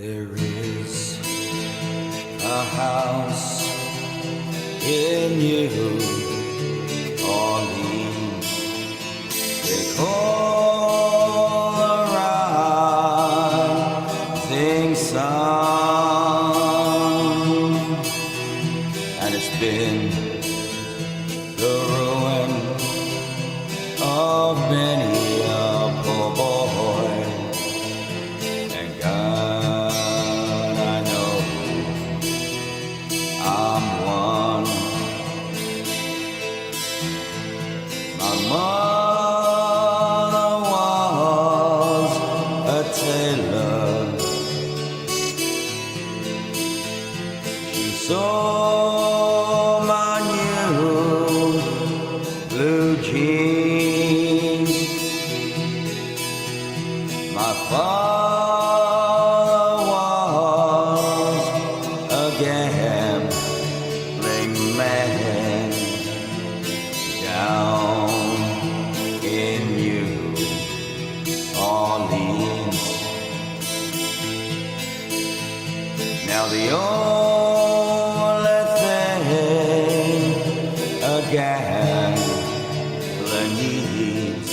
There is a house in New Orleans they call the rising sun, and it's been the ruin of many a poor boy. And God, I know I'm one. My mother was a tailor. She sewed my new blue jeans. My father was a gambling man down in New Orleans. Now the only thing a gambler needs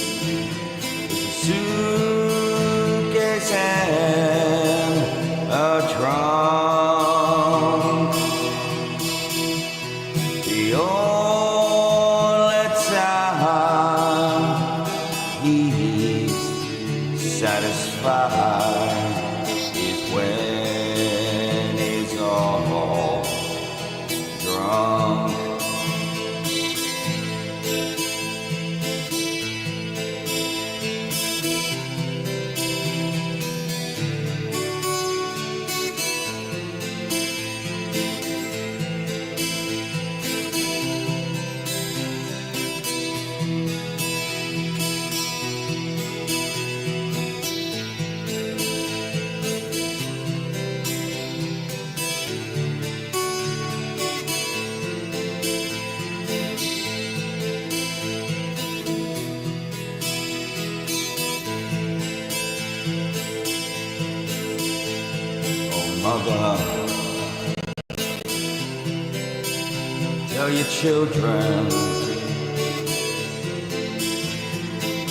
is a suitcase and a trunk. The only time he's satisfied is when he's all drunk. Oh, mother, tell your children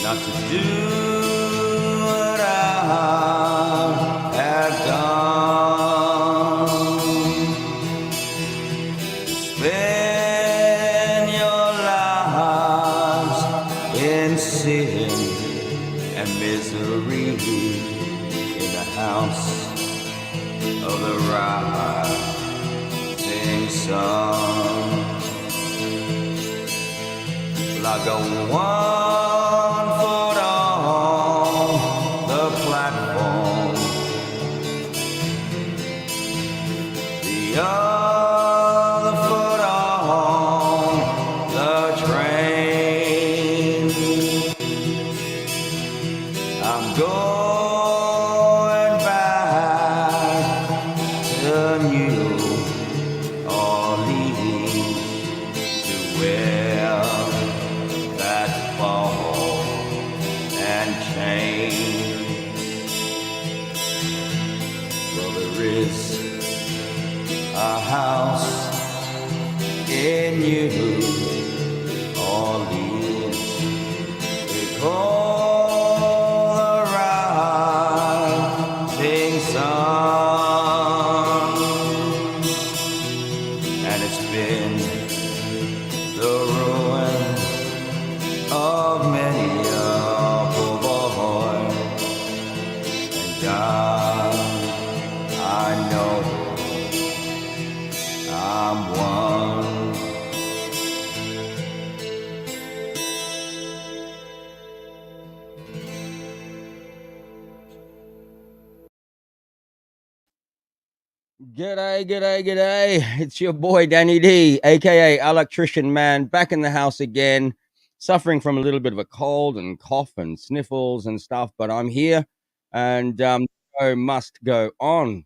not to do what I have done. Spend your lives in sin and misery in the house of the rising sun. Like a 1 foot on the platform, the other foot on the train. I'm going back to New Orleans to wear that ball and chain. Well, there is a house in New Orleans they call the rising sun, and it's been the ruin of many a poor boy. And God, I know I'm one. G'day. It's your boy Danny D, aka Alaktrician Man, back in the house again, suffering from a little bit of a cold and cough and sniffles and stuff, but I'm here, and show must go on.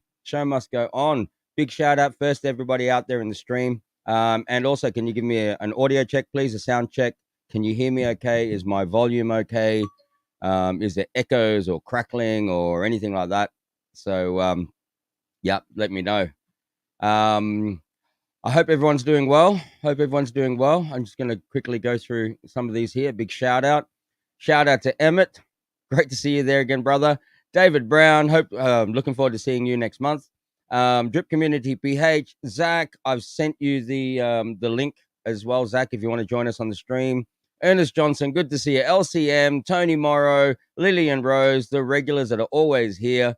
Big shout out first to everybody out there in the stream. And also, can you give me an audio check, please? A sound check. Can you hear me okay? Is my volume okay? Is there echoes or crackling or anything like that? So Yep, let me know. I hope everyone's doing well. I'm just going to quickly go through some of these here. Big shout out. Shout out to Emmett. Great to see you there again, brother. David Brown. Looking forward to seeing you next month. Drip Community PH. Zach, I've sent you the link as well, Zach, if you want to join us on the stream. Ernest Johnson, good to see you. LCM, Tony Morrow, Lillian Rose, the regulars that are always here.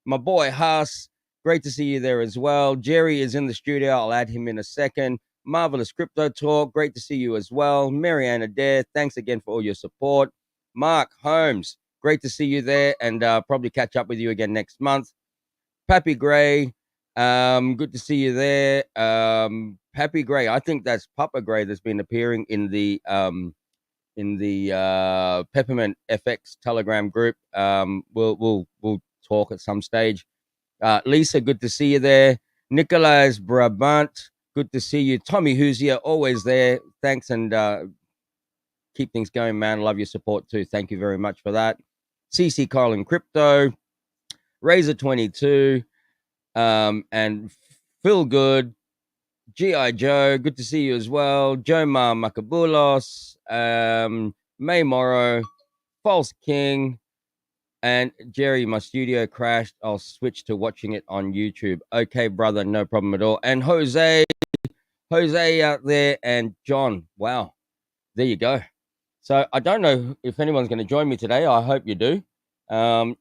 My boy Haas, great to see you there as well. Jerry is in the studio. I'll add him in a second. Marvelous Crypto Talk, great to see you as well. Marianne Adair, thanks again for all your support. Mark Holmes, great to see you there, and probably catch up with you again next month. Pappy Gray, good to see you there. Pappy Gray, I think that's Papa Gray that's been appearing in the Peppermint FX Telegram group. We'll talk at some stage. Lisa, good to see you there. Nicolais Brabant, good to see you. Tommy who's here, always there. Thanks, and keep things going, man. Love your support too. Thank you very much for that. CC Carlin Crypto, Razor 22, and Phil Good, G.I. Joe, good to see you as well. Jomar Makabulos, May Morrow, False King, and Jerry, my studio crashed. I'll switch to watching it on YouTube. Okay, brother, no problem at all. And Jose out there, and John. Wow, there you go. So I don't know if anyone's going to join me today. I hope you do.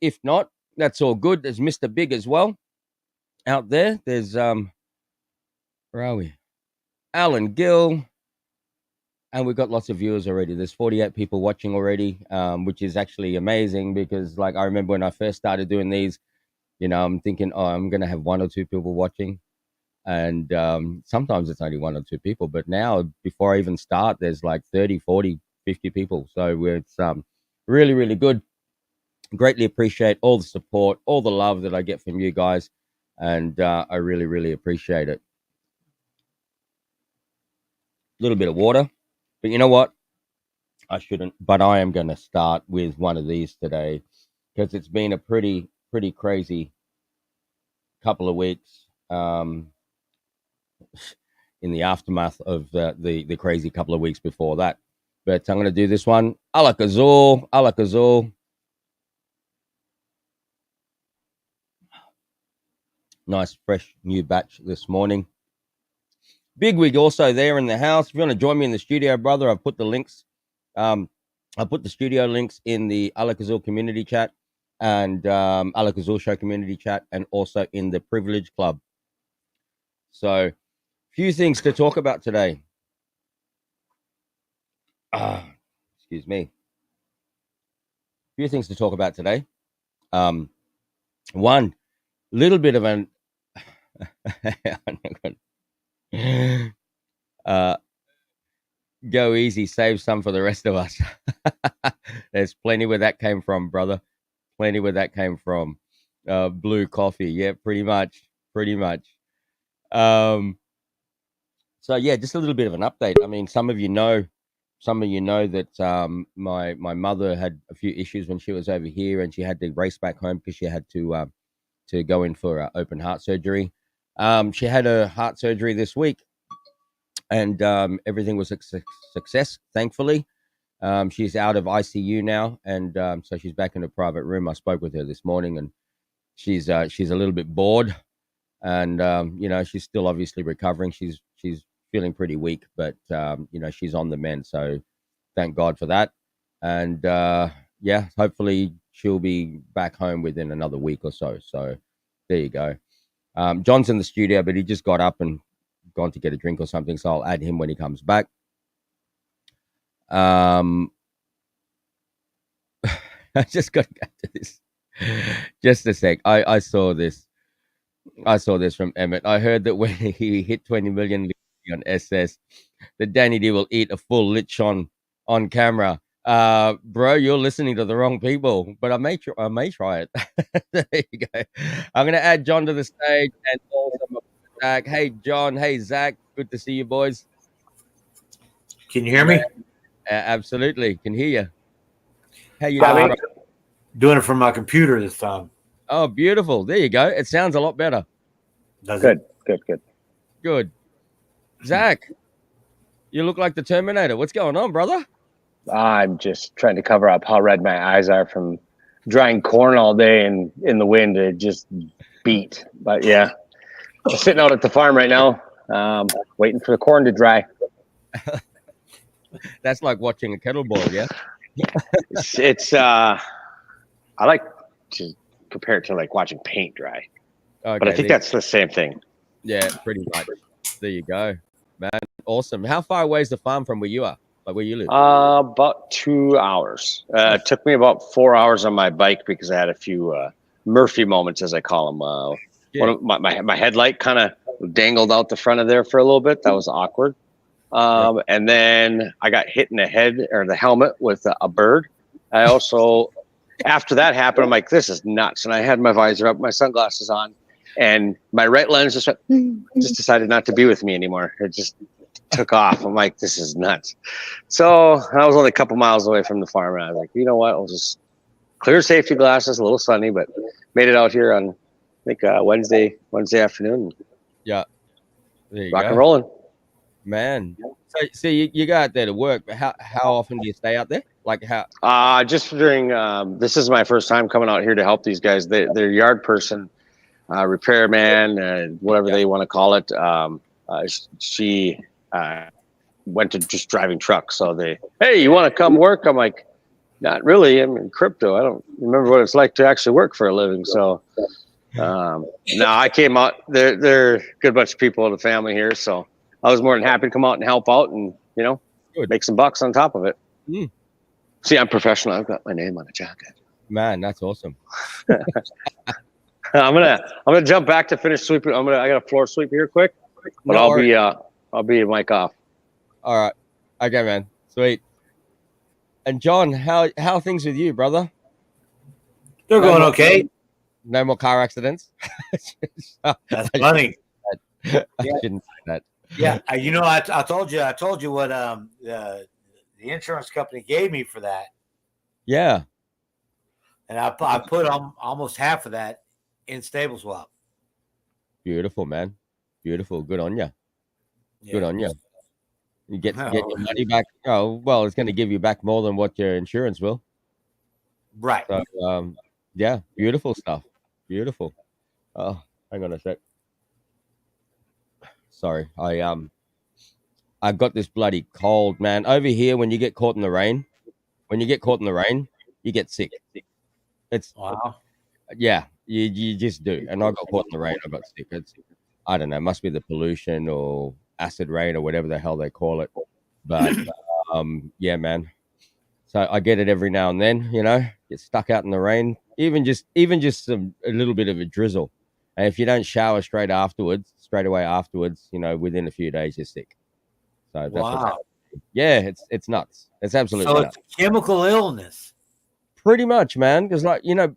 If not, that's all good. There's Mr. Big as well out there. There's where are we? Alan Gill. And we've got lots of viewers already. There's 48 people watching already, which is actually amazing because, like, I remember when I first started doing these, I'm thinking, oh, I'm going to have 1 or 2 people watching. And sometimes it's only 1 or 2 people. But now, before I even start, there's like 30, 40, 50 people. So it's really, really good. Greatly appreciate all the support, all the love that I get from you guys. And I really, really appreciate it. A little bit of water. But you know what? I shouldn't, but I am going to start with one of these today because it's been a pretty crazy couple of weeks in the aftermath of the crazy couple of weeks before that. But I'm going to do this one. Alak-Azul. Nice, fresh, new batch this morning. Big Wig also there in the house. If you want to join me in the studio, brother, I've put the links. I put the studio links in the Alak-Azul community chat and Alak-Azul Show community chat, and also in the Privilege Club. So, few things to talk about today. Excuse me. Few things to talk about today. One, little bit of an go easy, save some for the rest of us. There's plenty where that came from, brother. Plenty where that came from. Blue coffee, yeah, pretty much. So yeah, just a little bit of an update. I mean, some of you know that my mother had a few issues when she was over here, and she had to race back home because she had to go in for open heart surgery. She had her heart surgery this week, and everything was a success, thankfully. She's out of ICU now, and so she's back in a private room. I spoke with her this morning, and she's a little bit bored, and she's still obviously recovering. She's feeling pretty weak, but she's on the mend. So thank God for that. And yeah, hopefully she'll be back home within another week or so. So there you go. John's in the studio, but he just got up and gone to get a drink or something. So I'll add him when he comes back. I just got back to this. Just a sec. I saw this. From Emmett. I heard that when he hit 20 million on SS, that Danny D will eat a full lich on camera. Bro, you're listening to the wrong people, but I may try it. There you go. I'm gonna add John to the stage and also Zach. Hey John, hey Zach, good to see you boys. Can you hear me? Absolutely, can hear you. How you doing? Doing it from my computer this time. Oh, beautiful. There you go. It sounds a lot better. Good. Good. Zach, you look like the Terminator. What's going on, brother? I'm just trying to cover up how red my eyes are from drying corn all day and in the wind. It just beat. But yeah, I'm sitting out at the farm right now, waiting for the corn to dry. That's like watching a kettle boil, yeah? It's I like to compare it to like watching paint dry. Okay, But I think that's the same thing. Yeah, pretty much. There you go, man. Awesome. How far away is the farm from where you are? Like where you live? About 2 hours. It took me about 4 hours on my bike because I had a few Murphy moments, as I call them. One of my headlight kind of dangled out the front of there for a little bit. That was awkward. And then I got hit in the head or the helmet with a bird. I also, after that happened, I'm like, this is nuts. And I had my visor up, my sunglasses on, and my right lens just decided not to be with me anymore. It just took off. I'm like, this is nuts. So I was only a couple miles away from the farm, and I was like, you know what? I'll just clear safety glasses, a little sunny, but made it out here on, I think, Wednesday afternoon. Yeah. There you Rock go. and rolling. Man. So you go out there to work, but how often do you stay out there? Like how? Just during, this is my first time coming out here to help these guys. They're yard person, repairman, whatever they want to call it. She went to just driving trucks. So hey, you want to come work? I'm like, not really. I'm in crypto. I don't remember what it's like to actually work for a living. So no, I came out. They're a good bunch of people in the family here. So I was more than happy to come out and help out and, make some bucks on top of it. Mm. See, I'm professional. I've got my name on a jacket. Man, that's awesome. I'm gonna jump back to finish sweeping. I got a floor sweep here quick, but I'll be mic off. All right. Okay, man. Sweet. And John, how are things with you, brother? They're going okay. No more car accidents. That's funny. I shouldn't say that. Yeah, I told you what the insurance company gave me for that. Yeah. And I put almost half of that in stable swap. Beautiful, man. Beautiful. Good on you. Yeah. Good on you. You get your money back. Oh, well, it's going to give you back more than what your insurance will. Right. So, yeah, beautiful stuff. Beautiful. Oh, hang on a sec. Sorry. I got this bloody cold, man. Over here, when you get caught in the rain, you get sick. It's wow. Yeah, you just do. And I got caught in the rain. I got sick. I don't know. It must be the pollution or acid rain or whatever the hell they call it. But yeah, man. So I get it every now and then. Get stuck out in the rain. Even just a little bit of a drizzle. And if you don't shower straight away afterwards, within a few days you're sick. So that's what's happening. Yeah, it's nuts. It's absolutely nuts. So it's chemical illness. Pretty much, man. Because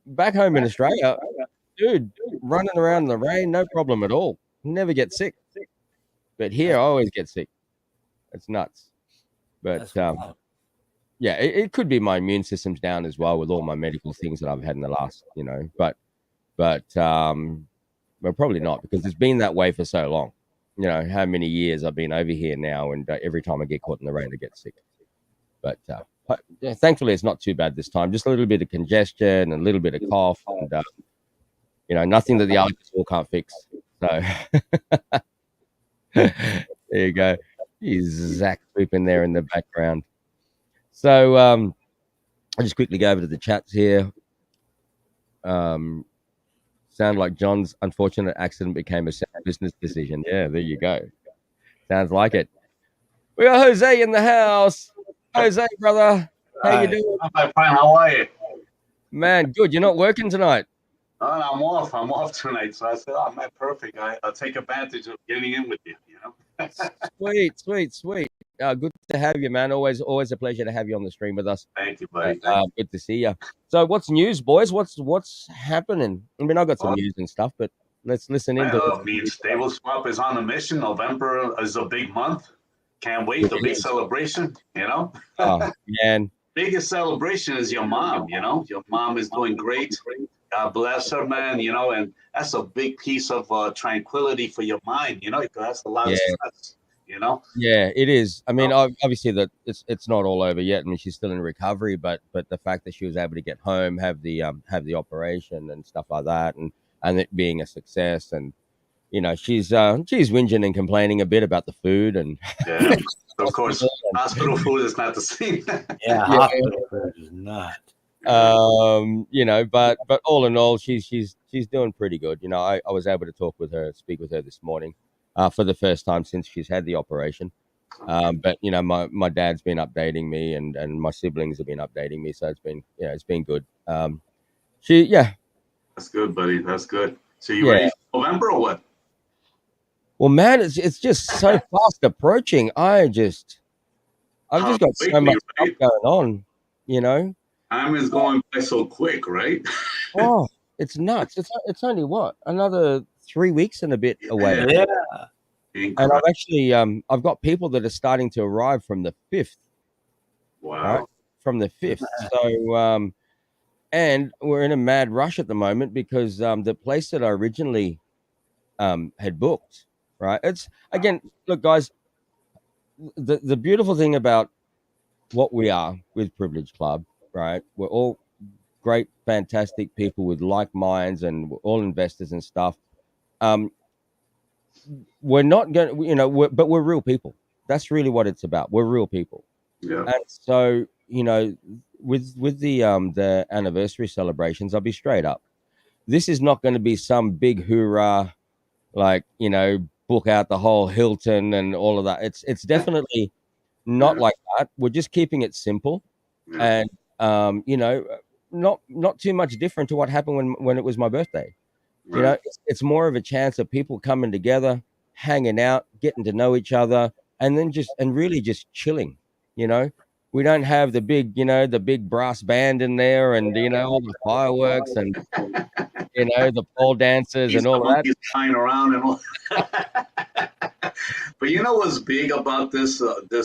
back home in Australia, dude, running around in the rain, no problem at all. Never get sick. But here, I always get sick. It's nuts. But yeah, it could be my immune system's down as well with all my medical things that I've had in the last, but probably not, because it's been that way for so long. How many years I've been over here now, and every time I get caught in the rain, I get sick. But thankfully, it's not too bad this time. Just a little bit of congestion and a little bit of cough, and nothing that the Alak-Azul can't fix. So there you go. He's Zach sweeping there in the background. So I'll just quickly go over to the chats here. Sound like John's unfortunate accident became a sound business decision. Yeah, there you go. Sounds like it. We got Jose in the house. Jose, brother, how you doing? I'm fine. How are you? Man, good. You're not working tonight? I'm off. I'm off tonight. So I said, oh, man, perfect. I'll take advantage of getting in with you, Sweet. Good to have you, man. Always a pleasure to have you on the stream with us. Thank you, buddy. Good to see you. So what's news, boys? What's happening? I mean, I got some news and stuff, but let's listen into it. Stable Swap is on a mission. November is a big month. Can't wait. The big celebration, Oh, man. Biggest celebration is your mom, Your mom is doing great. God bless her, man. You know, and that's a big piece of tranquility for your mind. You know, because that's a lot of stress. You know. Yeah, it is. I mean, obviously that it's not all over yet. I mean, she's still in recovery, but the fact that she was able to get home, have the operation and stuff like that, and it being a success, and you know, she's whinging and complaining a bit about the food, and yeah, of course, hospital food is not the same. Yeah, hospital food is not. You know, but all in all, she's doing pretty good. You know, I was able to speak with her this morning, for the first time since she's had the operation. But you know, my dad's been updating me, and my siblings have been updating me, so it's been good. That's good, buddy. That's good. So you ready for November or what? Well, man, it's just so fast approaching. I've just got so much stuff going on, you know. Time is going by so quick, right? Oh, it's nuts. It's only what, another 3 weeks and a bit away. Yeah. And I've actually I've got people that are starting to arrive from the 5th. Wow. Right? From the 5th. So and we're in a mad rush at the moment because the place that I originally had booked, right? It's again, look, guys, the beautiful thing about what we are with Privilege Club, right? We're all great, fantastic people with like minds, and we're all investors and stuff. We're not going to, you know, but we're real people. That's really what it's about. We're real people. Yeah. And so, you know, with the anniversary celebrations, I'll be straight up. This is not going to be some big hoorah, like, you know, book out the whole Hilton and all of that. It's definitely not like that. We're just keeping it simple, and you know, not too much different to what happened when it was my birthday. Right. You know, it's more of a chance of people coming together, hanging out, getting to know each other, and then really just chilling. You know, we don't have the big brass band in there, and you know, all the fireworks and you know, the pole dancers and all of that. Flying around and all. But you know what's big about this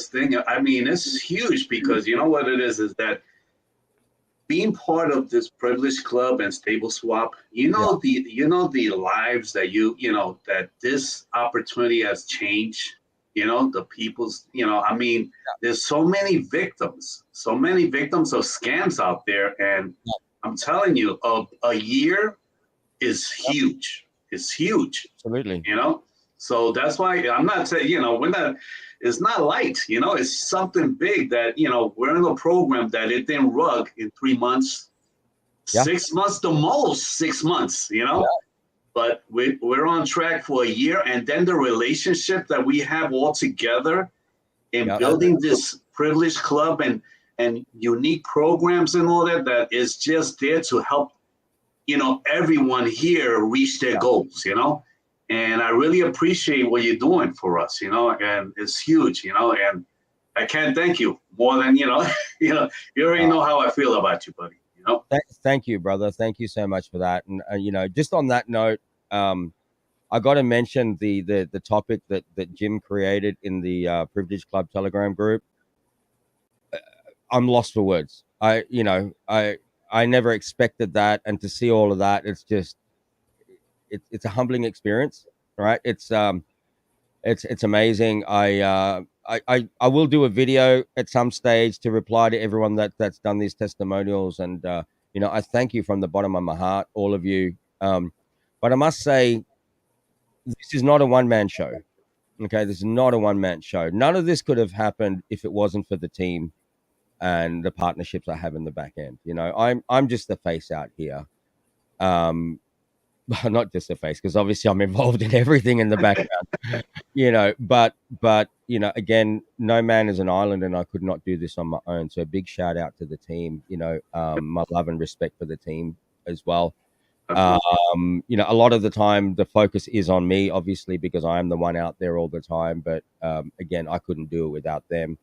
thing? I mean, it's huge because you know what it is that being part of this Privilege Club and Stable Swap, the lives that that this opportunity has changed. You know, the people's, I mean, there's so many victims of scams out there, and I'm telling you, a year is huge. It's huge. Absolutely. You know, so that's why I'm not saying, it's not light, it's something big that, we're in a program that it didn't rug in 3 months, 6 months, the most 6 months, but we're on track for a year. And then the relationship that we have all together in building this Privilege Club and unique programs and all that is just there to help everyone here reach their goals, and I really appreciate what you're doing for us, and it's huge, and I can't thank you more than, you already know how I feel about you, buddy, Thank you, brother. Thank you so much for that. And, just on that note, I got to mention the topic that Jim created in the Privilege Club Telegram group. I'm lost for words. I never expected that, and to see all of that, it's just it's a humbling experience, right? It's amazing. I will do a video at some stage to reply to everyone that's done these testimonials, and I thank you from the bottom of my heart, all of you. But I must say, this is not a one-man show. Okay, this is not a one-man show. None of this could have happened if it wasn't for the team and the partnerships I have in the back end. I'm just the face out here. Not just the face, because obviously I'm involved in everything in the background, but again, no man is an island, and I could not do this on my own. So a big shout out to the team, my love and respect for the team as well. A lot of the time the focus is on me, obviously, because I am the one out there all the time. But again, I couldn't do it without them.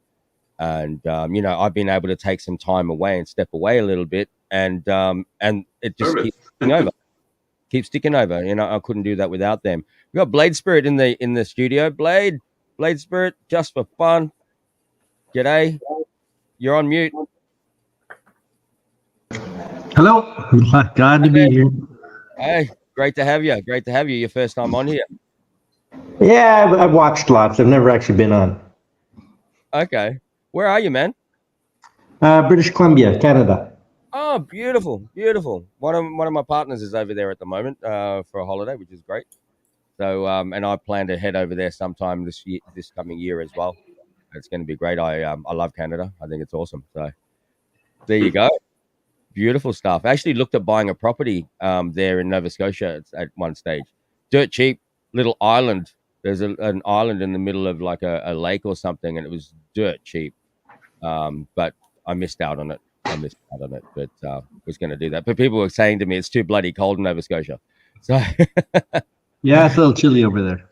And I've been able to take some time away and step away a little bit, and it just keeps sticking over. I couldn't do that without them. We got Blade Spirit in the studio. Blade Spirit, just for fun. G'day. You're on mute. Hello. Glad to be here. Hey, great to have you. Great to have you. Your first time on here. Yeah, I've watched lots. I've never actually been on. Okay. Where are you, man? British Columbia, Canada. Oh, beautiful, beautiful. One of my partners is over there at the moment for a holiday, which is great. So, and I plan to head over there sometime this coming year as well. It's going to be great. I love Canada. I think it's awesome. So, there you go. Beautiful stuff. I actually looked at buying a property there in Nova Scotia at one stage. Dirt cheap, little island. There's an island in the middle of like a lake or something, and it was dirt cheap. But I missed out on it. But was going to do that. But people were saying to me, it's too bloody cold in Nova Scotia. So Yeah, it's a little chilly over there.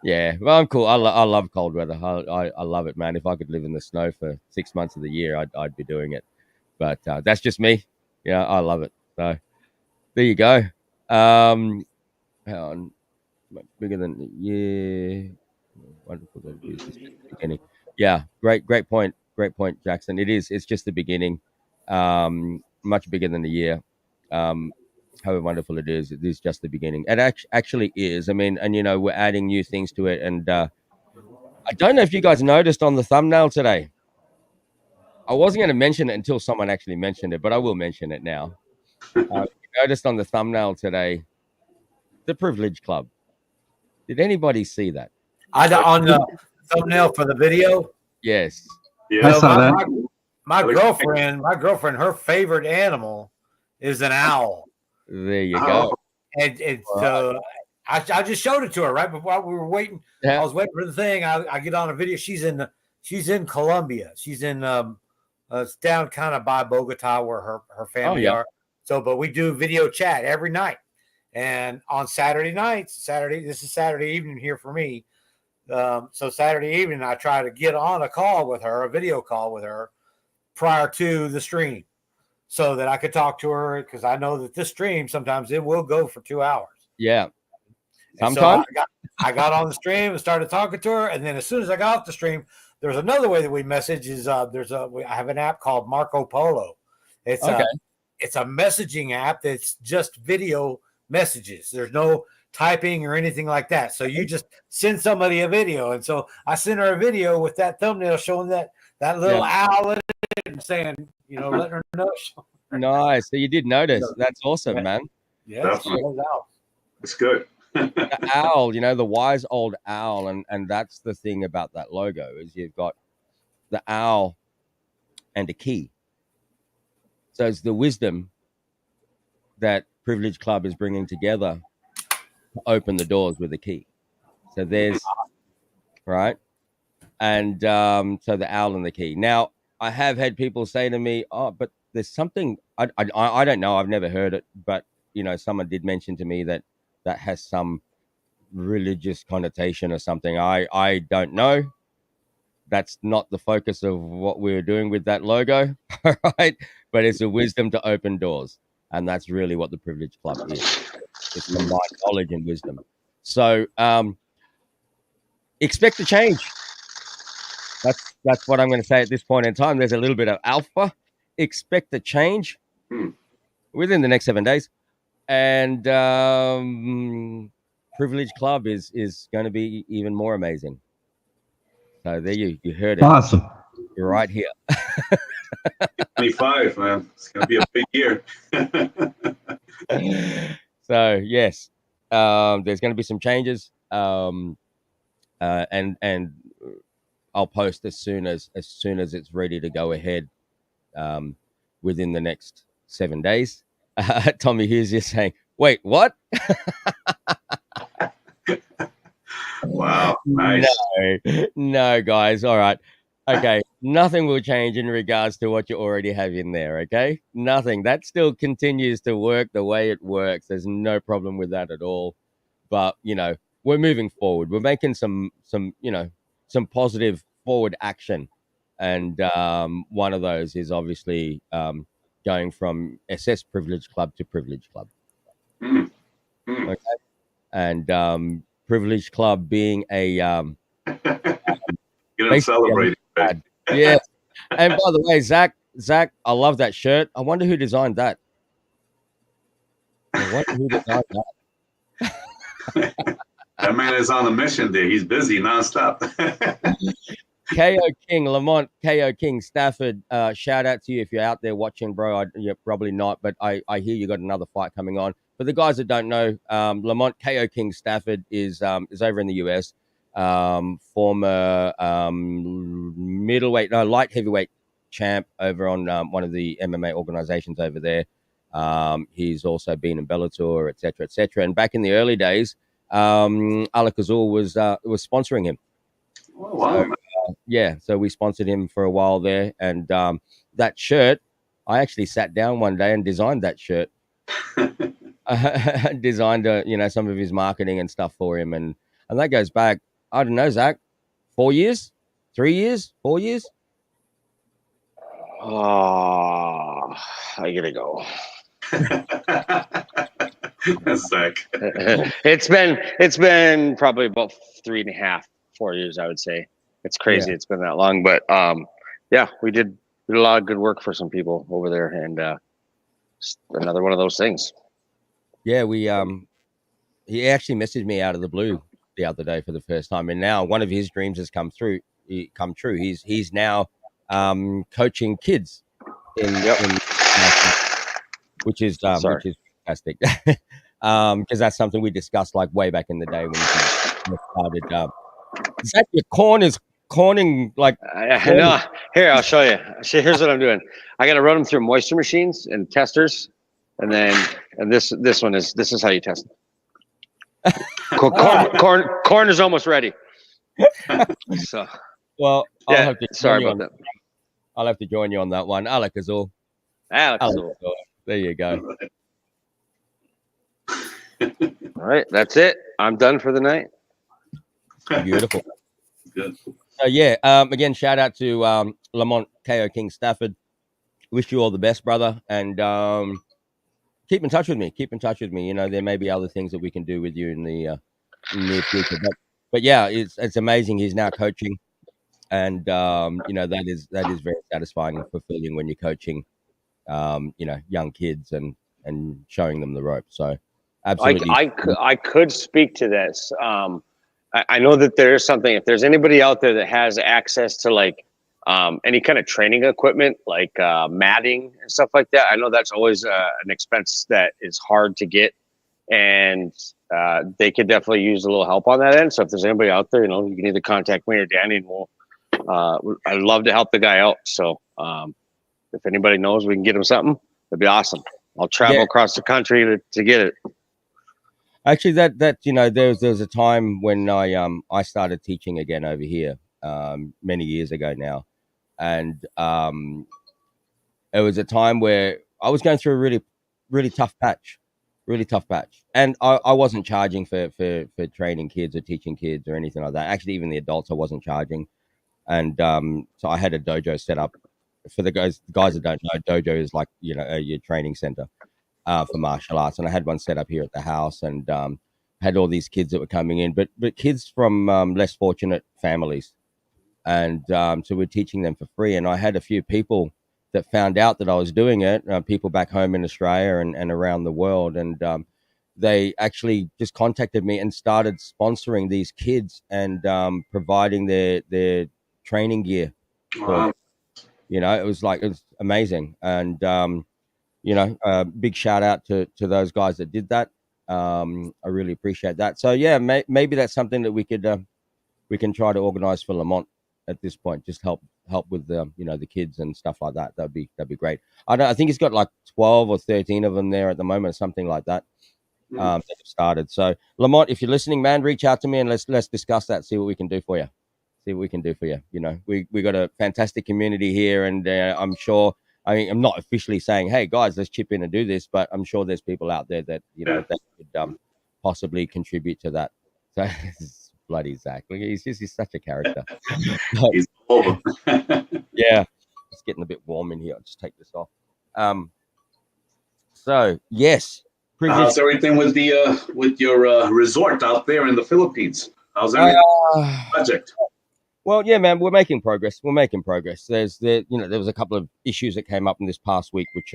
yeah, well, I'm cool. I love cold weather. I love it, man. If I could live in the snow for 6 months of the year, I'd be doing it. But that's just me. Yeah, I love it. So there you go. Hang on. Much bigger than yeah. Wonderful. Beginning. Yeah, great point. Great point, Jackson. It is. It's just the beginning. Much bigger than the year. However wonderful it is just the beginning. It actually is. I mean, and we're adding new things to it. And I don't know if you guys noticed on the thumbnail today. I wasn't going to mention it until someone actually mentioned it, but I will mention it now. You noticed on the thumbnail today, the Privilege Club. Did anybody see that? On the thumbnail for the video. Yes. Yeah. I saw that. My girlfriend, her favorite animal is an owl. There you go. And so I just showed it to her right before we were waiting. Yeah. I was waiting for the thing. I get on a video. She's in Colombia. She's in it's down kind of by Bogota where her family are. So, but we do video chat every night. And on Saturday nights, this is Saturday evening here for me. So Saturday evening, I try to get on a video call with her prior to the stream so that I could talk to her because I know that this stream, sometimes it will go for 2 hours. Yeah. Sometimes. So I got on the stream and started talking to her. And then as soon as I got off the stream, there's another way that we message is I have an app called Marco Polo. It's a messaging app that's just video messages. There's no typing or anything like that. So you just send somebody a video. And so I sent her a video with that thumbnail showing that little owl in it and saying, letting her know. Nice. So you did notice. That's awesome, man. Yeah. It's good. The owl, the wise old owl. And that's the thing about that logo is you've got the owl and a key. So it's the wisdom that Privilege Club is bringing together to open the doors with a key. So there's right. And so the owl and the key. Now, I have had people say to me, oh, but there's something, I don't know. I've never heard it. But, someone did mention to me that has some religious connotation or something. I don't know. That's not the focus of what we're doing with that logo. All right. But it's a wisdom to open doors. And that's really what the Privilege Club is. It's combined knowledge and wisdom. So expect a change. That's what I'm going to say at this point in time. There's a little bit of alpha. Expect a change within the next 7 days. And Privilege Club is going to be even more amazing. So there you heard it. Awesome. You're right here. 25, man. It's going to be a big year. So yes, there's going to be some changes, and I'll post as soon as it's ready to go ahead, within the next 7 days. Tommy Hughes is saying, "Wait, what?" Wow, nice. No, guys. All right. Okay, nothing will change in regards to what you already have in there, okay? Nothing. That still continues to work the way it works. There's no problem with that at all. But, we're moving forward. We're making some positive forward action. And one of those is obviously going from SS Privilege Club to Privilege Club. Okay? And Privilege Club being a... You're celebrating. Yes. And by the way, Zach, I love that shirt. I wonder who designed that. wonder who designed that. That man is on a mission there. He's busy nonstop. KO King, Lamont, KO King, Stafford, shout out to you if you're out there watching, bro. You're probably not, but I hear you got another fight coming on. For the guys that don't know, Lamont KO King Stafford is over in the US, former light heavyweight champ over on one of the MMA organizations over there. He's also been in Bellator, etc., etc. And back in the early days, Alak-Azul was sponsoring him. Oh, wow. So, so we sponsored him for a while there, and that shirt, I actually sat down one day and designed that shirt. Designed some of his marketing and stuff for him, and that goes back, I don't know, Zach, 4 years, 3 years, 4 years. Oh, I gotta go. Zach. It's been probably about 3.5, 4 years, I would say. It's crazy. Yeah. It's been that long, but yeah, we did a lot of good work for some people over there, and another one of those things. Yeah, he actually messaged me out of the blue the other day for the first time, and now one of his dreams has come true. He's now coaching kids which is fantastic. Because that's something we discussed like way back in the day when we started. Is that your corning like? No, here I'll show you. Here's what I'm doing. I got to run them through moisture machines and testers, and this is how you test them. Corn is almost ready. So, well, I'll have to sorry about that. I'll have to join you on that one. Alak-Azul. Alak-Azul. There you go. All right, that's it. I'm done for the night. Beautiful. Good. Again, shout out to Lamont KO King Stafford. Wish you all the best, brother, and keep in touch with me. There may be other things that we can do with you in the near future, but yeah, it's amazing. He's now coaching, and that is very satisfying and fulfilling when you're coaching young kids and showing them the ropes. So absolutely, I could speak to this. I know that there's something, if there's anybody out there that has access to like any kind of training equipment, like matting and stuff like that, I know that's always an expense that is hard to get, and they could definitely use a little help on that end. So if there's anybody out there, you can either contact me or Danny, and I'd love to help the guy out. So if anybody knows we can get him something, that'd be awesome. I'll travel across the country to get it. Actually, there was a time when I started teaching again over here many years ago now, and it was a time where I was going through a really, really tough patch, and I wasn't charging for training kids or teaching kids or anything like that. Actually, even the adults, I wasn't charging, and so I had a dojo set up. For the guys that don't know, dojo is like your training center for martial arts, and I had one set up here at the house, and had all these kids that were coming in, but kids from less fortunate families, and so we're teaching them for free. And I had a few people that found out that I was doing it, people back home in Australia and around the world, and they actually just contacted me and started sponsoring these kids and providing their training gear. Wow. It was amazing, and big shout out to those guys that did that. I really appreciate that. So yeah, maybe that's something that we can try to organize for Lamont at this point. Just help with the kids and stuff like that. That'd be great. I think he's got like 12 or 13 of them there at the moment, something like that. That have started. So Lamont, if you're listening, man, reach out to me and let's discuss that. See what we can do for you. We got a fantastic community here, and I'm sure. I'm not officially saying, "Hey guys, let's chip in and do this," but I'm sure there's people out there that that could possibly contribute to that. So bloody Zach, he's such a character. He's over. Yeah, it's getting a bit warm in here. I'll just take this off. So yes, how's everything with your resort out there in the Philippines? How's everything? Project. Well, yeah, man, we're making progress. There was a couple of issues that came up in this past week, which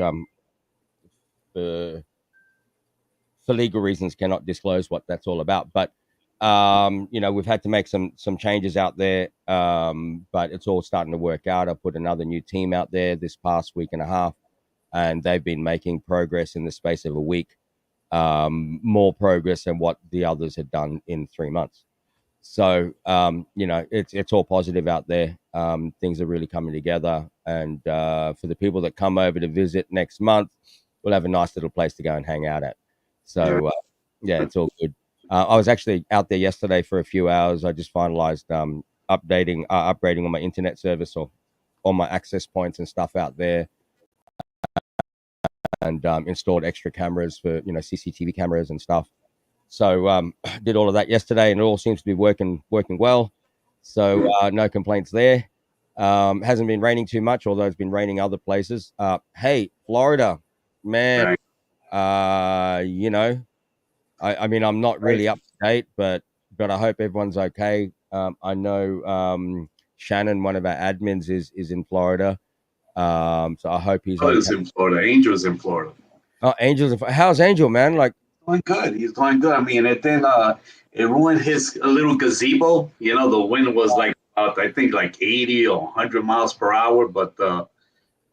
for legal reasons, cannot disclose what that's all about. But we've had to make some changes out there, but it's all starting to work out. I put another new team out there this past week and a half, and they've been making progress in the space of a week, more progress than what the others had done in 3 months. So, it's all positive out there. Things are really coming together. And for the people that come over to visit next month, we'll have a nice little place to go and hang out at. So, it's all good. I was actually out there yesterday for a few hours. I just finalized upgrading on my internet service or all my access points and stuff out there, and installed extra cameras for CCTV cameras and stuff. So did all of that yesterday, and it all seems to be working well. So no complaints there. Hasn't been raining too much, although it's been raining other places. Hey, Florida, man. I mean, I'm not really up to date, but I hope everyone's okay. I know Shannon, one of our admins, is in Florida. So I hope he's okay. In Florida. Angel's in Florida. Oh, Angel's. How's Angel, man? Like, doing good. He's doing good. I mean, it ruined his little gazebo. The wind was like I think like 80 or 100 miles per hour, but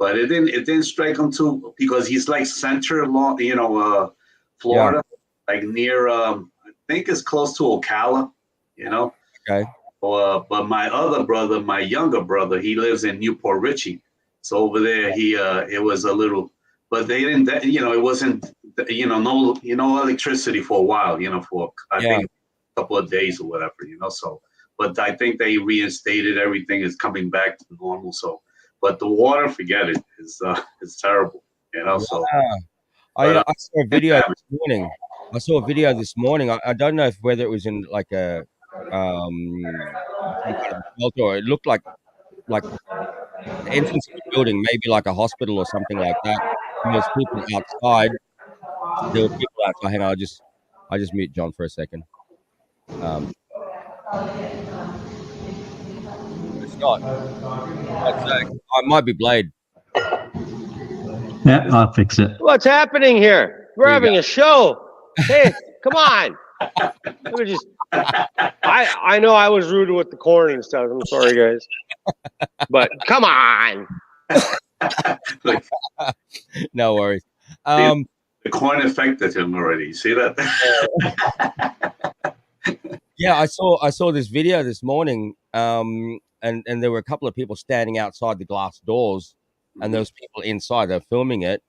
it didn't strike him too, because he's like center Florida, like near I think it's close to Ocala, Okay. But my other brother, my younger brother, he lives in Newport Richey. So over there, it was a little, but they didn't, it wasn't, no electricity for a while, for I think a couple of days or whatever, so, but I think they reinstated everything, is coming back to normal. So, but the water, forget it, it's terrible, so. I saw a video this morning. I don't know whether it was in like a shelter, or it looked like the entrance of the building, maybe like a hospital or something like that. And there's people outside. There were people outside. Hang on, I just mute John for a second. It's not. It might be Blade. Yeah, I'll fix it. What's happening here? We're having a show. Hey, come on. I know I was rude with the corn and stuff. I'm sorry, guys. But come on. No worries. The corn affected him already. See that? Yeah, I saw this video this morning, and there were a couple of people standing outside the glass doors, and there was people inside. They're filming it,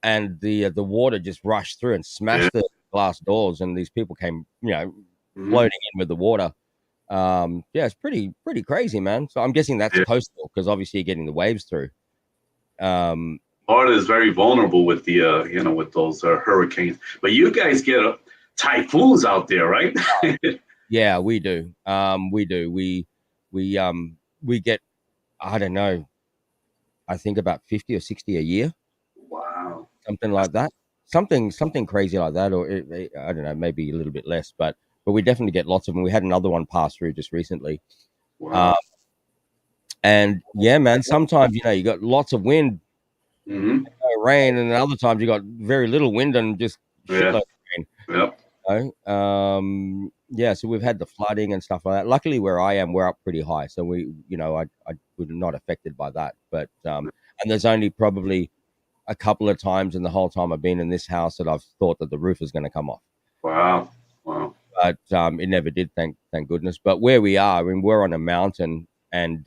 and the water just rushed through and smashed the glass doors, and these people came, floating in with the water. It's pretty crazy, man. So I'm guessing that's coastal, because obviously you're getting the waves through. Florida is very vulnerable with the with those hurricanes, but you guys get typhoons out there, right? Yeah, we do. We get, I don't know, I think about 50 or 60 a year. Wow. Something like that. Something crazy like that, or I don't know, maybe a little bit less, but we definitely get lots of them. We had another one pass through just recently. Wow. And yeah, man, sometimes, you got lots of wind, no rain, and then other times you got very little wind and just shitload of rain. Yep. So we've had the flooding and stuff like that. Luckily, where I am, we're up pretty high, so we, I we're not affected by that. But and there's only probably a couple of times in the whole time I've been in this house that I've thought that the roof is going to come off. Wow. But it never did, thank goodness. But where we are, I mean, we're on a mountain, and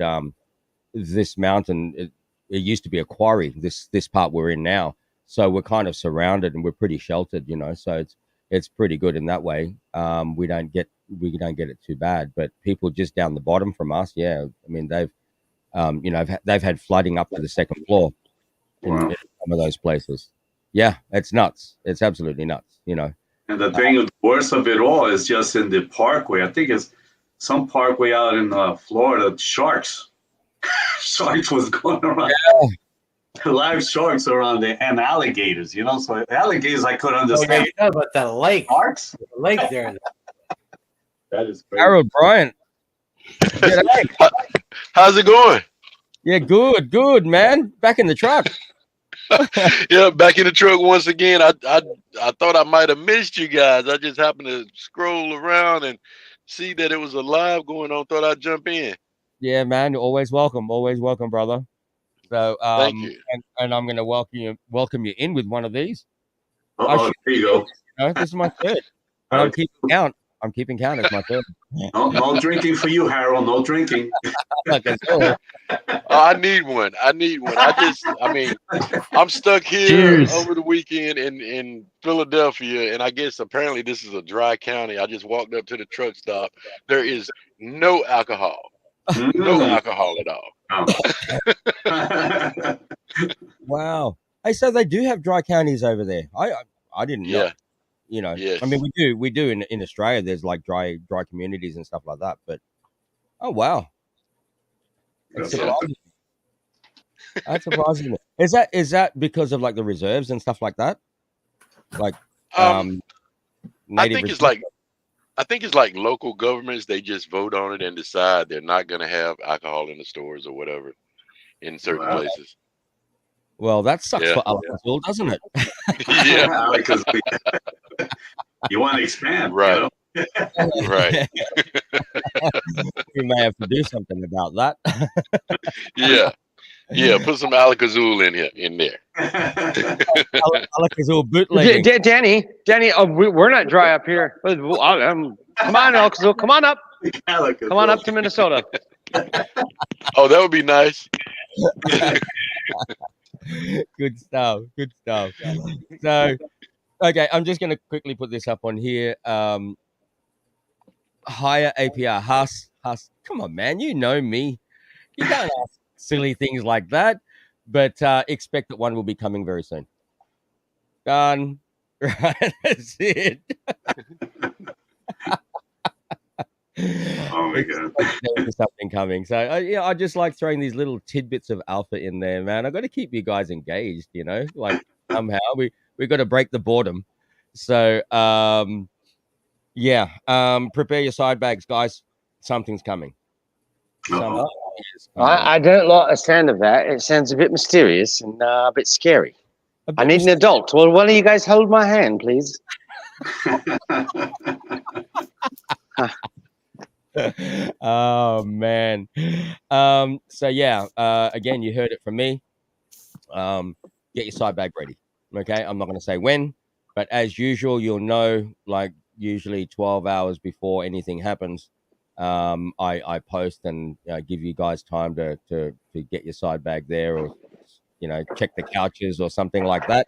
this mountain, it used to be a quarry, this part we're in now. So we're kind of surrounded, and we're pretty sheltered, so it's pretty good in that way. We don't get it too bad, but people just down the bottom from us, I mean, they've had flooding up to the second floor in some of those places. Yeah, it's nuts. It's absolutely nuts, And the thing, worst of it all is just in the parkway. I think it's some parkway out in Florida. Sharks was going around. Live sharks around there, and alligators. So alligators I could understand. But the lake, sharks, the lake there. That is crazy. Harold Bryant. How's it going? Yeah, good, man. Back in the truck. Yeah, back in the truck once again. I thought I might have missed you guys. I just happened to scroll around and see that it was a live going on. Thought I'd jump in. Yeah, man, you're always welcome, brother. So, Thank you. and I'm going to welcome you in with one of these. There you go. This is my third, but I'm keeping count. It's my third. No drinking for you, Harold. No drinking. I need one. I mean, I'm stuck here Cheers. over the weekend in Philadelphia, and I guess apparently this is a dry county. I just walked up to the truck stop. There is no alcohol. No alcohol at all. Wow. Hey, so they do have dry counties over there. I didn't know. Yes. I mean, we do in Australia. There's like dry communities and stuff like that. But oh wow, that's surprising. That's surprising. Is that because of like the reserves and stuff like that? Like, I think it's like local governments. They just vote on it and decide they're not going to have alcohol in the stores or whatever in certain places. Well, that sucks for Alak-Azul, doesn't it? Yeah, because you want to expand, right? Right. We may have to do something about that. Yeah. Put some Alak-Azul in there. Alak-Azul bootlegging. Danny, we're not dry up here. Come on, Alak-Azul, come on up. Come on up to Minnesota. Oh, that would be nice. Good stuff. So, okay, I'm just going to quickly put this up on here. Higher APR. Huss. Come on, man. You know me. You can't ask silly things like that. But expect that one will be coming very soon. Done. Right. That's it. Oh my God. There's something coming. So I just like throwing these little tidbits of alpha in there, man. I got to keep you guys engaged, like somehow we got to break the boredom. So prepare your side bags, guys. Something's coming. I don't like the sound of that. It sounds a bit mysterious and a bit scary. I need an adult. Well, one of you guys hold my hand, please. Oh man. Again, you heard it from me. Get your side bag ready. Okay, I'm not going to say when, but as usual, you'll know, like usually 12 hours before anything happens. I post and give you guys time to get your side bag there, or check the couches or something like that.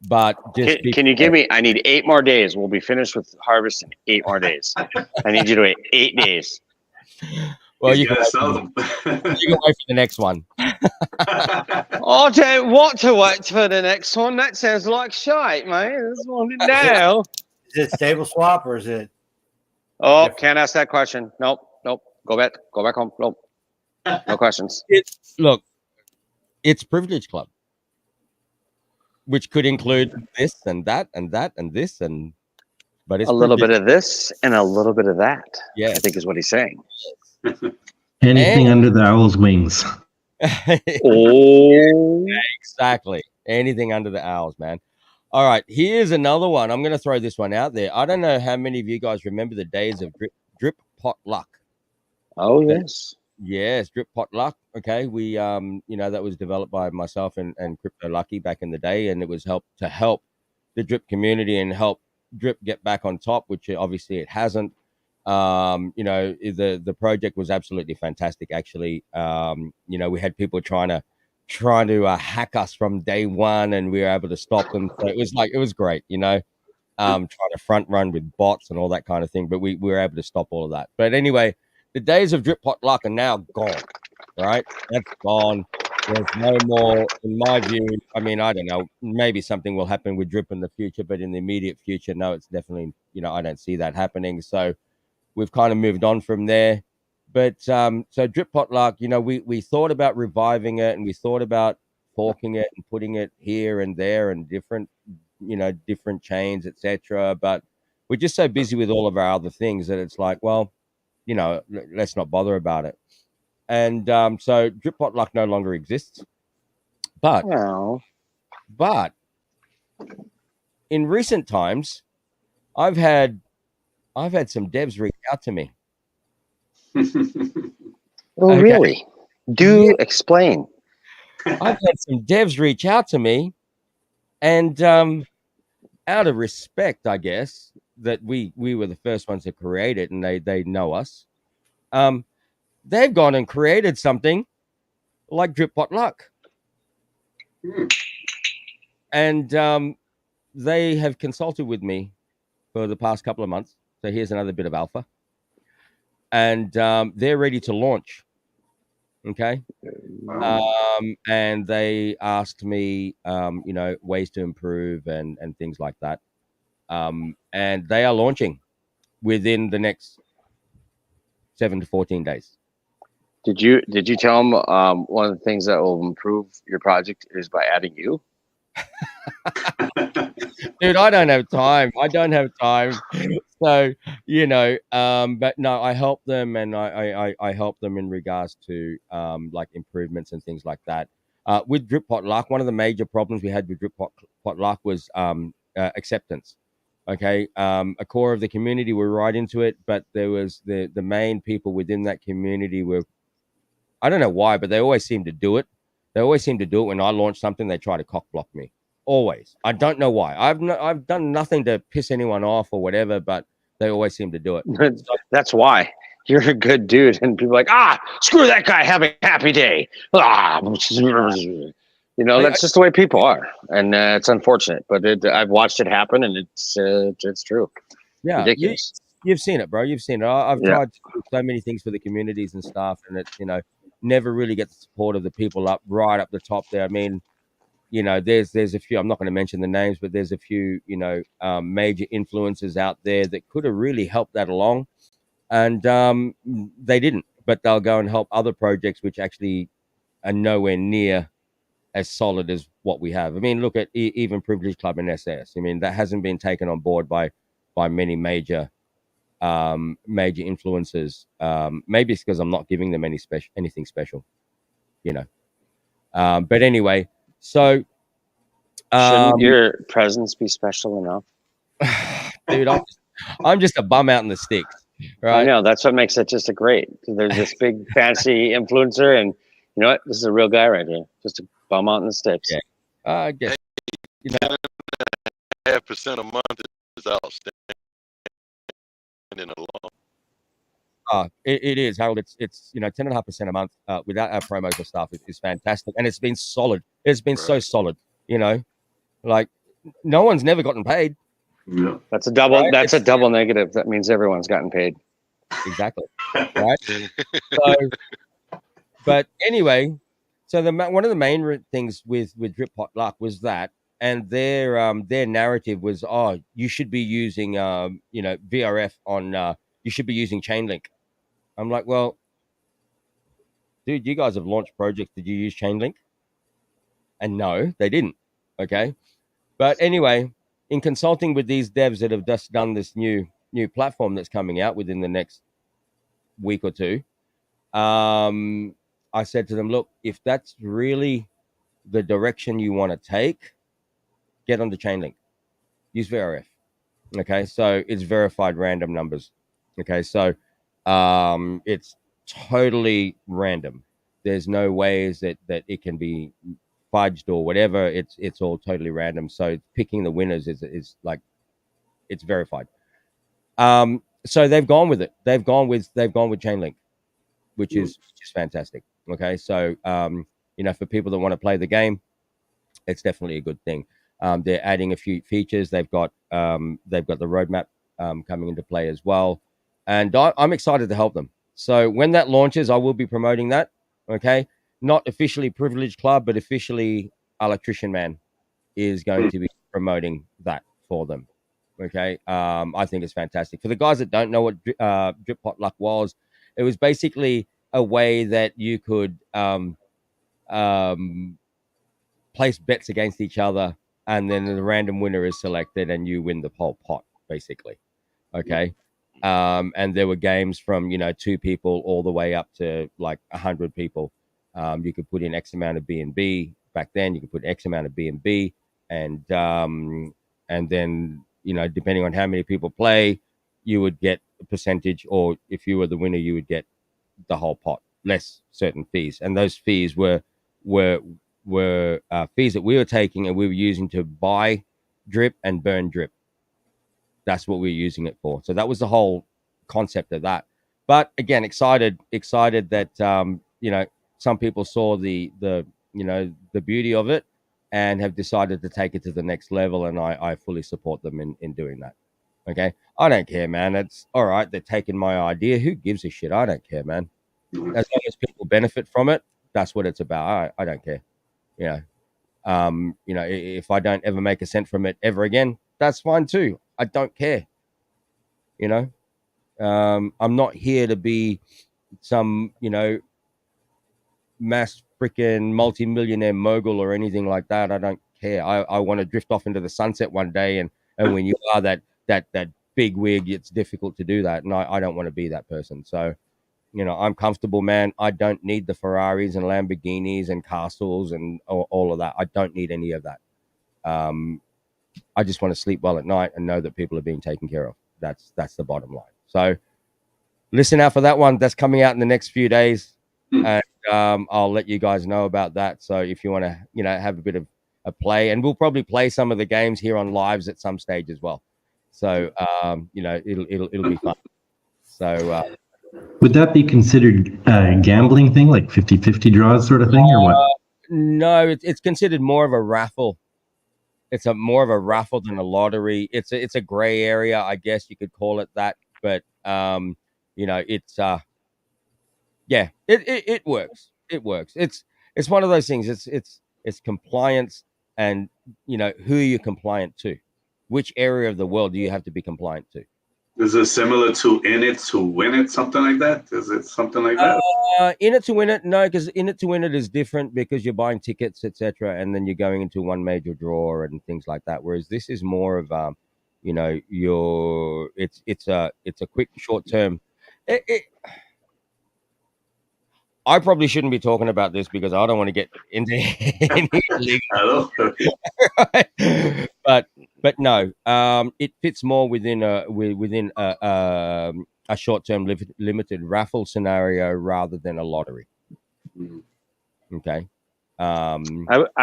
But just can you give me? I need 8 more days. We'll be finished with harvest in 8 more days. I need you to wait 8 days. Well, you can wait for the next one. I don't want to wait for the next one. That sounds like shite, man. I just want it now. Is it stable swap or is it? Oh, can't ask that question. Nope. Go back home. Nope. No questions. Look, it's Privilege Club, which could include this and that and that and this but it's a little bit of this and a little bit of that. Yeah, I think is what he's saying. Anything under the owl's wings. Oh, exactly. Anything under the owls, man. All right, here's another one. I'm going to throw this one out there. I don't know how many of you guys remember the days of drip pot luck. Oh, yes. Yes, drip pot luck. Okay, we that was developed by myself and Crypto Lucky back in the day, and it was to help the drip community and help drip get back on top, which obviously it hasn't. The project was absolutely fantastic. Actually, we had people trying to hack us from day one, and we were able to stop them. So it was great, trying to front run with bots and all that kind of thing. But we were able to stop all of that. But anyway, the days of drip pot luck are now gone. Right? That's gone. There's no more, in my view. I mean, I don't know. Maybe something will happen with drip in the future, but in the immediate future, no, it's definitely, I don't see that happening. So we've kind of moved on from there. But so drip pot luck, we thought about reviving it, and we thought about forking it and putting it here and there and different chains, etc. But we're just so busy with all of our other things that it's like, well, let's not bother about it. And so drip pot luck no longer exists. But Well, but in recent times, I've had some devs reach out to me. oh, Okay. really? Do explain. I've had some devs reach out to me, and out of respect, I guess, that we were the first ones to create it, and they know us. They've gone and created something like Drip Pot Luck, and they have consulted with me for the past couple of months. So here's another bit of alpha, and they're ready to launch. Okay. And they asked me, ways to improve and things like that. And they are launching within the next 7 to 14 days. Did you tell them one of the things that will improve your project is by adding you? Dude, I don't have time. So, but no, I help them, and I help them in regards to like improvements and things like that. With Drip Pot Luck, one of the major problems we had with Drip Pot Luck was acceptance. Okay, a core of the community were right into it, but there was the main people within that community were, I don't know why, but they always seem to do it. They always seem to do it when I launch something. They try to cock block me. Always. I don't know why. I've done nothing to piss anyone off or whatever, but they always seem to do it. That's why. You're a good dude, and people are like, screw that guy, have a happy day. That's just the way people are, and it's unfortunate, but I've watched it happen, and it's true. Yeah, ridiculous. You've seen it, bro. You've seen it. I've tried to do so many things for the communities and stuff, and it never really get the support of the people up right up the top there. I mean, there's a few, I'm not going to mention the names, but there's a few, major influencers out there that could have really helped that along. And they didn't, but they'll go and help other projects which actually are nowhere near as solid as what we have. I mean, look at even Privilege Club and SS. I mean, that hasn't been taken on board by many major influencers. Maybe it's because I'm not giving them anything special, but anyway, so shouldn't your presence be special enough? Dude, I'm just a bum out in the sticks, right? I know, that's what makes it just a great. There's this big fancy influencer, and you know what? This is a real guy right here, just a bum out in the sticks. Yeah, I guess 10.5% a month is outstanding alone. It is, Harold. It's 10.5% a month without our promos and stuff is fantastic, and it's been solid. It's been so solid. Like no one's never gotten paid. Yeah. That's a double. Right? That's a double negative. That means everyone's gotten paid. Exactly. Right. But anyway, so one of the main things with Drip Pot Luck was that, and their narrative was, you should be using VRF on. You should be using Chainlink. I'm like, well, dude, you guys have launched projects. Did you use Chainlink? And no, they didn't. Okay. But anyway, in consulting with these devs that have just done this new platform that's coming out within the next week or two, I said to them, look, if that's really the direction you want to take, get on the Chainlink. Use VRF. Okay. So it's verified random numbers. Okay. So it's totally random. There's no ways that it can be fudged or whatever. It's all totally random. So picking the winners is like, it's verified. So they've gone with it. They've gone with Chainlink, which is fantastic. Okay. So for people that want to play the game, it's definitely a good thing. They're adding a few features. They've got the roadmap coming into play as well. And I'm excited to help them. So when that launches, I will be promoting that. Okay. Not officially Privilege Club, but officially Alaktrician Man is going to be promoting that for them. Okay. I think it's fantastic. For the guys that don't know what Drip Pot Luck was, it was basically a way that you could place bets against each other, and then the random winner is selected and you win the whole pot, basically. Okay. And there were games from 2 people all the way up to like 100 people. You could put in X amount of B&B back then you could put X amount of B&B, and then, you know, depending on how many people play, you would get a percentage, or if you were the winner, you would get the whole pot, less certain fees. And those fees were fees that we were taking and we were using to buy drip and burn drip. That's what we were using it for. So that was the whole concept of that. But again, excited that you know, some people saw the you know, the beauty of it and have decided to take it to the next level, and I fully support them in doing that. Okay, I don't care, man. It's all right. They're taking my idea. Who gives a shit? I don't care, man. As long as people benefit from it, that's what it's about. I don't care. You know, if I don't ever make a cent from it ever again, that's fine too. I don't care. You know, I'm not here to be some, you know, mass freaking multi-millionaire mogul or anything like that. I don't care. I want to drift off into the sunset one day, and when you are that big wig, it's difficult to do that, and I don't want to be that person. So, you know, I'm comfortable, man. I don't need the Ferraris and Lamborghinis and castles and all of that. I don't need any of that. I just want to sleep well at night and know that people are being taken care of. That's the bottom line. So listen out for that one. That's coming out in the next few days. And I'll let you guys know about that. So if you want to, you know, have a bit of a play, and we'll probably play some of the games here on lives at some stage as well. So, you know, it'll be fun. So, would that be considered a gambling thing, like 50-50 draws sort of thing, or what? No, it's considered more of a raffle. It's more of a raffle than a lottery. It's a gray area, I guess you could call it that. But you know, it's yeah, it works. It works. It's one of those things. It's compliance, and you know, who are you compliant to? Which area of the world do you have to be compliant to? Is it similar to In It to Win It, something like that? Is it something like that? In It to Win It, no, because In It to Win It is different because you're buying tickets, etc., and then you're going into one major draw and things like that. Whereas this is more of, you know, it's a quick short term. I probably shouldn't be talking about this because I don't want to get into any legal. But no, it fits more within a short-term limited raffle scenario rather than a lottery. Okay. I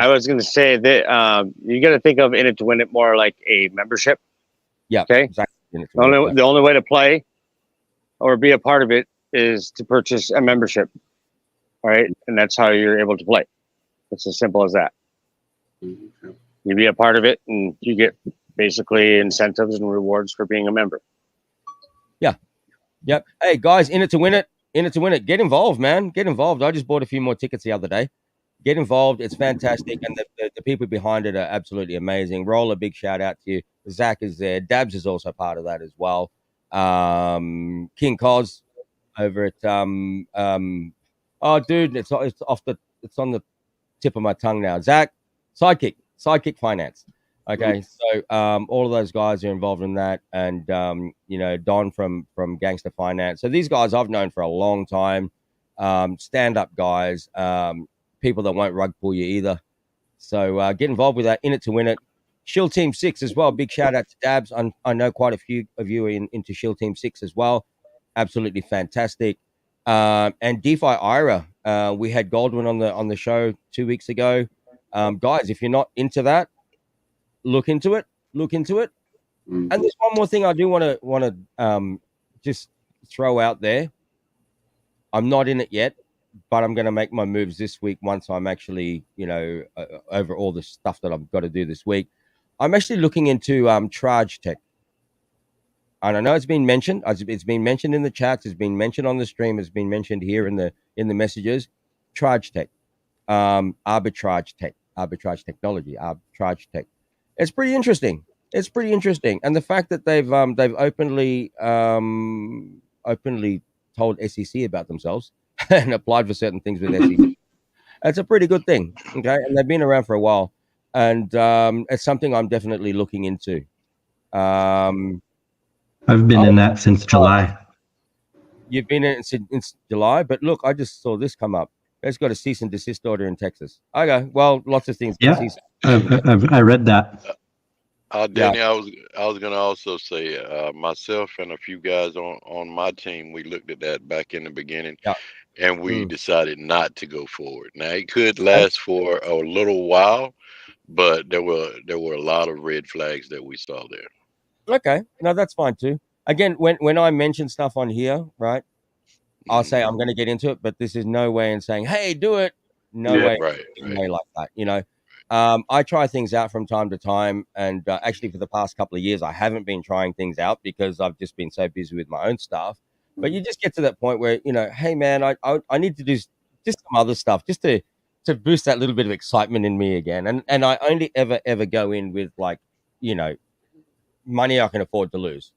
was going to say that you got to think of In It to Win It more like a membership. Yeah. Okay. Exactly. The only way to play or be a part of it is to purchase a membership. All right, and that's how you're able to play. It's as simple as that. You be a part of it, and you get basically incentives and rewards for being a member. Yeah. Yep. Hey guys, In It to Win It. In It to Win It. Get involved, man. Get involved. I just bought a few more tickets the other day. Get involved. It's fantastic, and the people behind it are absolutely amazing. Roll, a big shout out to you. Zach is there. Dabs is also part of that as well. King Cos over at oh, dude, it's on the tip of my tongue now. Zach, Sidekick Finance. Okay, so all of those guys are involved in that, and you know, Don from Gangster Finance. So these guys I've known for a long time, stand-up guys, people that won't rug pull you either. So get involved with that. In It to Win It. Shield Team 6 as well. Big shout out to Dabs. I know quite a few of you are into Shield Team 6 as well. Absolutely fantastic. And DeFi IRA, we had Goldwyn on the show 2 weeks ago. Guys, if you're not into that, look into it. And there's one more thing I do want to just throw out there. I'm not in it yet, but I'm going to make my moves this week once I'm actually, you know, over all the stuff that I've got to do this week. I'm actually looking into Charge Tech. And I know it's been mentioned. It's been mentioned in the chats. It's been mentioned on the stream. It's been mentioned here in the messages. Charge Tech, arbitrage technology. It's pretty interesting. And the fact that they've openly told SEC about themselves and applied for certain things with SEC. It's a pretty good thing. Okay, and they've been around for a while, and it's something I'm definitely looking into. I've been in that since July. You've been in it since July, but look, I just saw this come up. It's got a cease and desist order in Texas. Okay, well, lots of things. Yeah, I read that. Danny, I was gonna also say myself and a few guys on my team, we looked at that back in the beginning, and we decided not to go forward. Now it could last for a little while, but there were a lot of red flags that we saw there. Okay, no, that's fine too. Again, when I mention stuff on here, right, I'll say I'm going to get into it, but this is no way in saying, hey, do it. No way, way like that. You know, I try things out from time to time, and actually for the past couple of years, I haven't been trying things out because I've just been so busy with my own stuff. But you just get to that point where, you know, hey man, I need to do just some other stuff just to boost that little bit of excitement in me again. And I only ever go in with, like, you know, money I can afford to lose.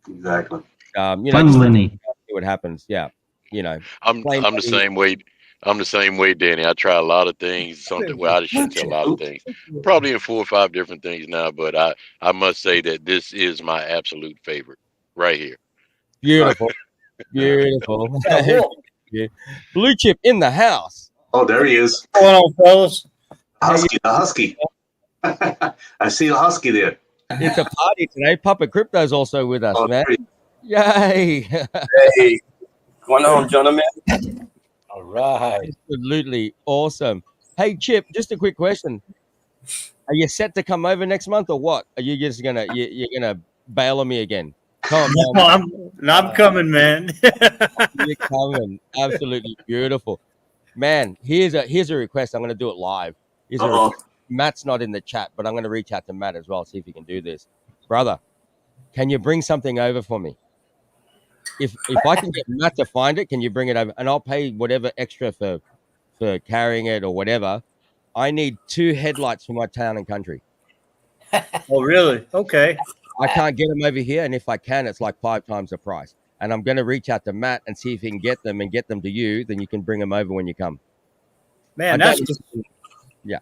Exactly. You know, just see what happens. Yeah. You know, I'm the same way. I'm the same way, Danny. I try a lot of things. I shouldn't say a lot of things. Probably in 4 or 5 different things now, but I must say that this is my absolute favorite right here. Beautiful, beautiful. Yeah. Blue Chip in the house. Oh, there he is. What's going on, fellas? The husky. I see a husky there. It's a party today. Papa Crypto's also with us, man. Yay! Hey, what's going on, gentlemen? All right. Absolutely awesome. Hey, Chip, just a quick question. Are you set to come over next month or what? Are you just gonna you're gonna bail on me again? Come on, no, I'm coming, man. You're coming. Absolutely beautiful. Man, here's a request. I'm gonna do it live. Matt's not in the chat, but I'm gonna reach out to Matt as well, see if he can do this. Brother, can you bring something over for me? If I can get Matt to find it, can you bring it over? And I'll pay whatever extra for carrying it or whatever. I need 2 headlights for my town and country. Oh, really? Okay. I can't get them over here, and if I can, it's like 5 times the price. And I'm going to reach out to Matt and see if he can get them and get them to you. Then you can bring them over when you come. Man,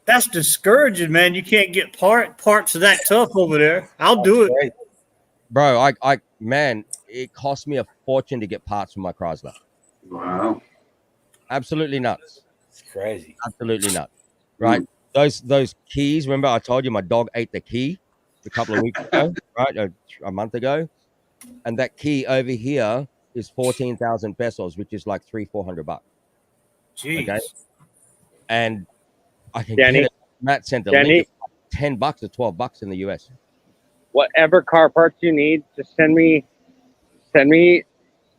that's discouraging, man. You can't get parts of that tough over there. I'll do it. Great. Bro, man, it cost me a fortune to get parts for my Chrysler. Wow. Absolutely nuts. It's crazy. Absolutely nuts. Right? Those keys, remember I told you my dog ate the key a couple of weeks ago, right? A month ago. And that key over here is 14,000 pesos, which is like $300-400. Jeez. Okay? And I can get it. Matt sent a link of $10 or $12 in the US. Whatever car parts you need, just send me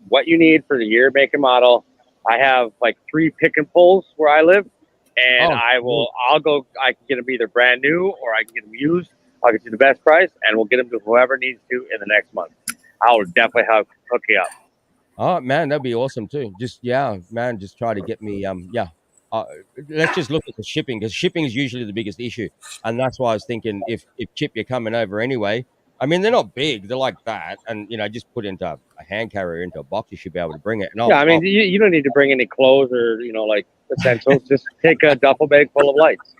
what you need for the year, make, and model. I have like 3 pick and pulls where I live, and I can get them either brand new or I can get them used. I'll get you the best price, and we'll get them to whoever needs to in the next month. I will definitely hook you up. Oh man, that'd be awesome too. Just just try to get me let's just look at the shipping, because shipping is usually the biggest issue, and that's why I was thinking if Chip, you're coming over anyway. I mean, they're not big; they're like that, and just put into a hand carrier, into a box. You should be able to bring it. And you don't need to bring any clothes or like essentials. Just take a duffel bag full of lights.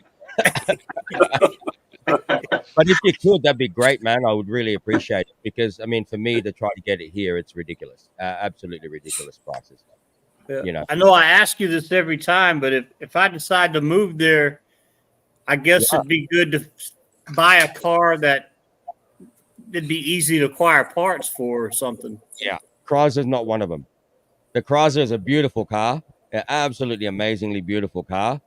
But if you could, that'd be great, man. I would really appreciate it, because I mean, for me to try to get it here, it's ridiculous, absolutely ridiculous prices. I know I ask you this every time, but if I decide to move there, I guess it'd be good to buy a car that it'd be easy to acquire parts for or something. Yeah, Chrysler's not one of them. The Chrysler is a beautiful car, an absolutely amazingly beautiful car,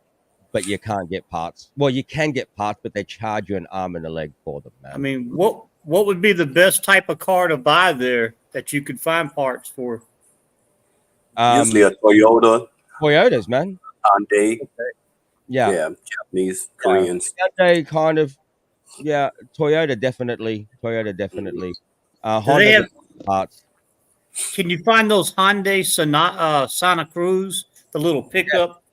but you can't get parts. Well, you can get parts, but they charge you an arm and a leg for them, man. I mean, what would be the best type of car to buy there that you could find parts for? Usually a Toyota. Toyotas, man. Hyundai. Okay. Yeah. Japanese, Koreans. Hyundai kind of. Yeah, Toyota definitely. Honda have parts. Can you find those Hyundai Santa Cruz, the little pickup?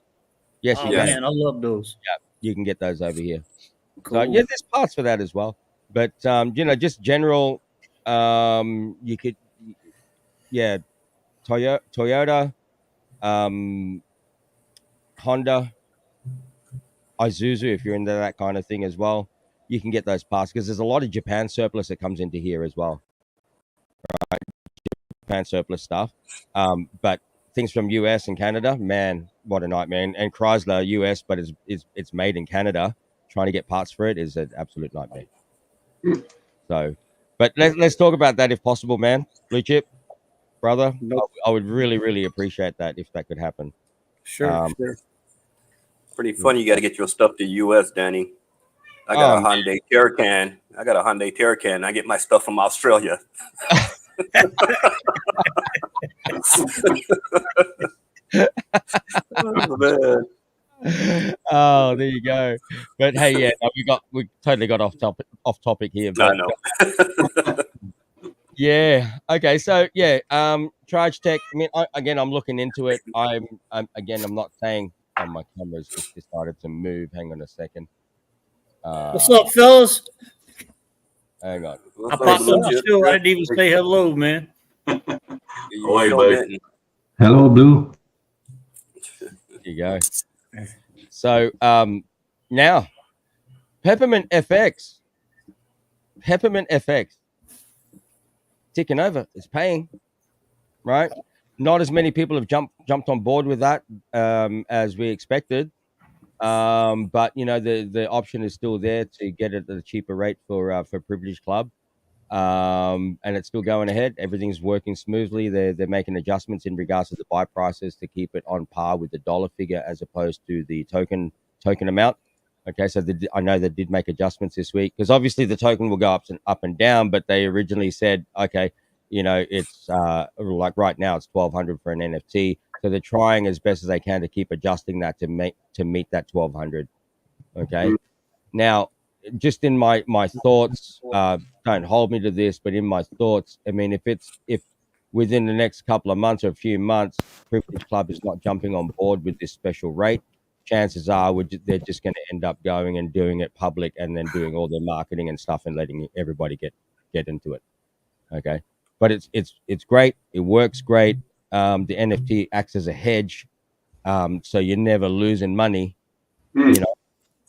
Yes, you can. Man, I love those. Yeah, you can get those over here. Cool. So there's parts for that as well. But just general, you could, Toyota, Honda, Isuzu, if you're into that kind of thing as well, you can get those parts, because there's a lot of Japan surplus that comes into here as well. Right? Japan surplus stuff. But things from US and Canada, man, what a nightmare. And Chrysler US, but it's made in Canada. Trying to get parts for it is an absolute nightmare. So, but let's talk about that if possible, man. Blue Chip, brother, Nope. I would really, really appreciate that if that could happen. Sure. Pretty funny. You got to get your stuff to U.S., Danny. I got a Hyundai Terracan. I get my stuff from Australia. Oh, man. Oh, there you go. But hey, yeah, no, we totally got off topic here. But, I know. Yeah. Okay. So yeah, Charge Tech. I mean, I'm looking into it. I'm not saying. Oh, my camera's just decided to move. Hang on a second. What's up, fellas? Hang on. I popped on the show. I didn't even say hello, man. Hello, Blue. There you go. So now, Peppermint FX ticking over. It's paying, right? Not as many people have jumped on board with that as we expected, but you know the option is still there to get it at a cheaper rate for Privilege Club, and it's still going ahead. Everything's working smoothly. They're making adjustments in regards to the buy prices to keep it on par with the dollar figure as opposed to the token amount. Okay, so I know they did make adjustments this week because obviously the token will go up and down, but they originally said, okay, you know, it's like right now it's 1,200 for an NFT, so they're trying as best as they can to keep adjusting that to meet that 1,200. Okay, now just in my thoughts, don't hold me to this, but in my thoughts, I mean, if within the next couple of months or a few months, Privilege Club is not jumping on board with this special rate, chances are they're just going to end up going and doing it public and then doing all their marketing and stuff and letting everybody get into it. Okay, but it's great. It works great. The NFT acts as a hedge, so you're never losing money. You know,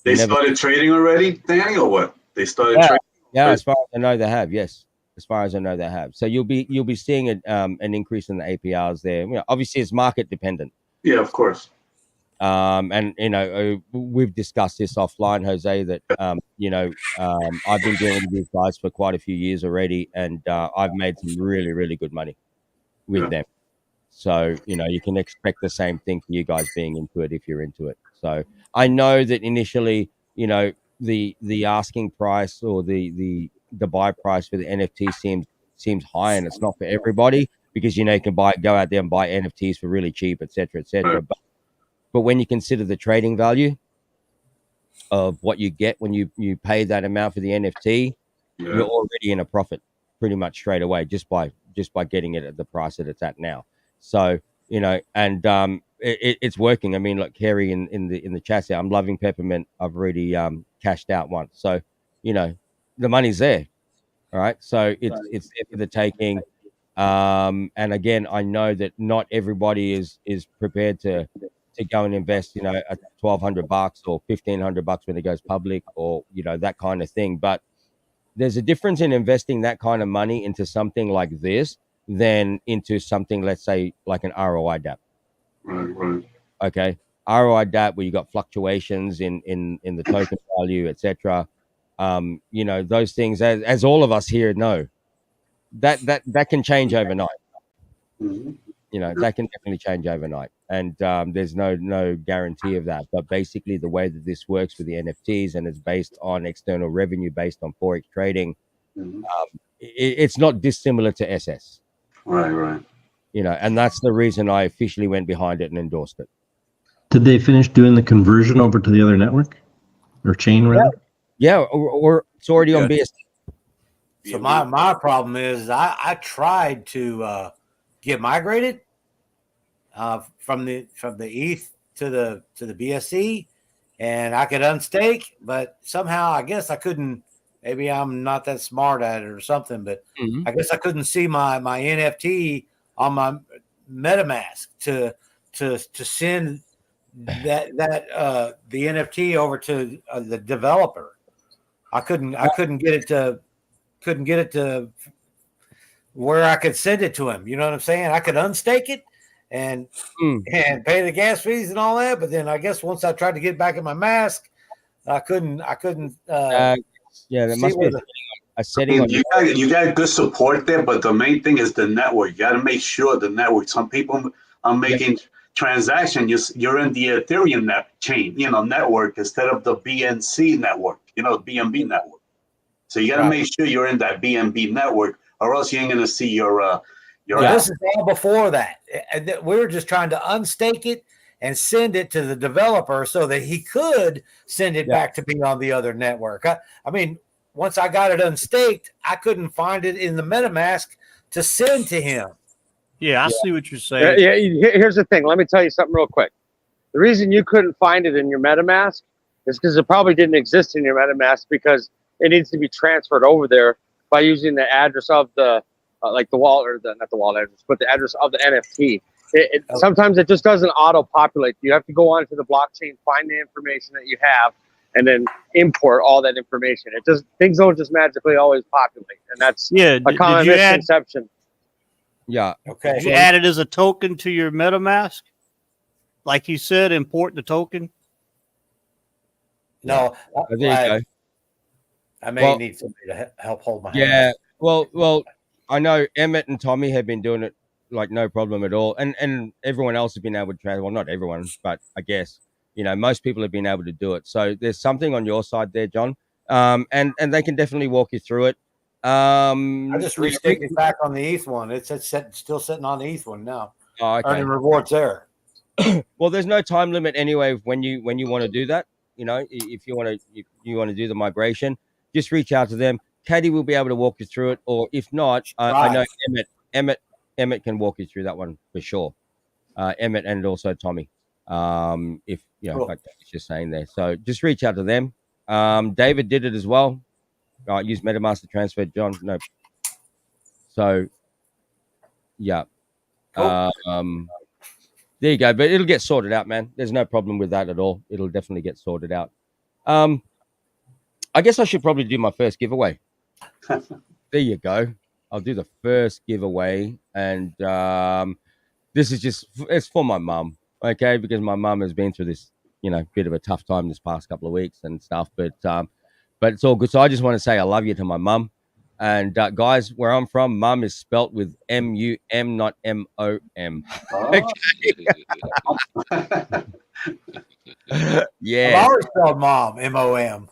they started trading already, Danny, or what? They started trading. Yeah, as far as I know, they have. Yes, as far as I know, they have. So you'll be seeing an increase in the APRs there. You know, obviously, it's market dependent. Yeah, of course. And you know, we've discussed this offline, Jose, that I've been dealing with these guys for quite a few years already, and I've made some really, really good money with them. So you know, you can expect the same thing for you guys being into it if you're into it. So I know that initially, you know, the asking price or the buy price for the NFT seems high, and it's not for everybody because you know you can go out there and buy NFTs for really cheap, etc., etc. But when you consider the trading value of what you get when you pay that amount for the NFT, you're already in a profit pretty much straight away just by getting it at the price that it's at now. So you know, and it's working. I mean, look, Kerry in the chat here, I'm loving Peppermint. I've already cashed out once, so you know the money's there. All right, so it's there for the taking. And again, I know that not everybody is prepared to go and invest, you know, at $1,200 or $1,500 when it goes public, or you know that kind of thing. But there's a difference in investing that kind of money into something like this than into something, let's say, like an ROI DApp. Right. Okay, ROI DApp where you got fluctuations in the token value, etc. You know, those things, as all of us here know, that can change overnight. Mm-hmm. You know, that can definitely change overnight, and there's no guarantee of that. But basically, the way that this works with the NFTs, and it's based on external revenue, based on forex trading, it's not dissimilar to SS. Right. You know, and that's the reason I officially went behind it and endorsed it. Did they finish doing the conversion over to the other network or chain rather? Yeah, or it's already on BSC. So my problem is I tried to get migrated from the ETH to the BSC, and I could unstake, but somehow I guess I couldn't. Maybe I'm not that smart at it or something, but I guess I couldn't see my NFT on my MetaMask to send that the NFT over to the developer. I couldn't get it to where I could send it to him. You know what I'm saying? I could unstake it and pay the gas fees and all that. But then I guess once I tried to get back in my mask, I couldn't. Yeah, there must be a setting. You got good support there, but the main thing is the network. You got to make sure the network. Some people are making transactions. You're in the Ethereum chain, network instead of the BNC network, BNB network. So you got to make sure you're in that BNB network, or else you ain't gonna see your. This is all before that. We were just trying to unstake it and send it to the developer so that he could send it back to be on the other network. I mean, once I got it unstaked, I couldn't find it in the MetaMask to send to him. Yeah, I see what you're saying. Yeah, here's the thing. Let me tell you something real quick. The reason you couldn't find it in your MetaMask is because it probably didn't exist in your MetaMask, because it needs to be transferred over there by using the address of the like the wallet, or not the wallet address, but the address of the NFT. Sometimes it just doesn't auto-populate. You have to go onto the blockchain, find the information that you have, and then import all that information. Things don't just magically always populate, and that's a common misconception. Okay. Did you add it as a token to your MetaMask? Like you said, import the token? No. There you go. I may need somebody to help hold my hand. Yeah. Well, I know Emmett and Tommy have been doing it like no problem at all. And everyone else has been able to transfer. Well, not everyone, but I guess, most people have been able to do it. So there's something on your side there, John. And they can definitely walk you through it. I just restaked it back on the ETH one. It's still sitting on the ETH one now. Oh, okay. Earning rewards there. Well, there's no time limit anyway when you want to do that. If you want to do the migration, just reach out to them. Katie will be able to walk you through it, or if not, I know Emmett can walk you through that one for sure. Emmett and also Tommy. If like David's just saying there, so just reach out to them. David did it as well. Use MetaMask to transfer, John. No. So, yeah. Cool. There you go. But it'll get sorted out, man. There's no problem with that at all. It'll definitely get sorted out. I guess I should probably do my first giveaway. There you go. I'll do the first giveaway. And this is it's for my mum, okay? Because my mum has been through this, bit of a tough time this past couple of weeks and stuff. But it's all good. So I just want to say I love you to my mum. And guys, where I'm from, mum is spelt with M-U-M, not M-O-M. Yeah. I've always spelled mom, M-O-M.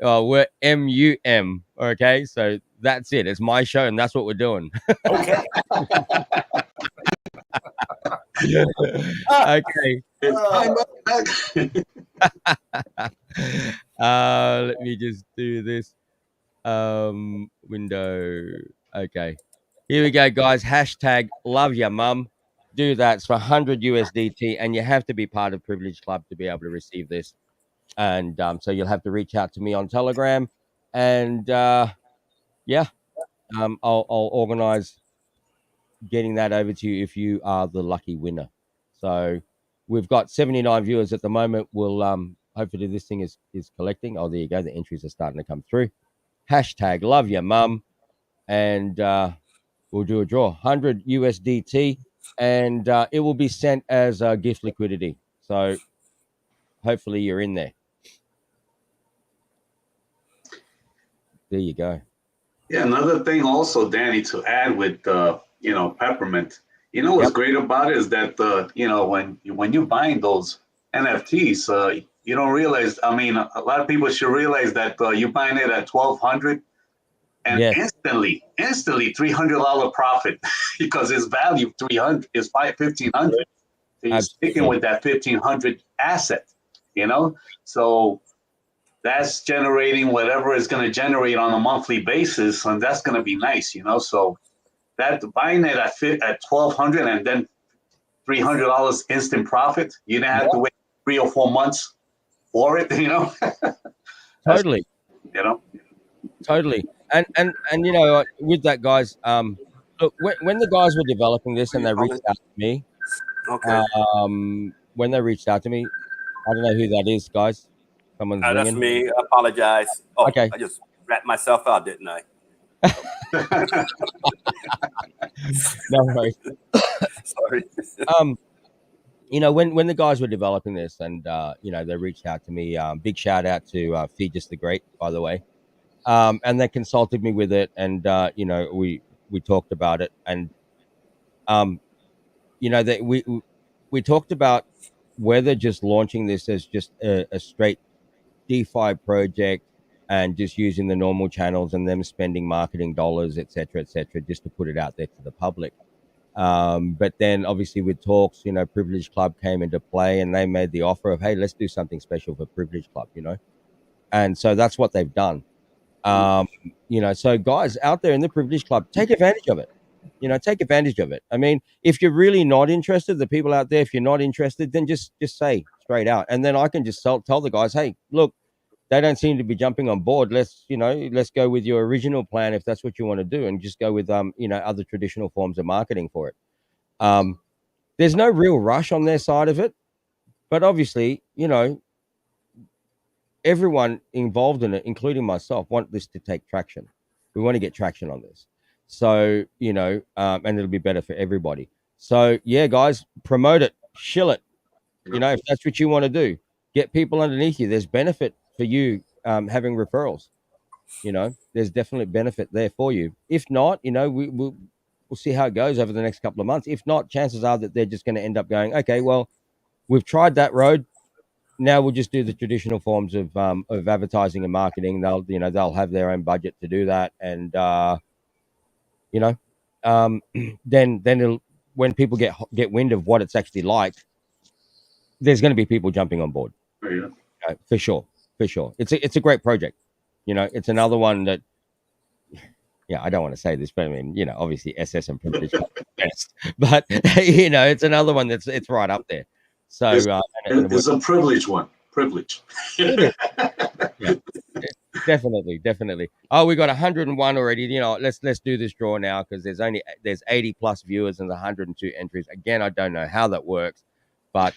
We're M-U-M. Okay, so that's it. It's my show, and that's what we're doing. Okay. Okay. Let me just do this. Window. Okay. Here we go, guys. Hashtag love ya mum. Do that. It's for 100 USDT, and you have to be part of Privilege Club to be able to receive this. And so you'll have to reach out to me on Telegram, and I'll organize getting that over to you if you are the lucky winner. So we've got 79 viewers at the moment. We'll hopefully this thing is collecting. Oh, there you go. The entries are starting to come through. Hashtag love your mum, and we'll do a draw. 100 USDT, and it will be sent as gift liquidity. So hopefully you're in there. There you go. Yeah, another thing also, Danny, to add with Peppermint, what's great about it is that when you're buying those NFTs, you don't realize. I mean, a lot of people should realize that you're buying it at $1,200, and instantly $300 profit because its value $300 is $1,500. So you're sticking with that $1,500 asset, So that's generating whatever it's going to generate on a monthly basis, and that's going to be nice, So that buying it at $1,200 and then $300 instant profit, you didn't have to wait 3 or 4 months for it, Totally. Totally. And with that, guys, look, when the guys were developing this and they reached out to me, when they reached out to me, I don't know who that is, guys. Someone's ringing. That's me. I apologize. Oh, okay. I just wrapped myself out, didn't I? No worries. sorry. You know, when the guys were developing this, and you know, they reached out to me. Big shout out to Feed the Great, by the way. And they consulted me with it, and you know, we talked about it, and you know, that we talked about whether just launching this as just a straight DeFi project and just using the normal channels and them spending marketing dollars, et cetera, just to put it out there to the public. But then obviously with talks, you know, Privilege Club came into play, and they made the offer of, hey, let's do something special for Privilege Club, you know? And so that's what they've done. You know, so guys out there in the Privilege Club, take advantage of it. You know, take advantage of it. I mean, if you're really not interested, the people out there, if you're not interested, then just say straight out. And then I can just tell the guys, hey, look, they don't seem to be jumping on board. Let's go with your original plan if that's what you want to do, and just go with you know, other traditional forms of marketing for it. There's no real rush on their side of it, but obviously, you know, everyone involved in it, including myself, want this to take traction. We want to get traction on this. So, you know, and it'll be better for everybody. So yeah, guys, promote it, shill it. You know, if that's what you want to do, get people underneath you. There's benefit for you having referrals. You know, there's definitely benefit there for you. If not, you know, we'll see how it goes over the next couple of months. If not, chances are that they're just going to end up going, okay, well, we've tried that road. Now we'll just do the traditional forms of advertising and marketing. They'll have their own budget to do that, and you know, then when people get wind of what it's actually like, there's going to be people jumping on board. For sure. It's a great project. You know, it's another one that, yeah, I don't want to say this, but I mean, you know, obviously SS and Privilege are the best, but you know, it's another one it's right up there. So it's a privilege one. Privilege. Yeah, definitely. Oh, we got 101 already. You know, let's do this draw now, because there's 80 plus viewers and 102 entries. Again, I don't know how that works, but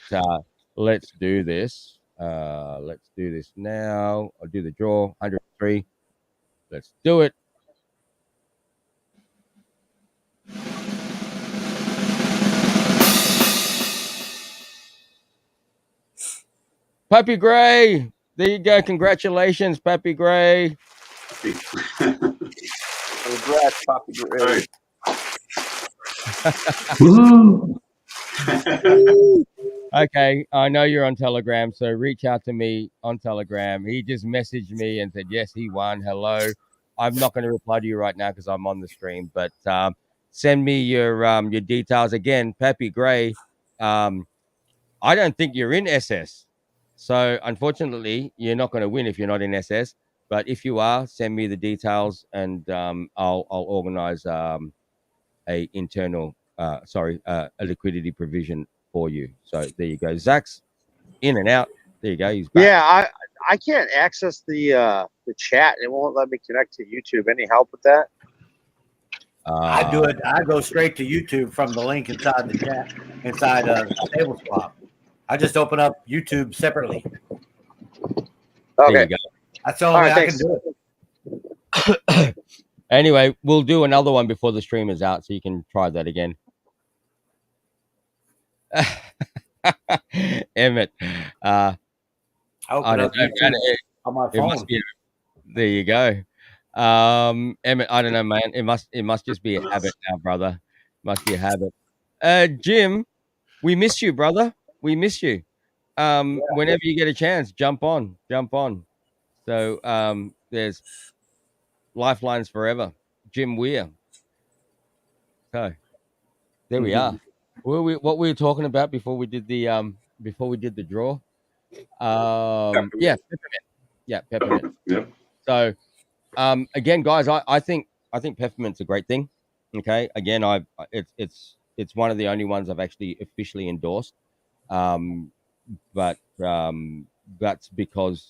let's do this. Let's do this now. I'll do the draw. 103. Let's do it. Pappy Gray, there you go. Congratulations, Pappy Gray. Congrats, Pappy Gray. Okay, I know you're on Telegram, so reach out to me on Telegram. He just messaged me and said, yes, he won. Hello. I'm not going to reply to you right now because I'm on the stream, but send me your details. Again, Pappy Gray, I don't think you're in SS. So unfortunately, you're not going to win if you're not in SS. But if you are, send me the details, and I'll organize a liquidity provision for you. So there you go. Zach's in and out. There you go. He's back. Yeah, I can't access the chat. It won't let me connect to YouTube. Any help with that? I do it. I go straight to YouTube from the link inside the chat, inside the table swap. I just open up YouTube separately. Okay. There you go. That's the only way I can do it. Anyway, we'll do another one before the stream is out, so you can try that again. Emmett, I don't know, on my phone. It must be, there you go. Emmett, I don't know, man. It must just be a habit now, brother. Must be a habit. Jim, we miss you, brother. We miss you. Whenever you get a chance, jump on. So there's Lifelines Forever, Jim Weir. So there we are. What we were talking about before we did the draw. Peppermint. Yeah. So again, guys, I think peppermint's a great thing. Okay. Again, it's one of the only ones I've actually officially endorsed. But that's because,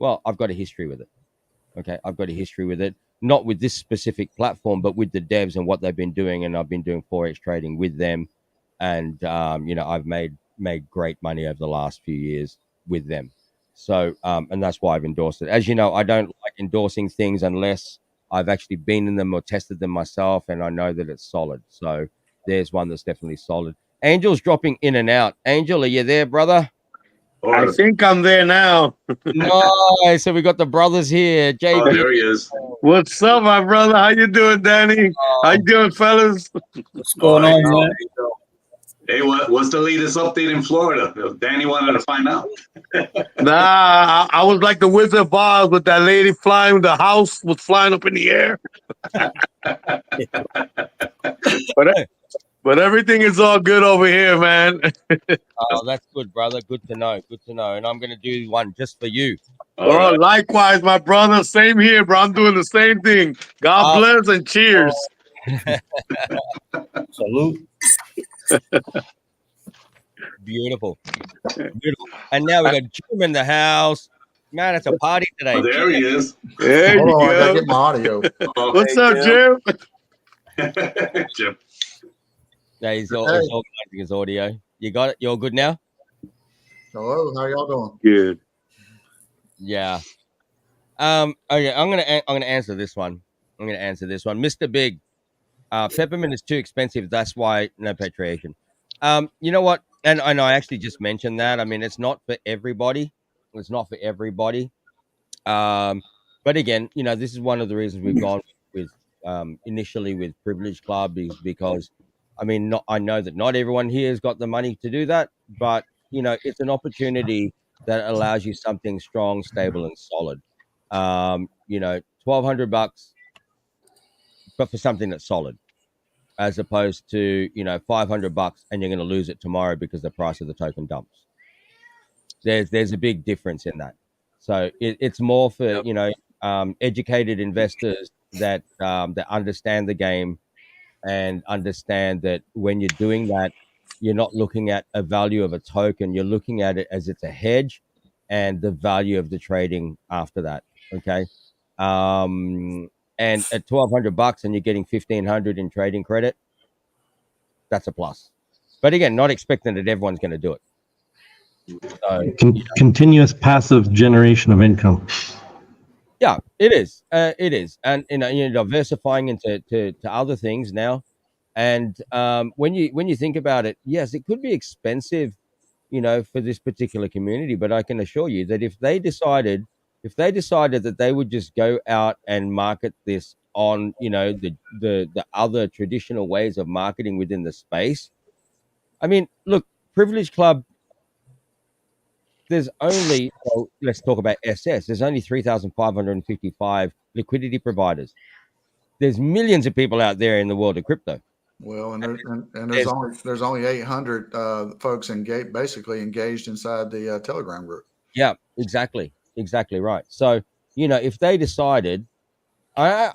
well, I've got a history with it. Okay, I've got a history with it, not with this specific platform, but with the devs and what they've been doing. And I've been doing Forex trading with them, and you know, I've made great money over the last few years with them. So and that's why I've endorsed it. As you know, I don't like endorsing things unless I've actually been in them or tested them myself, and I know that it's solid. So there's one that's definitely solid. Angel's dropping in and out. Angel, are you there, brother? I think I'm there now. Nice. So we got the brothers here. JP. Oh, there he is. What's up, my brother? How you doing, Danny? How you doing, fellas? What's going on, man? Hey, what's the latest update in Florida? Danny wanted to find out. Nah, I was like the Wizard of Oz with that lady flying. The house was flying up in the air. But everything is all good over here, man. Oh, that's good, brother. Good to know. Good to know. And I'm going to do one just for you. Right. Likewise, my brother. Same here, bro. I'm doing the same thing. God bless and cheers. Salute. Beautiful. Beautiful. And now we got Jim in the house. Man, it's a party today. Oh, there he is. There you I gotta go. get my audio. What's up, Jim? Jim. Yeah, he's organizing his audio. You got it? You're good now? Hello, how y'all doing? Good. Yeah. Okay, I'm gonna answer this one. Mr. Big. Peppermint is too expensive. That's why no patriation. You know what? And I know I actually just mentioned that. I mean, it's not for everybody. It's not for everybody. But again, you know, this is one of the reasons we've gone with initially with Privilege Club is because, I mean, I know that not everyone here has got the money to do that, but you know, it's an opportunity that allows you something strong, stable, and solid. You know, $1,200, but for something that's solid, as opposed to, you know, $500 and you're going to lose it tomorrow because the price of the token dumps. There's a big difference in that. So it's more for, you know, educated investors that that understand the game and understand that when you're doing that, you're not looking at a value of a token. You're looking at it as it's a hedge and the value of the trading after that. Okay. And at $1,200 and you're getting $1,500 in trading credit, that's a plus. But again, not expecting that everyone's going to do it. So, continuous passive generation of income. Yeah, it is. It is, and you know, you're diversifying into other things now. And when you think about it, yes, it could be expensive, you know, for this particular community. But I can assure you that if they decided that they would just go out and market this on, you know, the other traditional ways of marketing within the space. I mean, look, Privilege Club. There's only, well, let's talk about SS. There's only 3,555 liquidity providers. There's millions of people out there in the world of crypto. Well, and there's only 800 folks basically engaged inside the Telegram group. Yeah, exactly right. So, you know, if they decided, if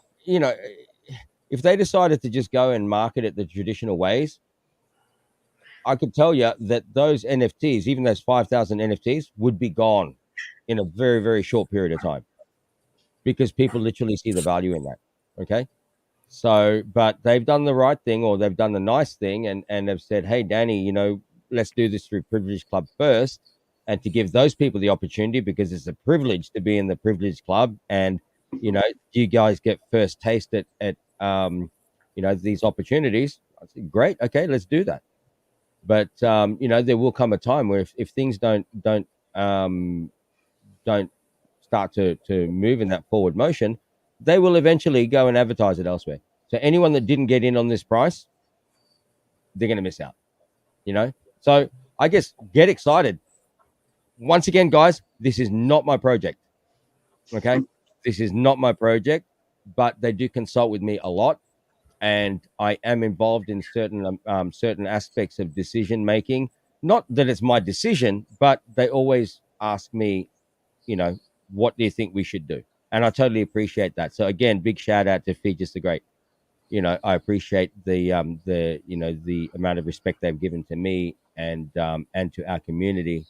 they decided to just go and market it the traditional ways, I could tell you that those NFTs, even those 5,000 NFTs, would be gone in a very, very short period of time because people literally see the value in that. Okay. So, but they've done the right thing, or they've done the nice thing, and they've said, hey, Danny, you know, let's do this through Privilege Club first, and to give those people the opportunity, because it's a privilege to be in the Privilege Club. And, you know, you guys get first taste at you know, these opportunities. I said, great. Okay, let's do that. But you know, there will come a time where if things don't start to move in that forward motion, they will eventually go and advertise it elsewhere. So anyone that didn't get in on this price, they're going to miss out. You know, so I guess get excited. Once again, guys, this is not my project. Okay, this is not my project, but they do consult with me a lot. And I am involved in certain aspects of decision making. Not that it's my decision, but they always ask me, you know, what do you think we should do? And I totally appreciate that. So again, big shout out to Features the Great. You know, I appreciate the you know, the amount of respect they've given to me and to our community,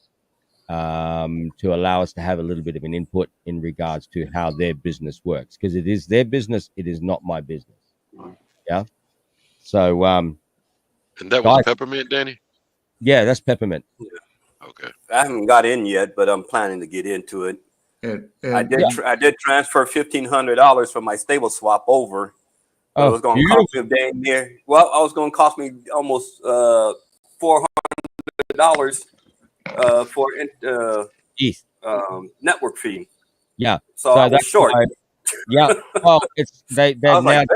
to allow us to have a little bit of an input in regards to how their business works, because it is their business. It is not my business. Yeah. So and that was Peppermint, Danny? Yeah, that's Peppermint. Okay. I haven't got in yet, but I'm planning to get into it. I did transfer $1,500 from my stable swap over But it was going to cost me dang near. Well, it was going to cost me almost $400 for network fee. Yeah. So I was short. Yeah. Well, they've now like,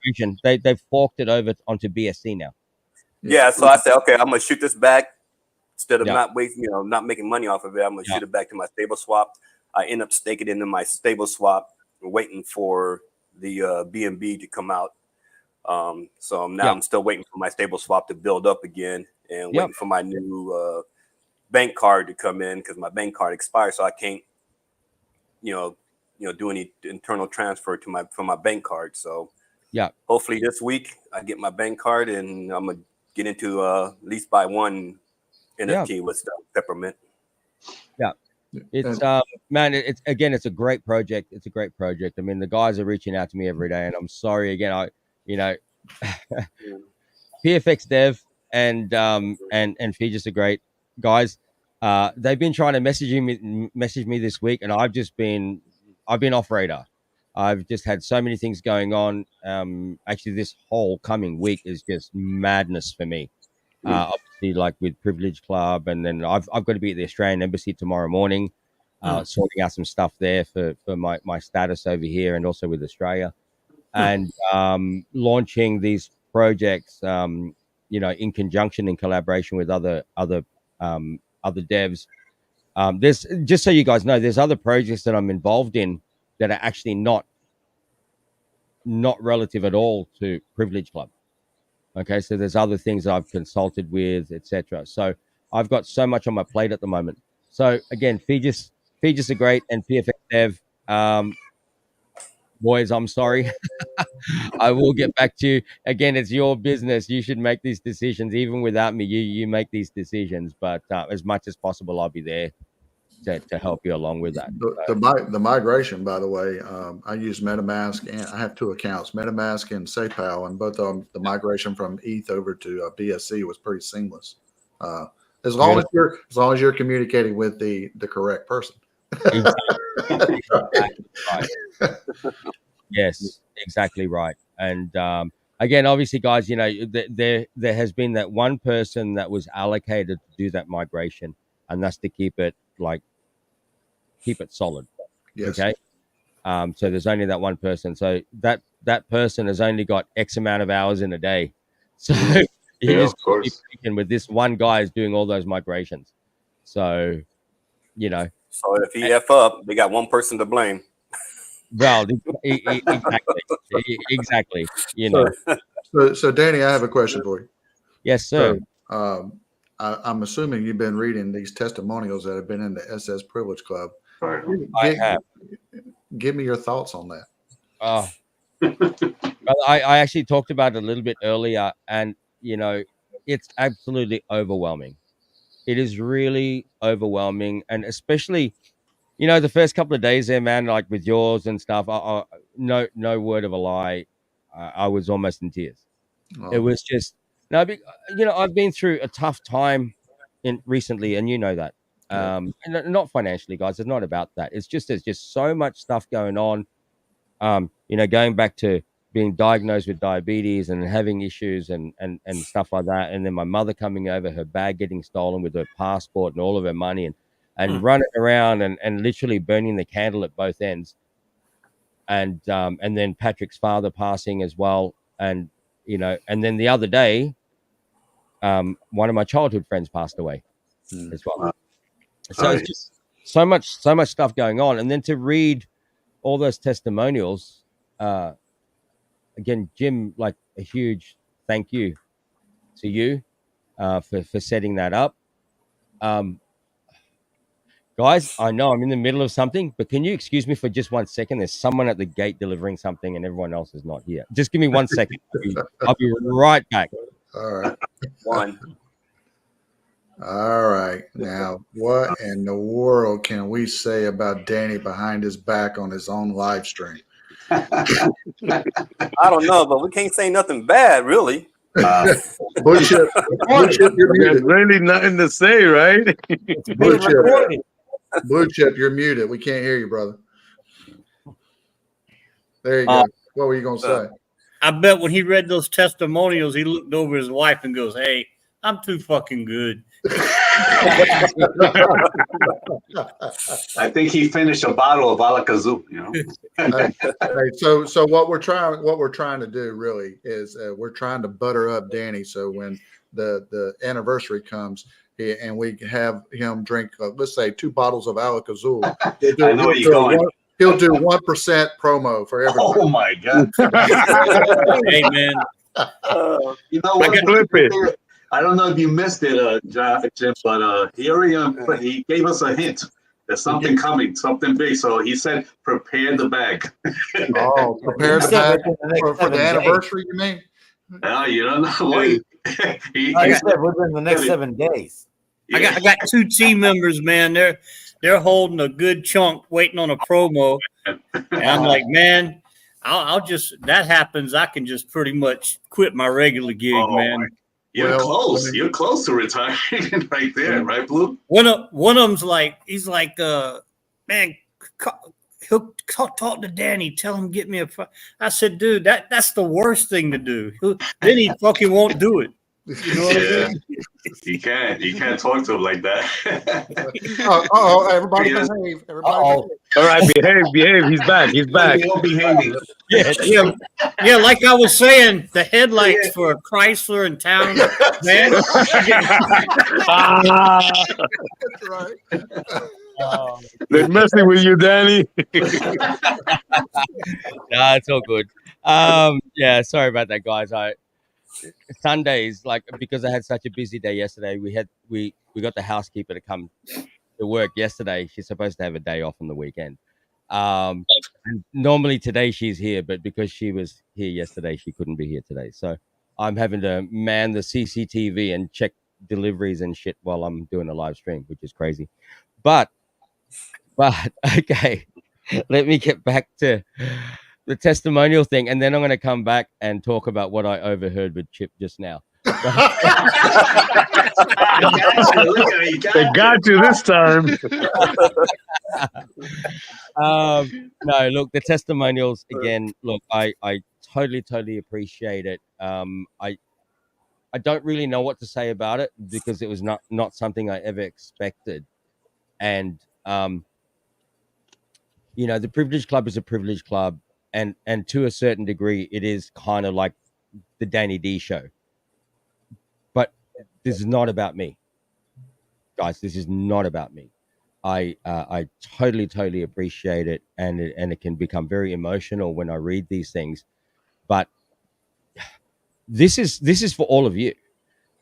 migration. They've forked it over onto BSC now. Yeah. So I said, okay, I'm gonna shoot this back instead of not wasting, not making money off of it. I'm gonna shoot it back to my stable swap. I end up staking it into my stable swap, waiting for the B&B to come out. So now I'm still waiting for my stable swap to build up again, and waiting for my new bank card to come in, because my bank card expired, so I can't, do any internal transfer to from my bank card. So hopefully this week I get my bank card, and I'm gonna get into at least buy one NFT with Peppermint. Yeah. It's man, it's a great project. It's a great project. I mean, the guys are reaching out to me every day, and I'm sorry again. PFX Dev and Fijis are great guys. They've been trying to message me this week, and I've been off radar. I've just had so many things going on. Actually, this whole coming week is just madness for me. Obviously, like with Privilege Club, and then I've got to be at the Australian Embassy tomorrow morning, sorting out some stuff there for my status over here, and also with Australia, and launching these projects, in conjunction, in collaboration with other devs. There's, just so you guys know, there's other projects that I'm involved in that are actually not relative at all to Privilege Club. Okay, so there's other things that I've consulted with, etc. So I've got so much on my plate at the moment. So again, Fijis are great, and PFX Dev, boys, I'm sorry. I will get back to you. Again, it's your business. You should make these decisions. Even without me, you make these decisions. But as much as possible, I'll be there to help you along with that. The migration, by the way, I use MetaMask, and I have two accounts, MetaMask and SafePal, and both of them, the migration from ETH over to BSC was pretty seamless. As long as you're communicating with the correct person. Exactly. Right. Yes, exactly right. And again, obviously, guys, there has been that one person that was allocated to do that migration, and that's to keep it solid. Yes. Okay. So there's only that one person. So that person has only got X amount of hours in a day. So you just keep thinking with this one guy is doing all those migrations. So, So if he F up, they got one person to blame. Well, exactly. So Danny, I have a question for you. Yes, sir. So, I'm assuming you've been reading these testimonials that have been in the SS Privilege Club. I have. Give me your thoughts on that. I actually talked about it a little bit earlier, and it's absolutely overwhelming. It is really overwhelming, and especially, the first couple of days there, man, like with yours and stuff. No word of a lie, I was almost in tears. It was just I've been through a tough time recently, and that. And not financially, guys. It's not about that. It's just there's just so much stuff going on. Going back to being diagnosed with diabetes and having issues and stuff like that, and then my mother coming over, her bag getting stolen with her passport and all of her money, and running around and literally burning the candle at both ends, and then Patrick's father passing as well, and then the other day, one of my childhood friends passed away as well. So it's just so much stuff going on, and then to read all those testimonials, again, Jim, like a huge thank you to you for setting that up. Guys, I know I'm in the middle of something, but can you excuse me for just 1 second? There's someone at the gate delivering something, and everyone else is not here. Just give me 1 second. I'll be right back. All right. One. All right. Now, what in the world can we say about Danny behind his back on his own live stream? I don't know, but we can't say nothing bad, really. Blue Chip, you're muted. Really nothing to say, right? Blue Chip, you're muted. We can't hear you, brother. There you go. What were you going to say? I bet when he read those testimonials, he looked over his wife and goes, "Hey, I'm too fucking good." I think he finished a bottle of Alak-Azul, you know. So what we're trying to do really is we're trying to butter up Danny. So when the anniversary comes and we have him drink, let's say 2 bottles of Alak-Azul, I know where you're going. He'll do 1% promo for everybody. Oh my God! Hey man, you know what? I don't know if you missed it, Jim, but he gave us a hint. There's something coming, something big. So he said, "Prepare the bag." Oh, prepare the bag for the anniversary, you mean? No, you don't know what he said within the next 7 days. Yeah. I got 2 team members, man. They're holding a good chunk, waiting on a promo, and I'm like, man, I'll just that happens. I can just pretty much quit my regular gig, man. You're close. You're close to retiring right there, right, Blue? One of them's like, he's like, man, he'll talk to Danny, tell him get me a. I said, dude, that's the worst thing to do. Then he fucking won't do it. You know what I mean? You can't talk to him like that. Everybody behave. Everybody. All right, behave. He's back. Behaving. Yeah. Like I was saying, the headlights for Chrysler in town, man. That's right. They're messing with you, Danny. Nah, it's all good. Yeah, sorry about that, guys. Sundays, like, because I had such a busy day yesterday, we got the housekeeper to come to work yesterday. She's supposed to have a day off on the weekend. Normally today she's here, but because she was here yesterday, she couldn't be here today. So I'm having to man the CCTV and check deliveries and shit while I'm doing a live stream, which is crazy. But okay, let me get back to the testimonial thing, and then I'm going to come back and talk about what I overheard with Chip just now. They got you this time. No, look, the testimonials again. Look, I totally appreciate it. I don't really know what to say about it because it was not something I ever expected, and you know, the Privilege Club is a privilege club. And to a certain degree, it is kind of like the Danny D show. But this is not about me, guys. This is not about me. I totally appreciate it, and it can become very emotional when I read these things. But this is for all of you,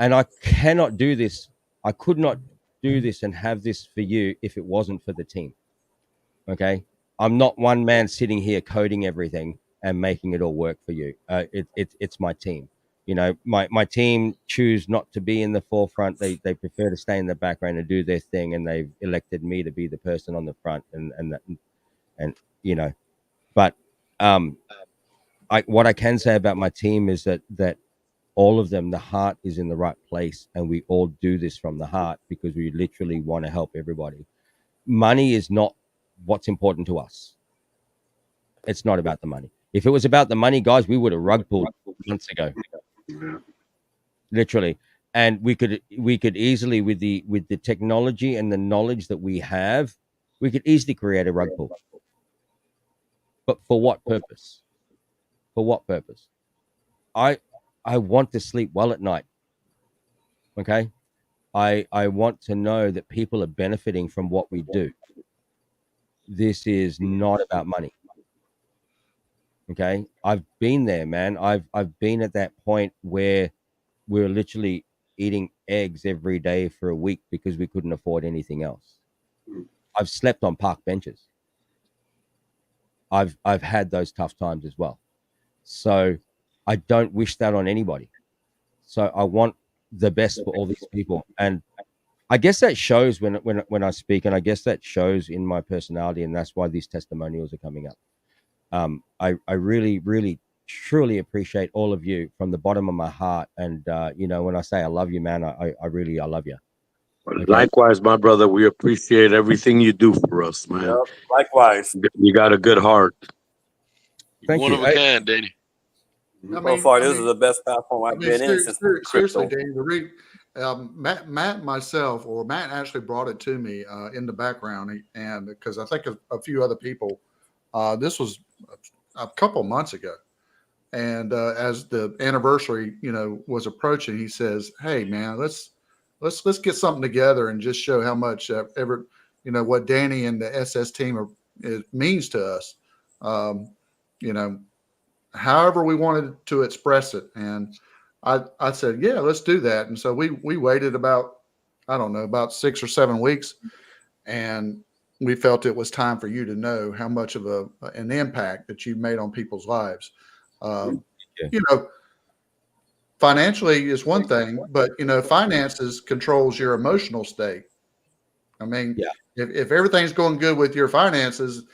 and I cannot do this. I could not do this and have this for you if it wasn't for the team. Okay. I'm not one man sitting here coding everything and making it all work for you. It's my team. You know, my team choose not to be in the forefront. They prefer to stay in the background and do their thing, and they've elected me to be the person on the front. And you know, but what I can say about my team is that all of them, the heart is in the right place, and we all do this from the heart because we literally want to help everybody. Money is not what's important to us. It's not about the money. If it was about the money, guys, we would have rug pulled months ago. Literally. And we could easily, with the technology and the knowledge that we have, we could easily create a rug pull. But for what purpose? For what purpose? I want to sleep well at night. Okay? I want to know that people are benefiting from what we do. This is not about money. Okay. I've been there, man. I've been at that point where we're literally eating eggs every day for a week because we couldn't afford anything else. I've slept on park benches. I've had those tough times as well. So I don't wish that on anybody. So I want the best for all these people. And I guess that shows when I speak, and I guess that shows in my personality, and that's why these testimonials are coming up. I really, truly appreciate all of you from the bottom of my heart. And, you know, when I say I love you, man, I really love you. Okay? Likewise, my brother, we appreciate everything you do for us, man. Yep, likewise. You got a good heart. Thank One you. of a kind, Danny. So far, this is the best platform I've been in since seriously, crypto. Danny, Matt and myself, or Matt actually brought it to me in the background, and because I think a few other people, this was a couple months ago, and as the anniversary, was approaching, he says, "Hey, man, let's get something together and just show how much what Danny and the SS team it means to us." However we wanted to express it. And I said, yeah, let's do that. And so we waited about 6 or 7 weeks, and we felt it was time for you to know how much of an impact that you've made on people's lives. Financially is one thing, but finances controls your emotional state. I mean, if everything's going good with your finances,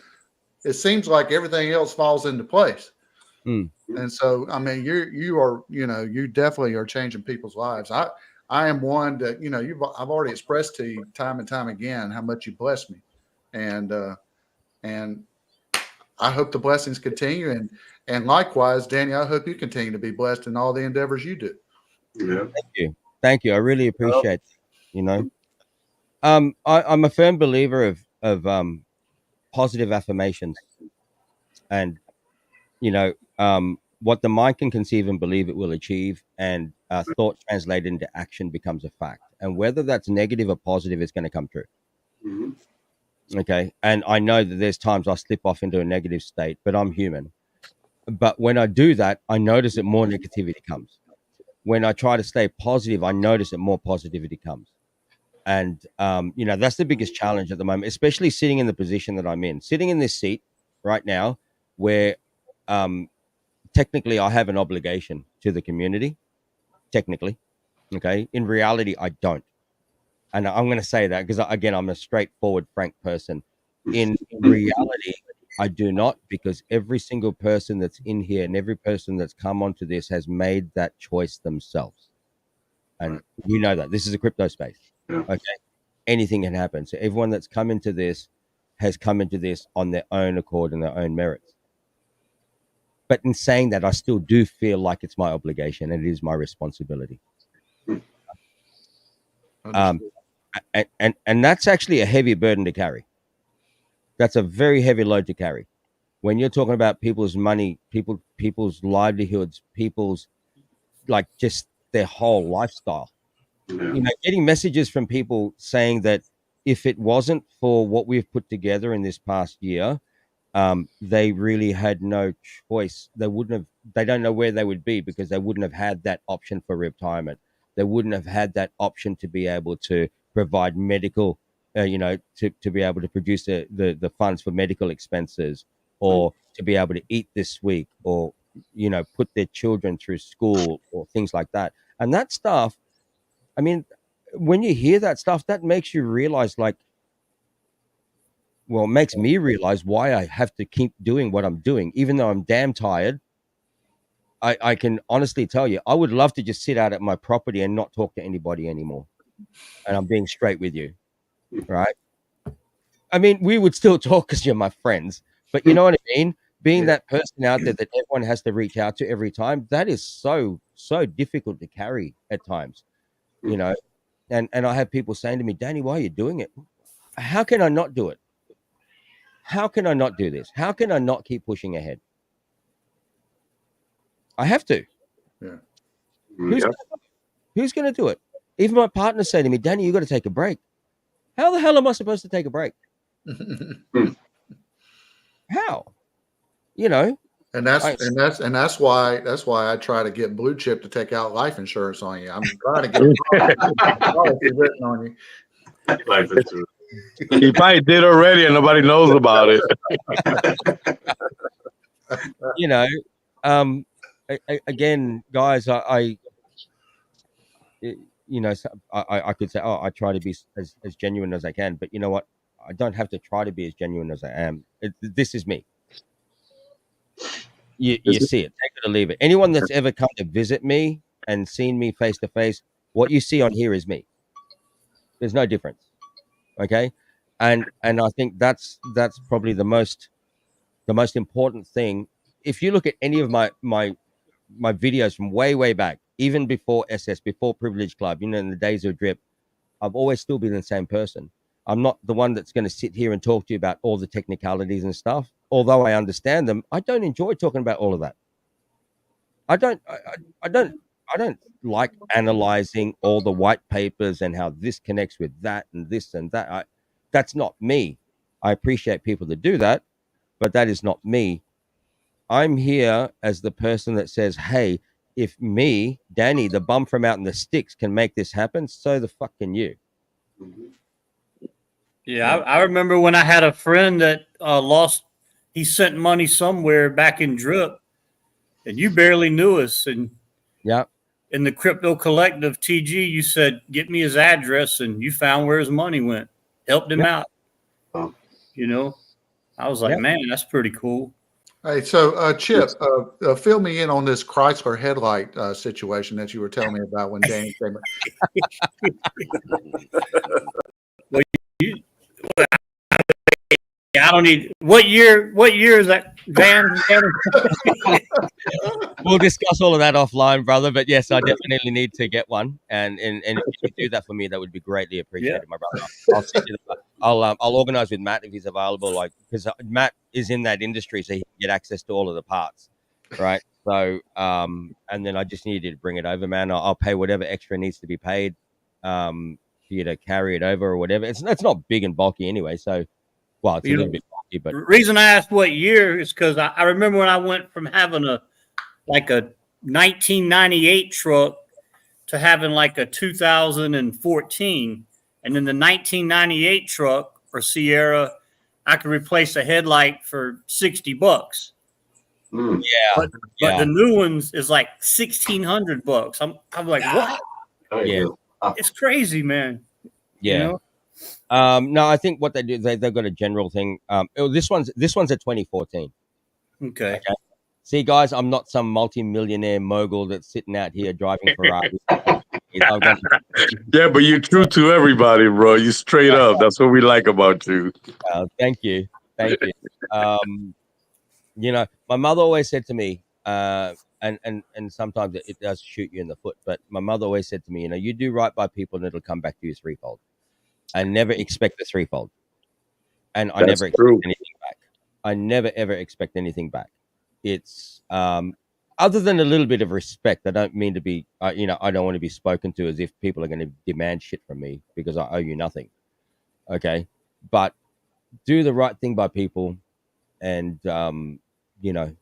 it seems like everything else falls into place. And so, I mean, you definitely are changing people's lives. I am one that, I've already expressed to you time and time again how much you bless me. And I hope the blessings continue. And likewise, Danny, I hope you continue to be blessed in all the endeavors you do. Yeah. Thank you. I really appreciate it. I'm a firm believer of positive affirmations, and what the mind can conceive and believe it will achieve, and thought translated into action becomes a fact. And whether that's negative or positive, it's going to come true. Okay. And I know that there's times I slip off into a negative state, but I'm human. But when I do that, I notice that more negativity comes. When I try to stay positive, I notice that more positivity comes. And, that's the biggest challenge at the moment, especially sitting in the position that I'm in, sitting in this seat right now, where technically I have an obligation to the community, technically. Okay. In reality, I don't. And I'm going to say that because, again, I'm a straightforward, frank person. In reality, I do not, because every single person that's in here and every person that's come onto this has made that choice themselves. And you know that this is a crypto space. Okay. Anything can happen. So everyone that's come into this has come into this on their own accord and their own merits. But in saying that, I still do feel like it's my obligation and it is my responsibility. And that's actually a heavy burden to carry. That's a very heavy load to carry. When you're talking about people's money, people's livelihoods, people's just their whole lifestyle. Getting messages from people saying that if it wasn't for what we've put together in this past year, they really had no choice. They don't know where they would be, because they wouldn't have had that option for retirement. They wouldn't have had that option to be able to provide medical, to be able to produce the funds for medical expenses, or to be able to eat this week, or, put their children through school, or things like that. And that stuff, I mean, when you hear that stuff, that makes you realize, it makes me realize why I have to keep doing what I'm doing, even though I'm damn tired. I can honestly tell you, I would love to just sit out at my property and not talk to anybody anymore. And I'm being straight with you, right? I mean, we would still talk because you're my friends, but you know what I mean? Being that person out there that everyone has to reach out to every time, that is so difficult to carry at times, And I have people saying to me, Danny, why are you doing it? How can I not do it? How can I not do this? How can I not keep pushing ahead? I have to. Yeah. Who's going to do it? Even my partners say to me, Danny, you got to take a break. How the hell am I supposed to take a break? How? And that's why I try to get Blue Chip to take out life insurance on you. I'm trying to get policy written on you. Life insurance. He probably did already, and nobody knows about it. Again, guys, I could say, I try to be as genuine as I can, but you know what? I don't have to try to be as genuine as I am. This is me. You see it, take it or leave it. Anyone that's ever come to visit me and seen me face to face, what you see on here is me. There's no difference. Okay. And I think that's probably the most important thing. If you look at any of my my videos from way back, even before SS, before Privilege Club, you know, in the days of Drip, I've always still been the same person. I'm not the one that's going to sit here and talk to you about all the technicalities and stuff. Although I understand them, I don't enjoy talking about all of that. I don't like analyzing all the white papers and how this connects with that and this and that. That's not me. I appreciate people that do that, but that is not me. I'm here as the person that says, hey, if me, Danny, the bum from out in the sticks, can make this happen, so the fuck can you. Yeah, I remember when I had a friend that he sent money somewhere back in Drip, and you barely knew us. And yeah, in the crypto collective TG, you said, get me his address, and you found where his money went, helped him out. You know, I was like, man, that's pretty cool. Hey, so Chip, fill me in on this Chrysler headlight situation that you were telling me about when Danny came in. I don't need what year is that van? We'll discuss all of that offline, brother. But yes, I definitely need to get one, and if you do that for me, that would be greatly appreciated, my brother. I'll organize with Matt if he's available, like, because Matt is in that industry, so he can get access to all of the parts, right? So and then I just need you to bring it over, man. I'll pay whatever extra needs to be paid for you to carry it over or whatever. It's not big and bulky anyway, so. Well, it's a little bit bulky, but the reason I asked what year is because I remember when I went from having a 1998 truck to having like a 2014, and in the 1998 truck or Sierra, I could replace a headlight for $60. Yeah, but the new ones is like $1,600. I'm like, what? Yeah, it's crazy, man. Yeah. You know? No, I think what they do, they've got a general thing. This one's a 2014. Okay. See, guys, I'm not some multi-millionaire mogul that's sitting out here driving Ferrari. Yeah, but you're true to everybody, bro. You straight up. That's what we like about you. Thank you. You know, my mother always said to me, and sometimes it does shoot you in the foot, but my mother always said to me, you know, you do right by people and it'll come back to you threefold. I never expect the threefold. And I never expect anything back. I never, ever expect anything back. It's other than a little bit of respect. I don't mean to be, you know, I don't want to be spoken to as if people are going to demand shit from me because I owe you nothing. Okay. But do the right thing by people and, you know,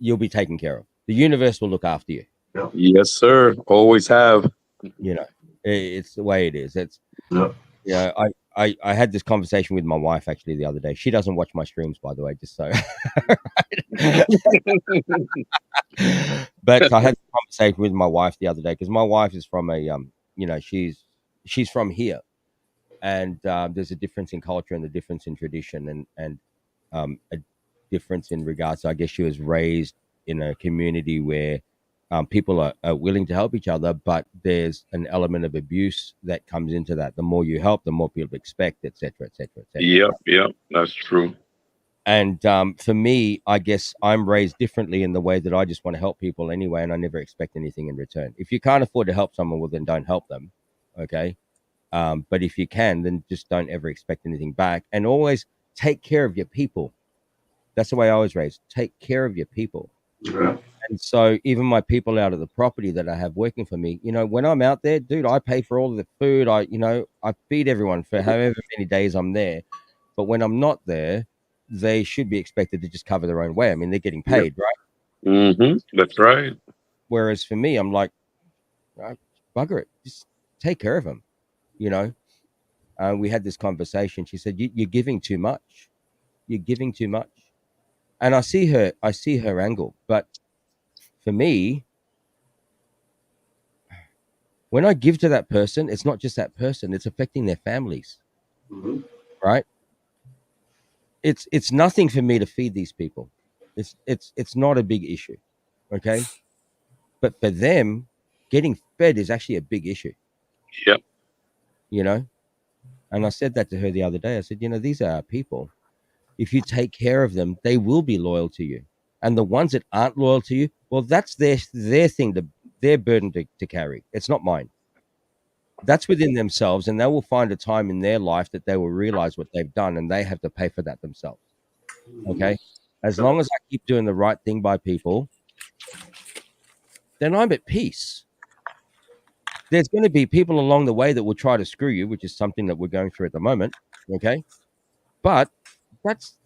you'll be taken care of. The universe will look after you. Yes, sir. Always have. You know, it's the way it is. It's, you know, I had this conversation with my wife actually the other day. She doesn't watch my streams, by the way, just so. But I had a conversation with my wife the other day because my wife is from a, you know, she's from here, and there's a difference in culture and a difference in tradition and a difference in regards to, I guess she was raised in a community where people are willing to help each other, but there's an element of abuse that comes into that. The more you help, the more people expect, et cetera, et cetera, et cetera. Yep, that's true. And for me, I guess I'm raised differently in the way that I just want to help people anyway, and I never expect anything in return. If you can't afford to help someone, well, then don't help them, okay? But if you can, then just don't ever expect anything back. And always take care of your people. That's the way I was raised. Take care of your people. Yeah. And so even my people out of the property that I have working for me, you know, when I'm out there, dude, I pay for all of the food. I feed everyone for however many days I'm there. But when I'm not there, they should be expected to just cover their own way. I mean, they're getting paid, right? Mm-hmm. That's right. Whereas for me, I'm like, bugger it. Just take care of them, you know? We had this conversation. She said, you're giving too much. You're giving too much. And I see her angle. But for me, when I give to that person, it's not just that person, it's affecting their families, right? It's nothing for me to feed these people. It's not a big issue, okay? But for them, getting fed is actually a big issue. Yep. You know? And I said that to her the other day. I said, you know, these are our people. If you take care of them, they will be loyal to you. And the ones that aren't loyal to you, well, that's their thing, their burden to carry. It's not mine. That's within themselves, and they will find a time in their life that they will realize what they've done, and they have to pay for that themselves. Okay? As long as I keep doing the right thing by people, then I'm at peace. There's going to be people along the way that will try to screw you, which is something that we're going through at the moment. Okay? But that's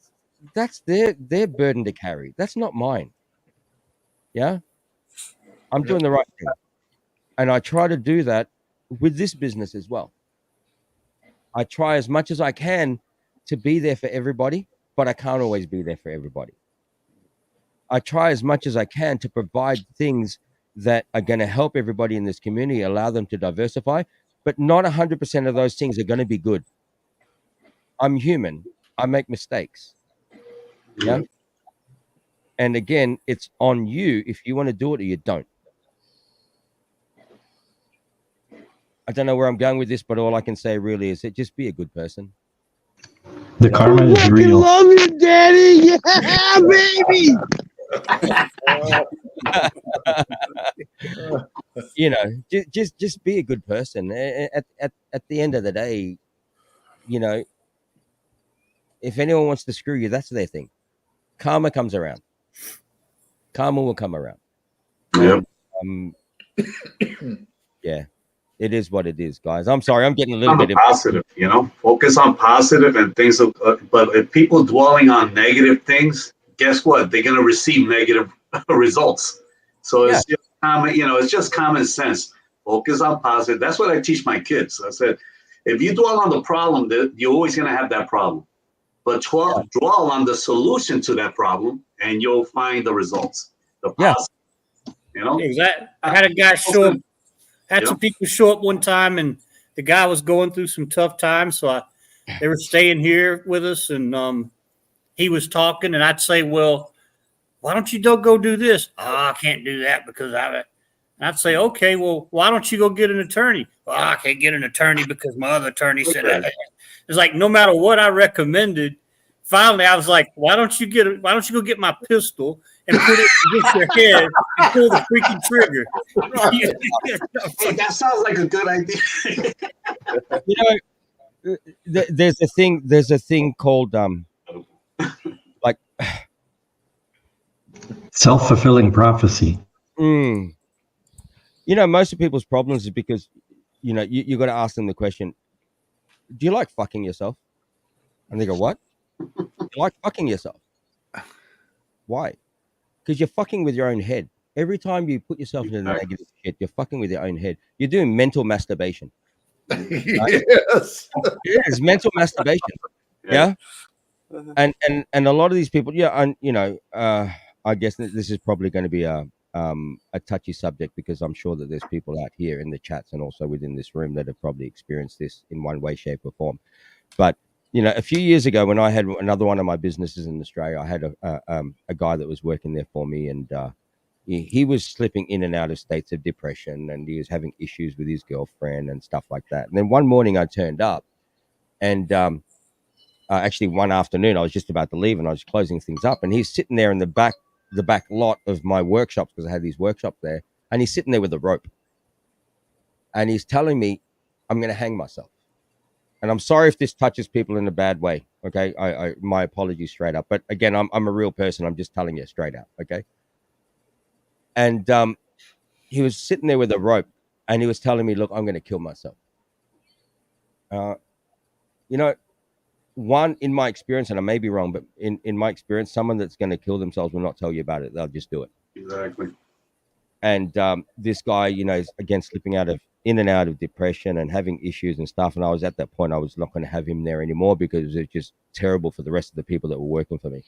their burden to carry. That's not mine. Yeah? I'm doing the right thing. And I try to do that with this business as well. I try as much as I can to be there for everybody, but I can't always be there for everybody. I try as much as I can to provide things that are going to help everybody in this community, allow them to diversify, but not 100% of those things are going to be good. I'm human. I make mistakes. Yeah. And again, it's on you if you want to do it or you don't. I don't know where I'm going with this, but all I can say really is that just be a good person. The karma is real. Love you, Daddy. Yeah, baby. You know, just be a good person. At the end of the day, you know, if anyone wants to screw you, that's their thing. Karma comes around. Karma will come around. Yep. Yeah, it is what it is, guys. I'm sorry, I'm getting a little bit positive. You know, focus on positive and things. But if people dwelling on negative things, guess what? They're gonna receive negative results. So it's just common. You know, it's just common sense. Focus on positive. That's what I teach my kids. I said, if you dwell on the problem, you're always gonna have that problem. But dwell on the solution to that problem, and you'll find the results. The positive. You know, exactly. I had a guy show up. Had some people show up one time, and the guy was going through some tough times. So they were staying here with us, and he was talking, and I'd say, "Well, why don't you go do this?" "Oh, I can't do that because I'd say, "Okay, well, why don't you go get an attorney?" "Well, I can't get an attorney because my other attorney said that." It's like no matter what I recommended, finally I was like, "Why don't you go get my pistol and put it against your head and pull the freaking trigger?" Hey, that sounds like a good idea. You know, there's a thing called like self-fulfilling prophecy. You know, most of people's problems is because, you know, you got to ask them the question, do you like fucking yourself? And they go, what? You like fucking yourself? Why? Because you're fucking with your own head. Every time you put yourself into the negative shit, you're fucking with your own head. You're doing mental masturbation. Right? Yes. It is mental masturbation. Yeah. And a lot of these people, and you know, I guess this is probably going to be a touchy subject because I'm sure that there's people out here in the chats and also within this room that have probably experienced this in one way, shape, or form. But you know, a few years ago when I had another one of my businesses in Australia, I had a guy that was working there for me, and he was slipping in and out of states of depression, and he was having issues with his girlfriend and stuff like that. And then one morning I turned up, and actually one afternoon I was just about to leave, and I was closing things up, and he's sitting there in the back lot of my workshops because I had these workshops there, and he's sitting there with a rope, and he's telling me, "I'm going to hang myself." And I'm sorry if this touches people in a bad way. Okay. I my apologies straight up. But again, I'm a real person. I'm just telling you straight out. Okay. And he was sitting there with a rope, and he was telling me, "Look, I'm going to kill myself." You know, one, in my experience, and I may be wrong, but in my experience, someone that's going to kill themselves will not tell you about it. They'll just do it. Exactly. And this guy, you know, is again slipping in and out of depression and having issues and stuff. And I was at that point, I was not going to have him there anymore because it's just terrible for the rest of the people that were working for me.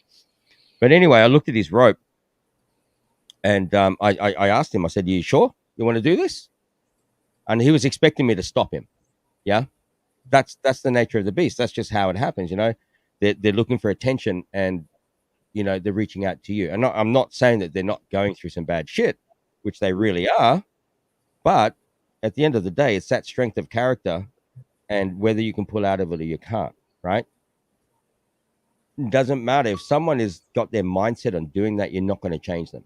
But anyway, I looked at his rope, and I asked him, I said, "Are you sure you want to do this?" And he was expecting me to stop him. Yeah. That's the nature of the beast. That's just how it happens. You know, they're looking for attention, and, you know, they're reaching out to you. And I'm not saying that they're not going through some bad shit, which they really are. But at the end of the day, it's that strength of character and whether you can pull out of it or you can't, right? It doesn't matter if someone has got their mindset on doing that, you're not going to change them.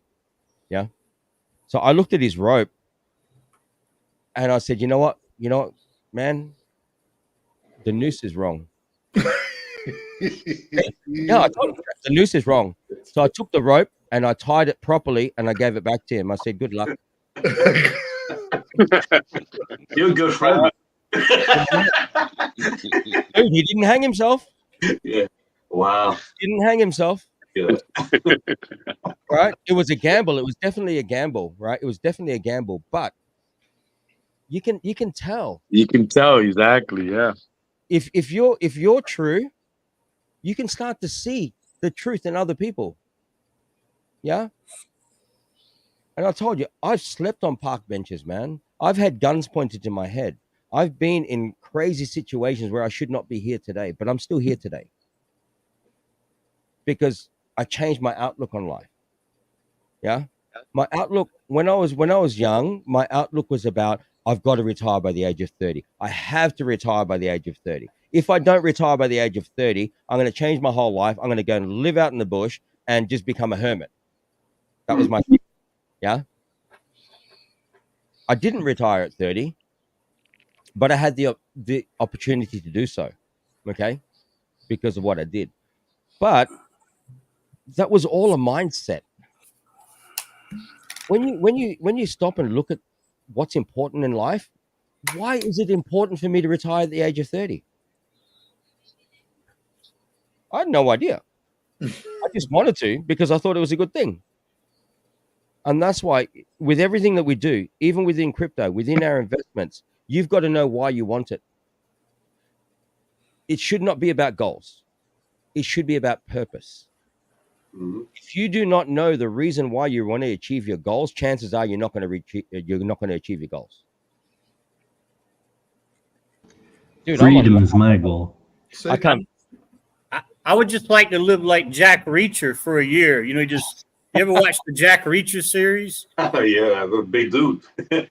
Yeah. So I looked at his rope and I said, you know what, man, the noose is wrong. Yeah, I told him the noose is wrong. So I took the rope and I tied it properly and I gave it back to him. I said, good luck. You're a good friend. Dude, he didn't hang himself. Yeah. Wow. He didn't hang himself. Good. Right? It was a gamble. It was definitely a gamble, right? It was definitely a gamble, but you can tell. You can tell exactly, yeah. If you're true, you can start to see the truth in other people. Yeah. And I told you, I've slept on park benches, man. I've had guns pointed to my head. I've been in crazy situations where I should not be here today, but I'm still here today because I changed my outlook on life. Yeah. My outlook when I was young, my outlook was about I've got to retire by the age of 30. I have to retire by the age of 30. If I don't retire by the age of 30, I'm going to change my whole life. I'm going to go and live out in the bush and just become a hermit. That was my thing. Yeah. I didn't retire at 30, but I had the opportunity to do so. Okay. Because of what I did. But that was all a mindset. When you stop and look at what's important in life, why is it important for me to retire at the age of 30? I had no idea. I just wanted to because I thought it was a good thing. And that's why with everything that we do, even within crypto, within our investments, you've got to know why you want it. It should not be about goals. It should be about purpose. Mm-hmm. If you do not know the reason why you want to achieve your goals, chances are you're not going to achieve your goals. Dude, freedom is my goal. I would just like to live like Jack Reacher for a year. You ever watch the Jack Reacher series? Oh yeah, I'm a big dude.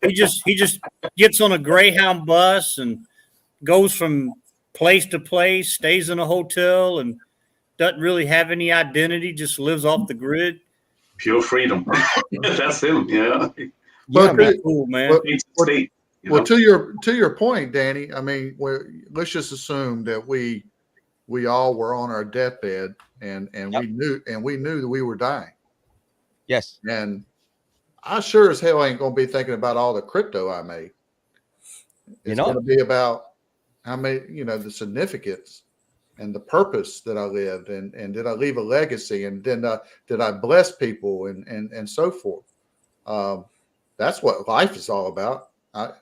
he just gets on a Greyhound bus and goes from place to place, stays in a hotel, and doesn't really have any identity, just lives off the grid. Pure freedom. That's him, yeah. But cool, man. Well, to your point, Danny, I mean, let's just assume that we all were on our deathbed and we knew that we were dying. Yes. And I sure as hell ain't gonna be thinking about all the crypto I made. It's gonna be about how many, the significance and the purpose that I lived, and did I leave a legacy, and then did I bless people and so forth. That's what life is all about. I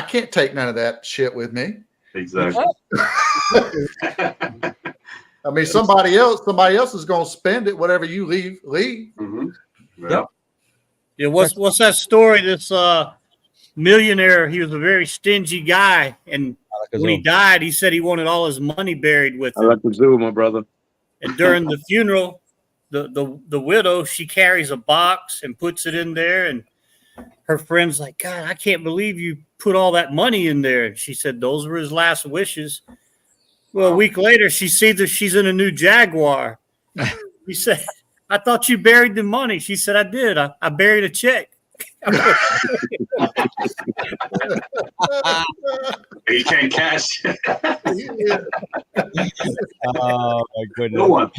can't take none of that shit with me. Exactly. I mean, somebody else is going to spend it. Whatever you leave. Mm-hmm. Yeah. What's that story? This millionaire. He was a very stingy guy, and when he died, he said he wanted all his money buried with him. Alak-Azul, my brother. And during the funeral, the widow, she carries a box and puts it in there, and her friend's like, God, I can't believe you put all that money in there. And she said those were his last wishes. Well, a week later, she sees that she's in a new Jaguar. He said, I thought you buried the money. She said, I did. I buried a check. You can't cash. Oh my goodness. No one.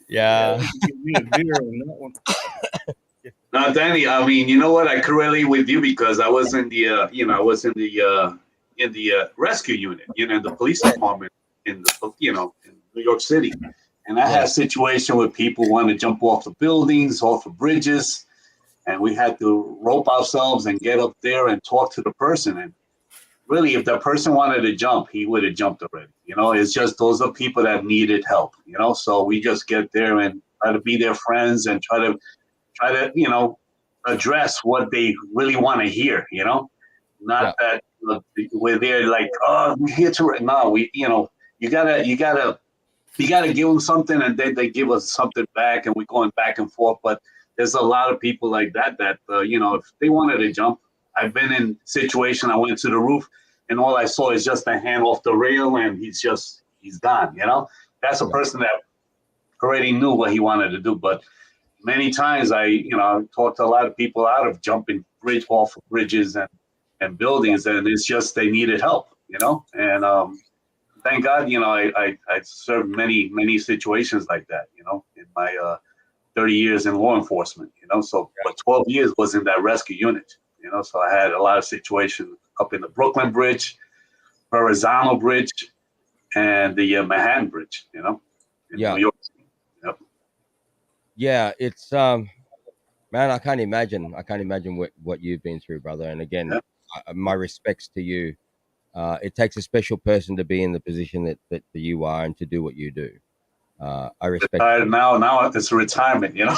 Yeah. Now, Danny, I mean, you know what? I could relate with you because I was in the, in the rescue unit, in the police department in New York City. And I had a situation where people want to jump off the buildings, off of bridges, and we had to rope ourselves and get up there and talk to the person. And really, if the person wanted to jump, he would have jumped already. It's just those are people that needed help, so we just get there and try to be their friends and try to, address what they really want to hear, not that we're there like, oh, we're here to, no, you gotta give them something and they give us something back and we're going back and forth. But there's a lot of people like that, if they wanted to jump, I've been in situation, I went to the roof and all I saw is just a hand off the rail and he's just, he's gone. You know, that's a person that already knew what he wanted to do. But many times I talked to a lot of people out of jumping off of bridges and buildings, and it's just they needed help, you know. And thank God, you know, I served many situations like that, you know, in my 30 years in law enforcement, you know. So, but 12 years was in that rescue unit, you know. So I had a lot of situations up in the Brooklyn Bridge, Verrazano Bridge, and the Manhattan Bridge, you know, in New York. Yep. Yeah, it's man, I can't imagine what you've been through, brother. And again, my respects to you. It takes a special person to be in the position that you are and to do what you do. I respect. Now it's retirement, you know.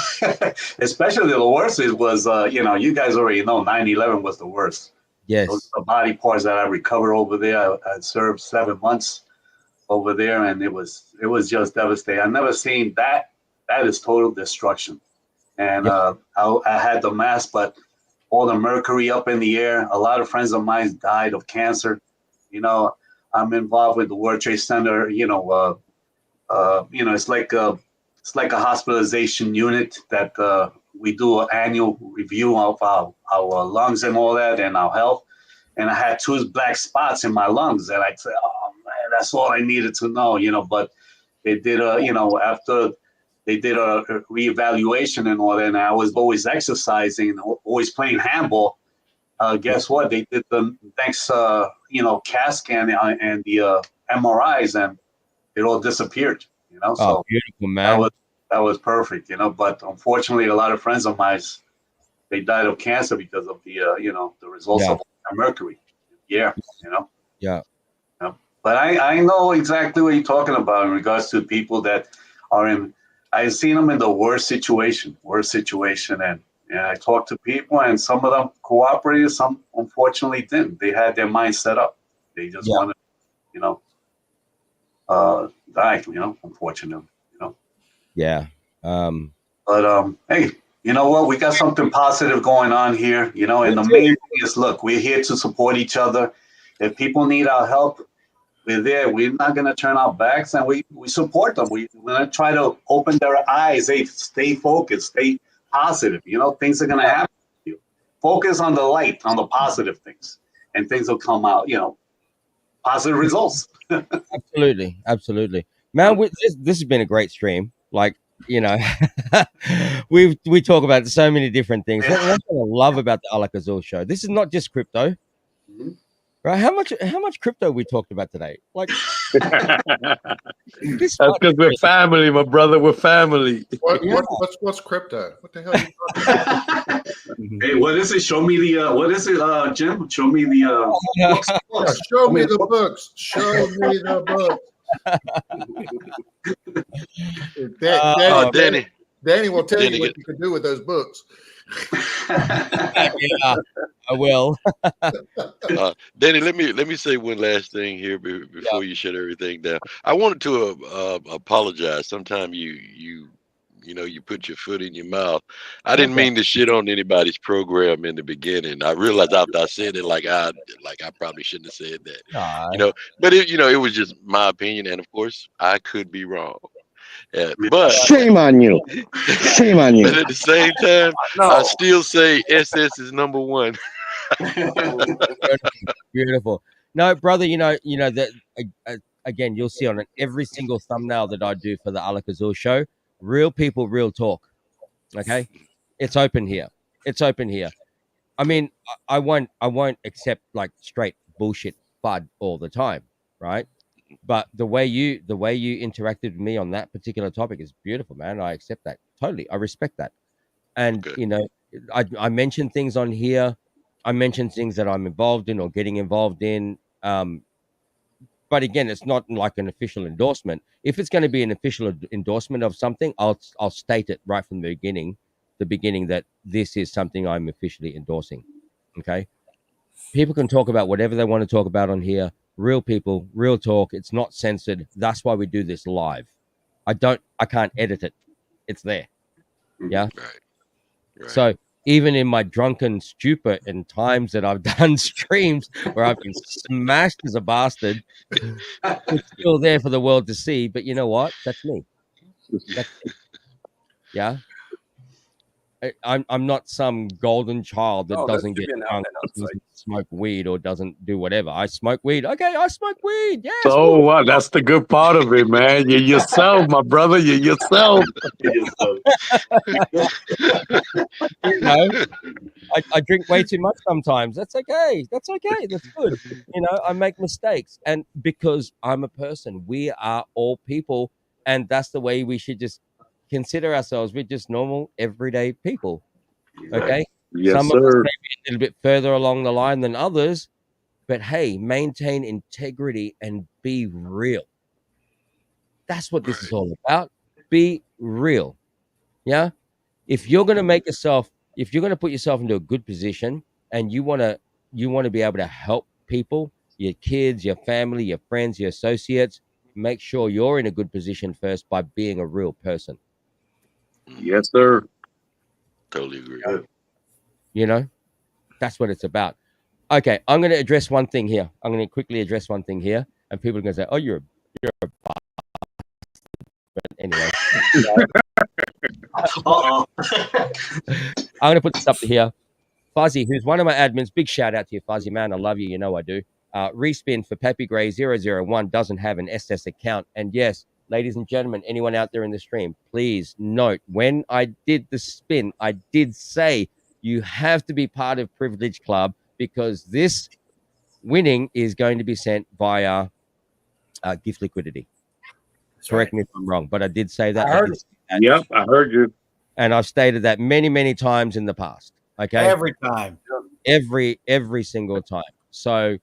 Especially the worst was, you know, you guys already know 9/11 was the worst. Yes. Those are the body parts that I recovered over there. I served 7 months over there, and it was just devastating. I never seen that. That is total destruction. And I had the mask, but all the mercury up in the air. A lot of friends of mine died of cancer. You know, I'm involved with the World Trade Center. You know, it's like a hospitalization unit that we do an annual review of our lungs and all that and our health. And I had 2 black spots in my lungs, and I said, "Oh man, that's all I needed to know," you know. But they did after they did a reevaluation and all that, and I was always exercising, always playing handball. Guess what? They did the next CAT scan and the MRIs, and it all disappeared. You know, so beautiful, man. That was perfect. You know, but unfortunately, a lot of friends of mine, they died of cancer because of the the results of mercury. Yeah, you know. Yeah. But I know exactly what you're talking about in regards to people that are in. I've seen them in the worst situation, and I talked to people, and some of them cooperated, some unfortunately didn't. They had their mind set up. They just wanted, die, unfortunately, Yeah. But hey, you know what? We got something positive going on here, and the main thing is, look, we're here to support each other. If people need our help, we're there. We're not going to turn our backs, and we support them. We're going to try to open their eyes. Hey, stay focused, stay positive. Things are going to happen to you. Focus on the light, on the positive things, and things will come out, positive results. Absolutely. Man, this has been a great stream. Like, we talk about so many different things. That's what I love about the Alak-Azul Show. This is not just crypto. Mm-hmm. Right? How much crypto we talked about today? Like, that's because we're family, my brother. We're family. What's crypto? What the hell are you talking about? Hey, what is it? Show me the what is it, Jim? Show me the books. Show me the books. Show me the books. Danny will tell you what you can do with those books. Yeah, I will. Danny, let me say one last thing here before you shut everything down. I wanted to apologize. Sometimes you put your foot in your mouth. I didn't mean to shit on anybody's program in the beginning. I realized after I said it, like I probably shouldn't have said that. But it was just my opinion, and of course I could be wrong. But shame on you. Shame on you. But at the same time, I still say SS is number one. Beautiful. No, brother, that again, you'll see on every single thumbnail that I do for the Alak-Azul Show. Real people, real talk. Okay, it's open here. I mean, I won't accept like straight bullshit FUD all the time, right? But the way you interacted with me on that particular topic is beautiful, man. I accept that totally. I respect that. And I mention things on here. I mention things that I'm involved in or getting involved in. But again, it's not like an official endorsement. If it's going to be an official endorsement of something, I'll state it right from the beginning that this is something I'm officially endorsing. Okay. People can talk about whatever they want to talk about on here. Real people, real talk. It's not censored. That's why we do this live. I can't edit it. It's there. Yeah. Right. So even in my drunken stupor in times that I've done streams where I've been smashed as a bastard, it's still there for the world to see. But you know what? That's me. That's me. Yeah. I'm not some golden child that doesn't get drunk, doesn't smoke weed, or doesn't do whatever. I smoke weed. Okay, I smoke weed. Yes. So what? That's the good part of it, man. You're yourself, my brother. You're yourself. You know, I drink way too much sometimes. That's okay. That's okay. That's good. You know, I make mistakes, and because I'm a person, we are all people, and that's the way we should just consider ourselves. We're just normal, everyday people. Okay. Yes, Some sir. of us may be a little bit further along the line than others, but hey, maintain integrity and be real. That's what this is all about. Be real. Yeah. If you're going to make yourself, if you're going to put yourself into a good position, and you want to be able to help people, your kids, your family, your friends, your associates, make sure you're in a good position first by being a real person. Yes, sir. Totally agree. You know, that's what it's about. Okay, I'm going to address one thing here. I'm going to quickly address one thing here, and people are going to say, "Oh, you're a bastard." But anyway, I'm going to put this up here. Fuzzy, who's one of my admins, big shout out to you, Fuzzy, man. I love you. You know I do. Respin for Peppy Gray 001 doesn't have an SS account. And yes, ladies and gentlemen, anyone out there in the stream, please note, when I did the spin, I did say you have to be part of Privilege Club, because this winning is going to be sent via gift liquidity. Correct me if I'm wrong, but I did say that. Yep, I heard you. And I've stated that many, many times in the past. Okay. Every time. Every single time. So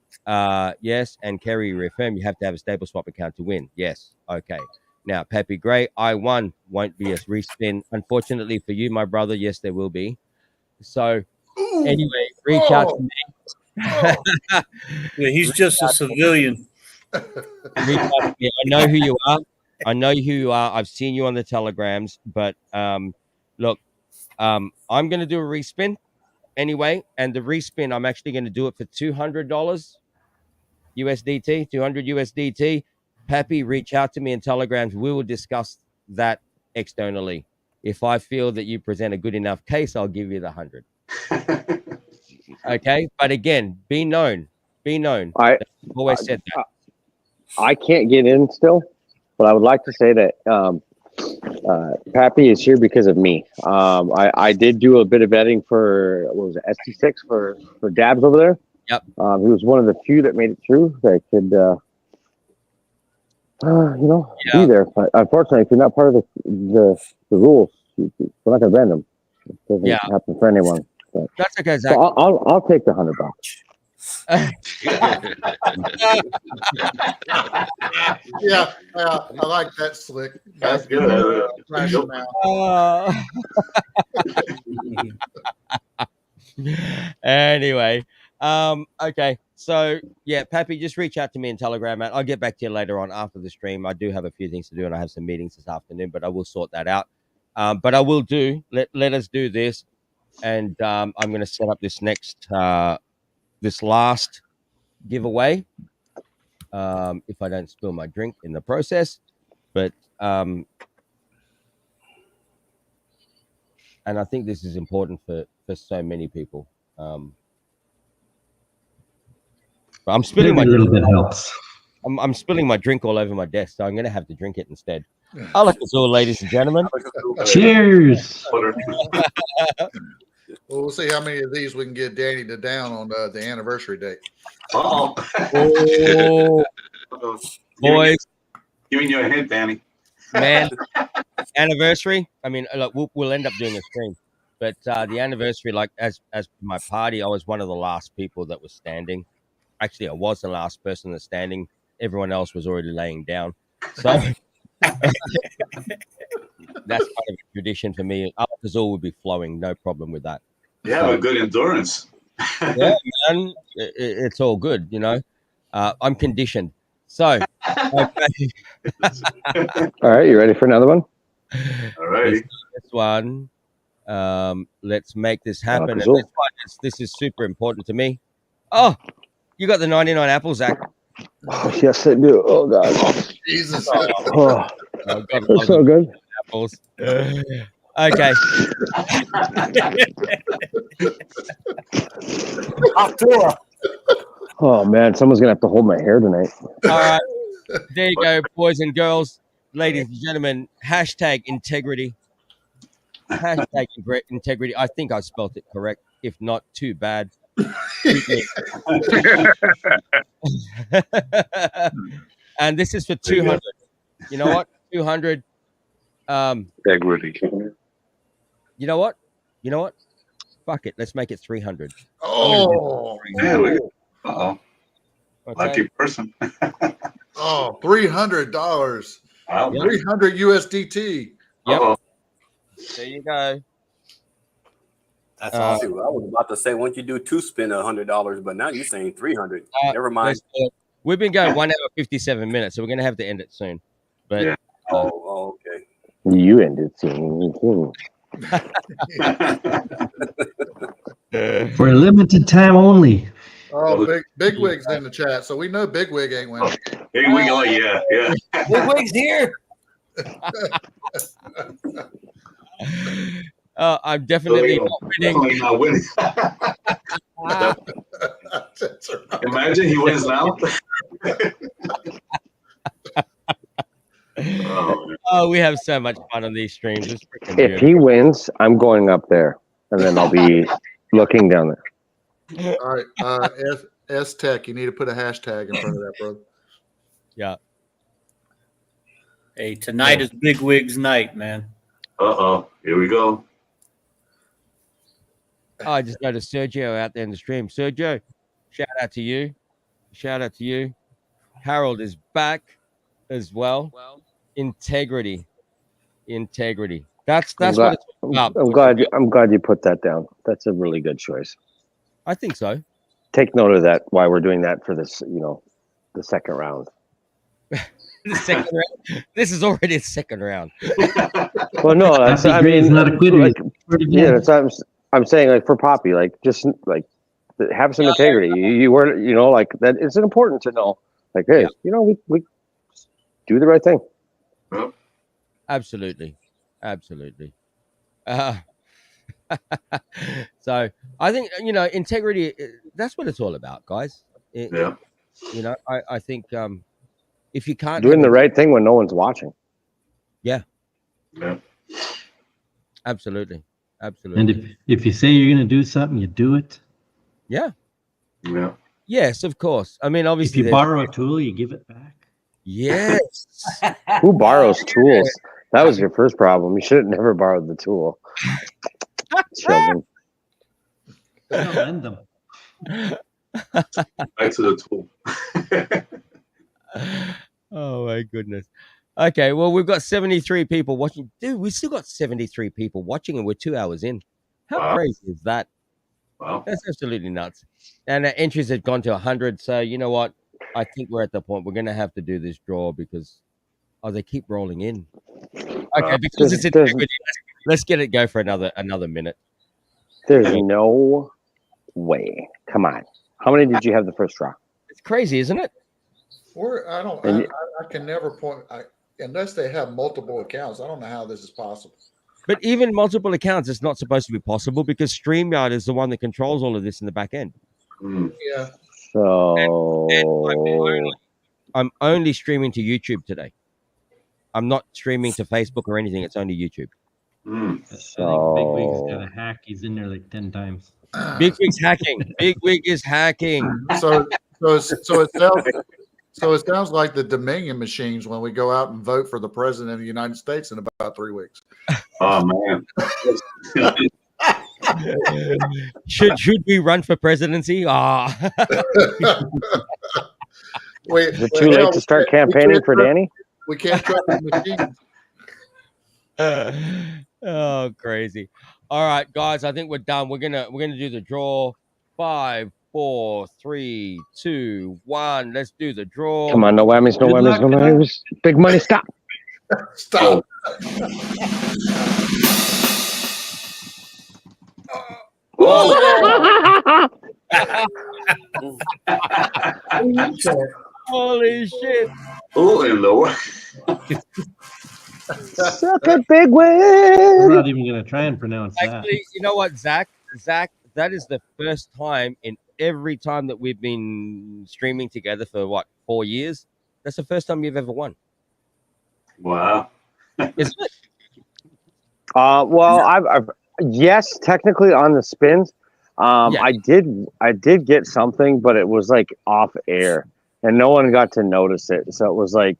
yes, and Kerry reaffirmed you have to have a stable swap account to win. Yes. Okay. Now, Peppy Gray, I won won't be a respin. Unfortunately for you, my brother, yes, there will be. So anyway, reach out to me. Yeah, he's just a civilian. Reach out to me. I know who you are. I know who you are. I've seen you on the telegrams, but look, I'm going to do a respin anyway, and the respin, I'm actually going to do it for $200 USDT, 200 USDT. Pappy, reach out to me in telegrams. We will discuss that externally. If I feel that you present a good enough case, I'll give you the 100. Okay, but again, be known. Be known. I've always said that. I can't get in still, but I would like to say that Pappy is here because of me. I did do a bit of vetting for, what was it, ST6 for Dabs over there. Yep. He was one of the few that made it through that could, be there. But unfortunately, if you're not part of the rules, we're not going to ban them. It doesn't happen for anyone. But, that's okay, Zach. So I'll take the $100. Yeah, I like that, Slick. That's good. Anyway, okay. So yeah, Pappy, just reach out to me in Telegram, man. I'll get back to you later on after the stream. I do have a few things to do, and I have some meetings this afternoon, but I will sort that out. But I will let us do this, and I'm going to set up this next this last giveaway. If I don't spill my drink in the process, but and I think this is important for so many people. But I'm spilling my little bit helps. I'm spilling my drink all over my desk, so I'm going to have to drink it instead. Alak-Azul, ladies and gentlemen. Cheers. Well, we'll see how many of these we can get Danny to down on the anniversary date. Oh, boys, giving you a hint, Danny. Man, anniversary. I mean, look, we'll end up doing a stream, but the anniversary, like as my party, I was one of the last people that was standing. Actually, I was the last person that's standing. Everyone else was already laying down. So that's kind of a tradition for me. Alak-Azul would be flowing, no problem with that. You have a good endurance. Yeah, man, it's all good, you know. I'm conditioned. So, okay. All right, you ready for another one? All right. This one. Let's make this happen. And Alak-Azul. this is super important to me. Oh, you got the 99 apples, Zach. Oh, yes, I do. Oh God, Jesus. oh, Oh, God, they're so good. apples. Okay. Oh man, someone's gonna have to hold my hair tonight. All right. There you go, boys and girls, ladies and gentlemen. Hashtag integrity. Hashtag integrity. I think I spelled it correct. If not, too bad. And this is for 200. You know what? 200. Integrity. You know what? Fuck it. Let's make it 300. Oh. Uh-oh. Okay. Lucky person. Oh, $300. Wow. 300 USDT. Yep. Uh-oh. There you go. That's awesome. I was about to say, once you do two, spend $100, but now you're saying 300. Never mind. We've been going 1 hour 57 minutes, so we're gonna have to end it soon. But Yeah. Oh, okay. You ended soon. For a limited time only. Oh, Big Wig's in the chat, so we know Big Wig ain't winning. Here we go. Yeah. Big Wig's here. I'm definitely not winning. Imagine he wins now. Oh, we have so much fun on these streams. It's freaking If he wins, I'm going up there, and then I'll be looking down there. All right, S Tech, you need to put a hashtag in front of that, bro. Yeah. Hey, tonight is Big Wig's night, man. Uh-oh. Here we go. Oh, I just noticed Sergio out there in the stream. Sergio, shout out to you. Harold is back as well. Integrity. That's what it's about. I'm glad you put that down. That's a really good choice. I think so. Take note of that. Why we're doing that for this, the second round. The second round. This is already a second round. Well, no, that's it's not a quitter. Yeah, that's I'm saying, like, for Poppy, like, just like have some integrity. You were, like that. It's important to know, like, hey, we do the right thing. Absolutely. So I think integrity. That's what it's all about, guys. I think if you can't doing the right thing when no one's watching. Yeah. Absolutely. And if you say you're going to do something, you do it. Yeah. Yes, of course. I mean, obviously, if you borrow a tool, you give it back. Yes. Who borrows tools? That was your first problem. You should have never borrowed the tool. Children. Don't lend them. Back to the tool. Oh my goodness. Okay, well, we've got 73 people watching. Dude, we still got 73 people watching, and we're 2 hours in. How crazy is that? Wow. That's absolutely nuts. And entries have gone to 100. So you know what? I think we're at the point we're going to have to do this draw because they keep rolling in. Okay, because it's integrity. Let's get it go for another minute. There's no way. Come on. How many did you have the first draw? It's crazy, isn't it? I can never point. Unless they have multiple accounts, I don't know how this is possible. But even multiple accounts, it's not supposed to be possible because StreamYard is the one that controls all of this in the back end. Yeah. So I'm only streaming to YouTube today. I'm not streaming to Facebook or anything. It's only YouTube. I think Big Wig's got a hack. He's in there like 10 times. Big Wig's hacking. Big Wig is hacking. So it sounds like the Dominion machines when we go out and vote for the president of the United States in about 3 weeks. Oh man. Should we run for presidency? Is it too late to start campaigning for Danny? We can't trust the machines. Oh, crazy. All right, guys, I think we're done. We're gonna do the draw. 5, 4, 3, 2, 1. Let's do the draw. Come on, no whammies, no whammies, no whammies. Big money, stop. Stop. Holy shit. Oh, and Lord. Suck it, big win. I'm not even going to try and pronounce that. Actually, you know what, Zach, that is the first time in every time that we've been streaming together for what, 4 years? That's the first time you've ever won. Wow. Isn't it? Well, I've yes, technically on the spins. I did get something, but it was like off air, and no one got to notice it. So it was like,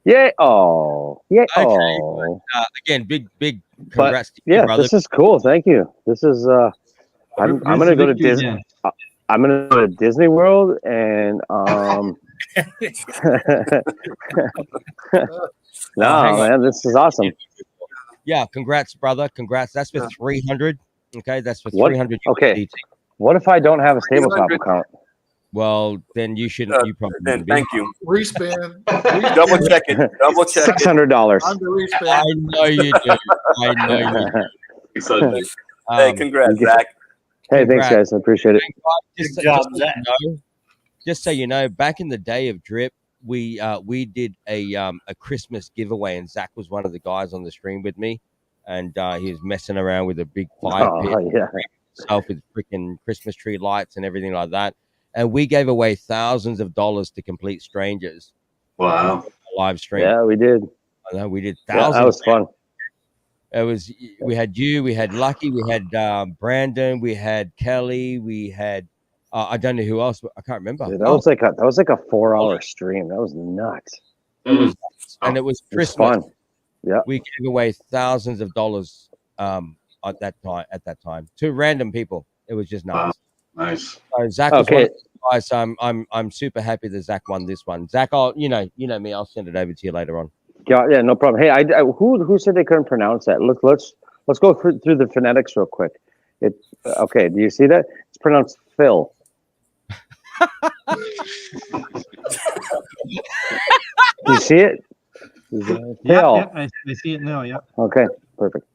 yeah, oh, yeah, Okay. oh. Again, big congrats to you, Yeah, brother. this is cool. Thank you. This is I'm gonna go to Disney. I'm gonna go to Disney World and no, man, this is awesome. Yeah, congrats, brother. Congrats. That's for 300. Okay, that's for 300. Okay. What if I don't have a stable swap account? Well, then you shouldn't. You probably Then wouldn't be. thank you. Respin. Double check it. Double check it. $600. Under respin. I know you do. I know you do. Hey, congrats, Zach. Hey, Congrats. thanks, guys. I appreciate it. Just, Good job, just so Zach. you know, just so you know, back in the day of Drip, we did a Christmas giveaway, and Zach was one of the guys on the stream with me, and he was messing around with a big fire pit, himself with freaking Christmas tree lights and everything like that, and we gave away thousands of dollars to complete strangers. Wow! Live stream. Yeah, we did. I know we did Yeah, thousands. that was fun. It was. We had you. We had Lucky. We had Brandon. We had Kelly. We had. I don't know who else. But I can't remember. Dude, that was like a 4-hour stream. That was nuts. It was nuts. And it was Christmas. Fun. Yeah. We gave away thousands of dollars at that time to random people. It was just nuts. Wow. Nice. So Zach was one of the guys. So I'm super happy that Zach won this one. Zach, you know me. I'll send it over to you later on. Yeah, no problem. Hey, who said they couldn't pronounce that? Let's go through the phonetics real quick. Okay. Do you see that? It's pronounced Phil. Do you see it? Phil. Yeah, I see it now. Yeah. Okay, perfect.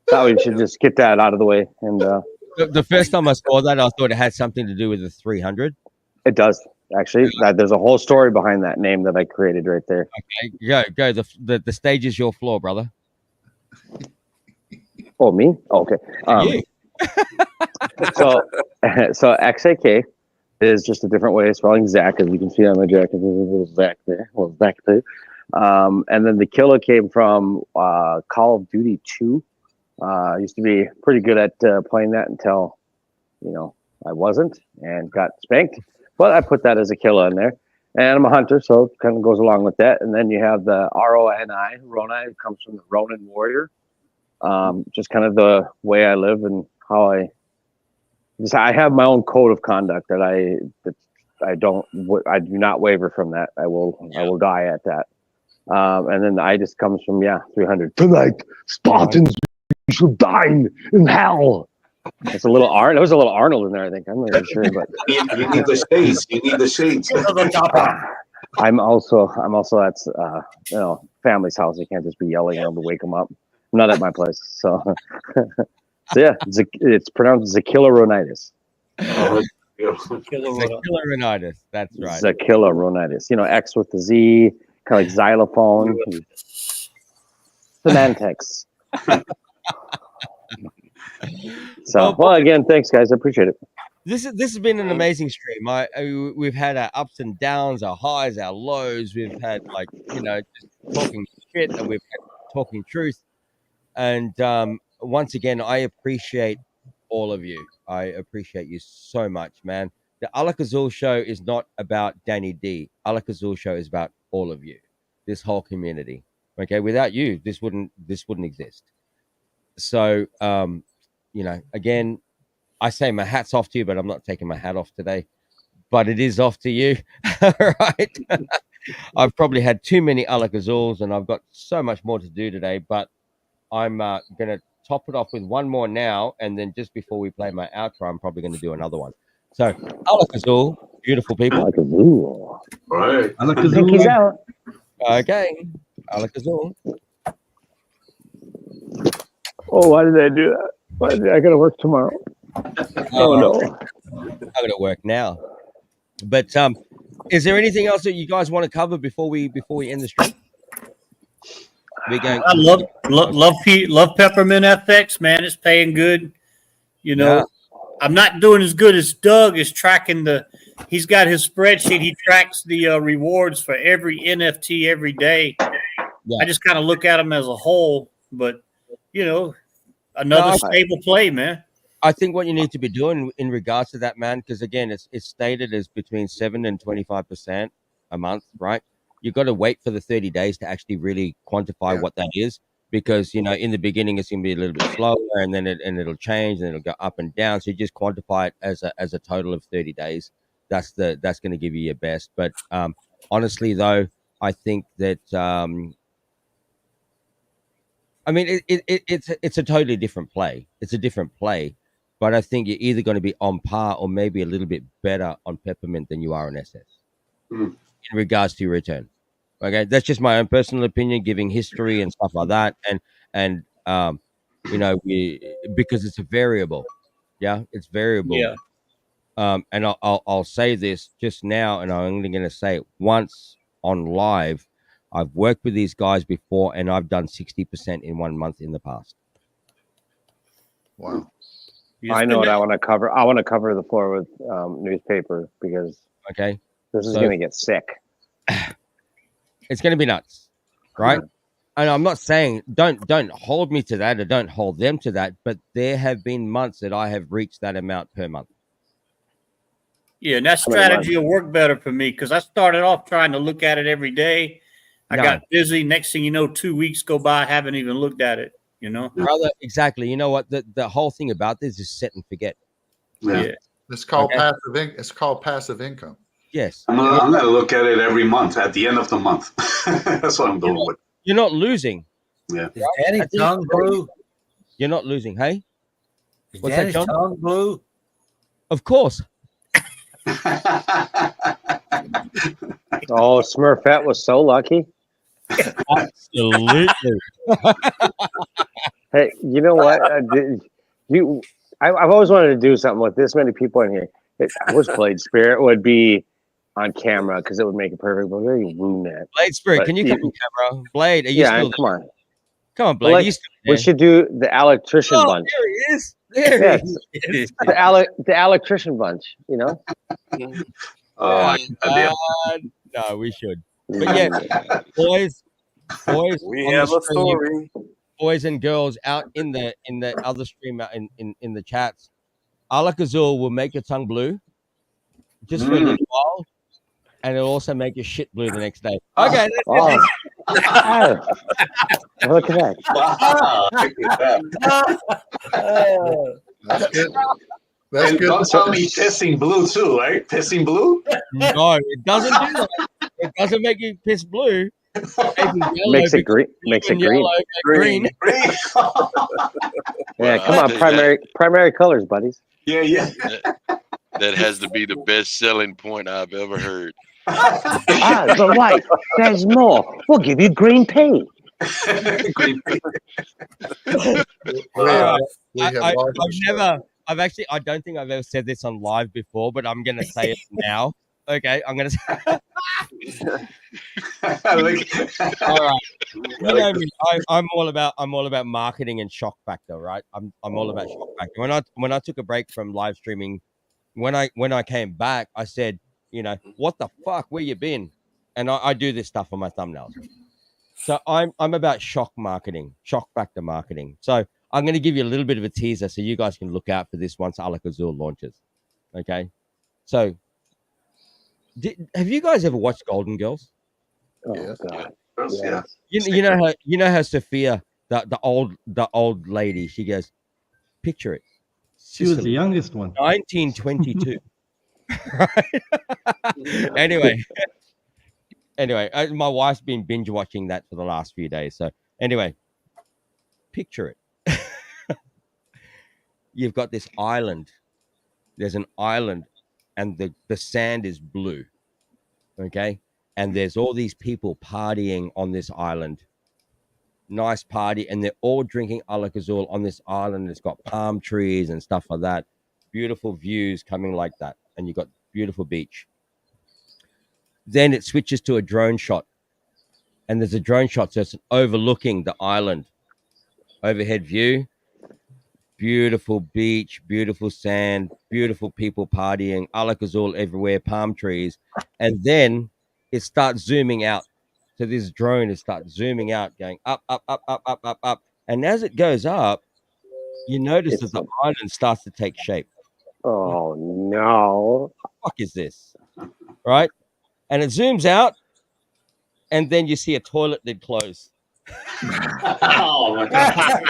Thought we should just get that out of the way. And the first time I saw that, I thought it had something to do with the 300. It does. Actually, there's a whole story behind that name that I created right there. Okay, go. The stage is your floor, brother. Oh, me? Oh, okay. So XAK is just a different way of spelling Zach, as you can see on my jacket. There's a little Zach there. Well, Zach too. And then the killer came from Call of Duty 2. I used to be pretty good at playing that until, I wasn't and got spanked. But I put that as a killer in there. And I'm a hunter, so it kind of goes along with that. And then you have the RONI. Roni comes from the Ronin Warrior. Just kind of the way I live and how I have my own code of conduct that I do not waver from that. I will die at that. And then the itis comes from 300. Tonight, Spartans shall dine in hell. That's a little Arnold. There was a little Arnold in there, I think. I'm not really sure, but you need the shades. You need the shades. I'm also at family's house. You can't just be yelling at them to wake them up. I'm not at my place, so yeah, it's pronounced Zakillaronitis. Zakillaronitis. That's right. Zakillaronitis. X with the Z, kind of like xylophone. Semantics. So, well, again, thanks, guys. I appreciate it. This has been an amazing stream. We've had our ups and downs, our highs, our lows. We've had just talking shit, and we've had talking truth. And once again, I appreciate all of you. I appreciate you so much, man. The Alak-Azul Show is not about Danny D. Alak-Azul Show is about all of you, this whole community. Okay, without you, this wouldn't exist. So, again, I say my hat's off to you, but I'm not taking my hat off today. But it is off to you, right? I've probably had too many Alak-Azuls, and I've got so much more to do today. But I'm going to top it off with one more now, and then just before we play my outro, I'm probably going to do another one. So, Alak-Azul, beautiful people. Alak-Azul. Right. Alak-Azul. He's out. Okay. Alak-Azul. Oh, why did I do that? But I got to work tomorrow. Oh no, I got to work now. But is there anything else that you guys want to cover before we end the stream? I love Peppermint FX, man. It's paying good. You know, yeah. I'm not doing as good as Doug is tracking he's got his spreadsheet. He tracks the rewards for every NFT every day. Yeah. I just kind of look at them as a whole, but you know, another stable play, man. I think what you need to be doing in regards to that, man, because again, it's stated as between 7 and 25% a month, right? You've got to wait for the 30 days to actually really quantify what that is, because you know in the beginning it's going to be a little bit slower, and then it'll change, and it'll go up and down. So you just quantify it as a total of 30 days. That's going to give you your best. But honestly, though, I think that I mean it's a totally different play. It's a different play. But I think you're either going to be on par or maybe a little bit better on Peppermint than you are on SS in regards to your return. Okay, that's just my own personal opinion, giving history and stuff like that, and you know, because it's a variable. Yeah, it's variable. Yeah. And I'll say this just now, and I'm only going to say it once on live. I've worked with these guys before, and I've done 60% in 1 month in the past. Wow. I know what I want to cover. I want to cover the floor with newspaper because this is going to get sick. It's going to be nuts, right? And I'm not saying don't hold me to that or don't hold them to that, but there have been months that I have reached that amount per month. Yeah, and that strategy will work better for me because I started off trying to look at it every day. I got busy. Next thing you know, 2 weeks go by, I haven't even looked at it. You know, brother, exactly. You know what? The whole thing about this is set and forget. Yeah. It's called passive. It's called passive income. Yes. I'm gonna look at it every month at the end of the month. That's what I'm doing with. You're not losing. Yeah. Is Danny's tongue blue? You're not losing. Hey. Is Danny's tongue blue? Of course. Oh, Smurfette was so lucky. Absolutely. Hey, you know what? I've always wanted to do something with this many people in here. I wish Blade Spirit would be on camera because it would make it perfect. But really ruin that. Blade Spirit, can you come on camera? Blade, are you still come on. Come on, Blade. We should do the Alaktrician bunch. There he is. There he is. The Alaktrician bunch, you know? Oh, no, we should. But yeah, boys, we have a story. Boys and girls out in the other stream in the chats. Alak-Azul will make your tongue blue just for a little while, and it'll also make your shit blue the next day. Okay. Look at that. That's good. That's and good. don't tell me pissing blue too, right? Pissing blue? No, it doesn't do that. It doesn't make you piss blue. Makes it green. Makes it green. Green. Yeah, come on, primary colors, buddies. Yeah. That has to be the best selling point I've ever heard. The white. There's more. We'll give you green paint. Green paint. I don't think I've ever said this on live before, but I'm gonna say it now. Okay, I'm gonna say. All right. You know me. I'm all about marketing and shock factor, right? I'm all about shock factor. When I took a break from live streaming, when I came back, I said, you know, what the fuck, where you been? And I do this stuff on my thumbnails. So I'm about shock factor marketing. So I'm going to give you a little bit of a teaser so you guys can look out for this once Alak-Azul launches. Okay. So have you guys ever watched Golden Girls? Oh God. Yeah. You know how Sophia, the old lady, she goes, picture it. She was the youngest one. 1922. Anyway, my wife's been binge watching that for the last few days. So anyway, picture it. You've got this island. There's an island, and the sand is blue. Okay, and there's all these people partying on this island. nice party, and they're all drinking Alak-Azul on this island. It's got palm trees and stuff like that. Beautiful views coming like that, and you've got beautiful beach. Then it switches to a drone shot, and there's a drone shot, so it's overlooking the island, overhead view. Beautiful beach, beautiful sand, beautiful people partying, Alak-Azul everywhere, palm trees, and then it starts zooming out. So this drone is start zooming out, going up, up, up, up, up, up, up. And as it goes up, you notice that the island starts to take shape. Oh, no. What the fuck is this? Right? And it zooms out, and then you see a toilet lid close. Oh, my God.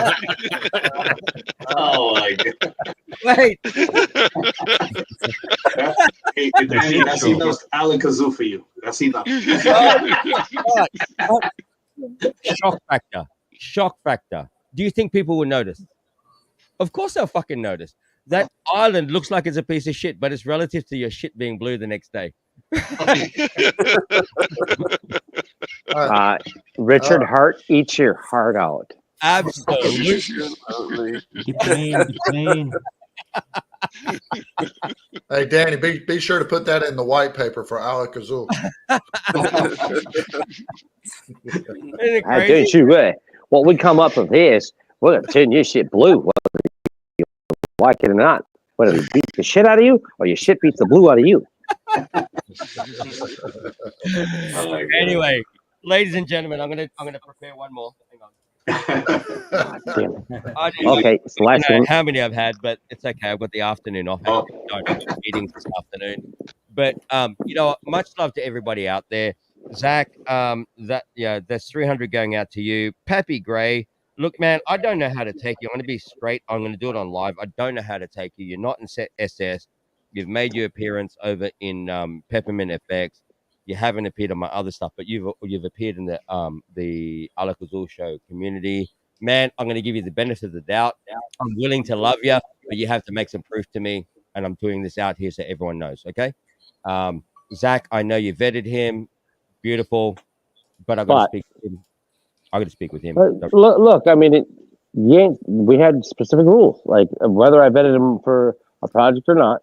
Oh, my God. Wait. Hey, Danny, that's enough Alak-Azul for you. That's enough. Shock factor. Shock factor. Do you think people will notice? Of course they'll fucking notice. That island looks like it's a piece of shit, but it's relative to your shit being blue the next day. Richard Hart, eat your heart out. Absolutely. Hey, Danny, be sure to put that in the white paper for Alak-Azul. I tell you what would come up of this, we're going to turn your shit blue, whether you like it or not. Whether we beat the shit out of you or your shit beats the blue out of you. Anyway, ladies and gentlemen, I'm gonna prepare one more. Hang on. Okay, it's the last one. How many I've had, but it's okay. I've got the afternoon off. I don't have meetings this afternoon. But you know, much love to everybody out there. Zach, there's 300 going out to you. Pappy Gray, look, man, I don't know how to take you. I'm gonna be straight. I'm gonna do it on live. I don't know how to take you. You're not in SS. You've made your appearance over in Peppermint FX. You haven't appeared on my other stuff, but you've appeared in the Alak-Azul Show community. Man, I'm going to give you the benefit of the doubt. I'm willing to love you, but you have to make some proof to me, and I'm doing this out here so everyone knows, okay? Zach, I know you vetted him. Beautiful, but I've got to speak with him. I got to speak with him. Look, I mean, we had specific rules, like whether I vetted him for a project or not.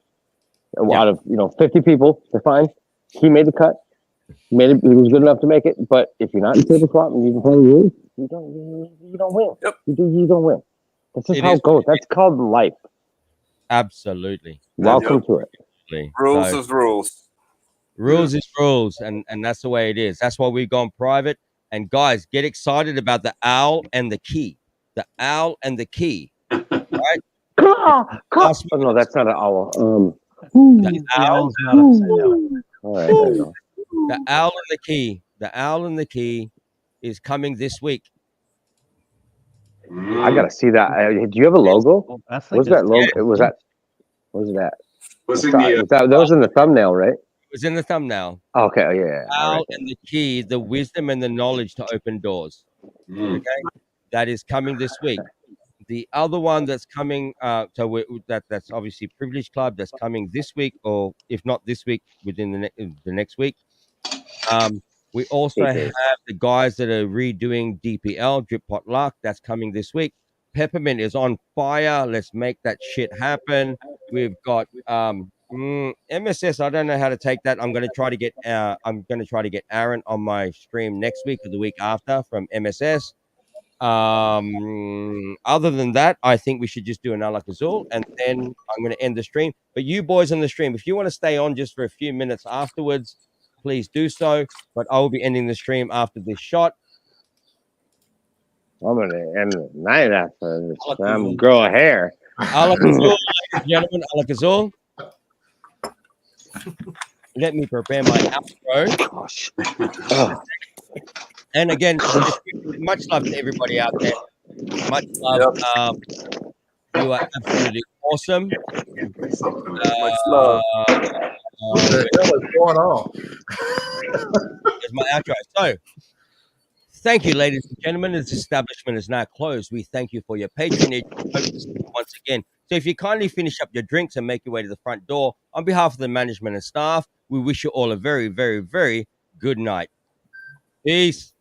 Out of 50 people, they're fine. He made the cut. He was good enough to make it. But if you're not in table swap and you can play the rules, you don't win. Yep. You don't win. That's just how it goes. That's called life. Absolutely. Welcome to it. Rules is rules. Rules is rules, and that's the way it is. That's why we've gone private. And guys, get excited about the owl and the key. The owl and the key. Right? Oh, no, that's not an owl. The owl. All right, there you go. The owl and the key. The owl and the key is coming this week. I gotta see that. Do you have a logo? What's that logo? Yeah. Was that? What was that? That was in the thumbnail, right? It was in the thumbnail. Okay, yeah. Owl Right. and the key, the wisdom and the knowledge to open doors. Okay, that is coming this week. The other one that's coming, that's obviously Privilege Club. That's coming this week, or if not this week, within the next week. We also have the guys that are redoing DPL, Drip Pot Luck. That's coming this week. Peppermint is on fire. Let's make that shit happen. We've got MSS. I don't know how to take that. I'm going to try to get Aaron on my stream next week or the week after from MSS. Other than that, I think we should just do an Alak-Azul, and then I'm going to end the stream. But you boys on the stream, if you want to stay on just for a few minutes afterwards, please do so. But I will be ending the stream after this shot. I'm gonna end the night after this. I'm grow a hair. Alak-Azul, ladies and gentlemen, Alak-Azul. Let me prepare my outro. And again, much love to everybody out there. Much love. You are absolutely awesome. Much love. What the hell is going on? There's my outro. So, thank you, ladies and gentlemen. This establishment is now closed. We thank you for your patronage once again. So, if you kindly finish up your drinks and make your way to the front door, on behalf of the management and staff, we wish you all a very, very, very good night. Peace.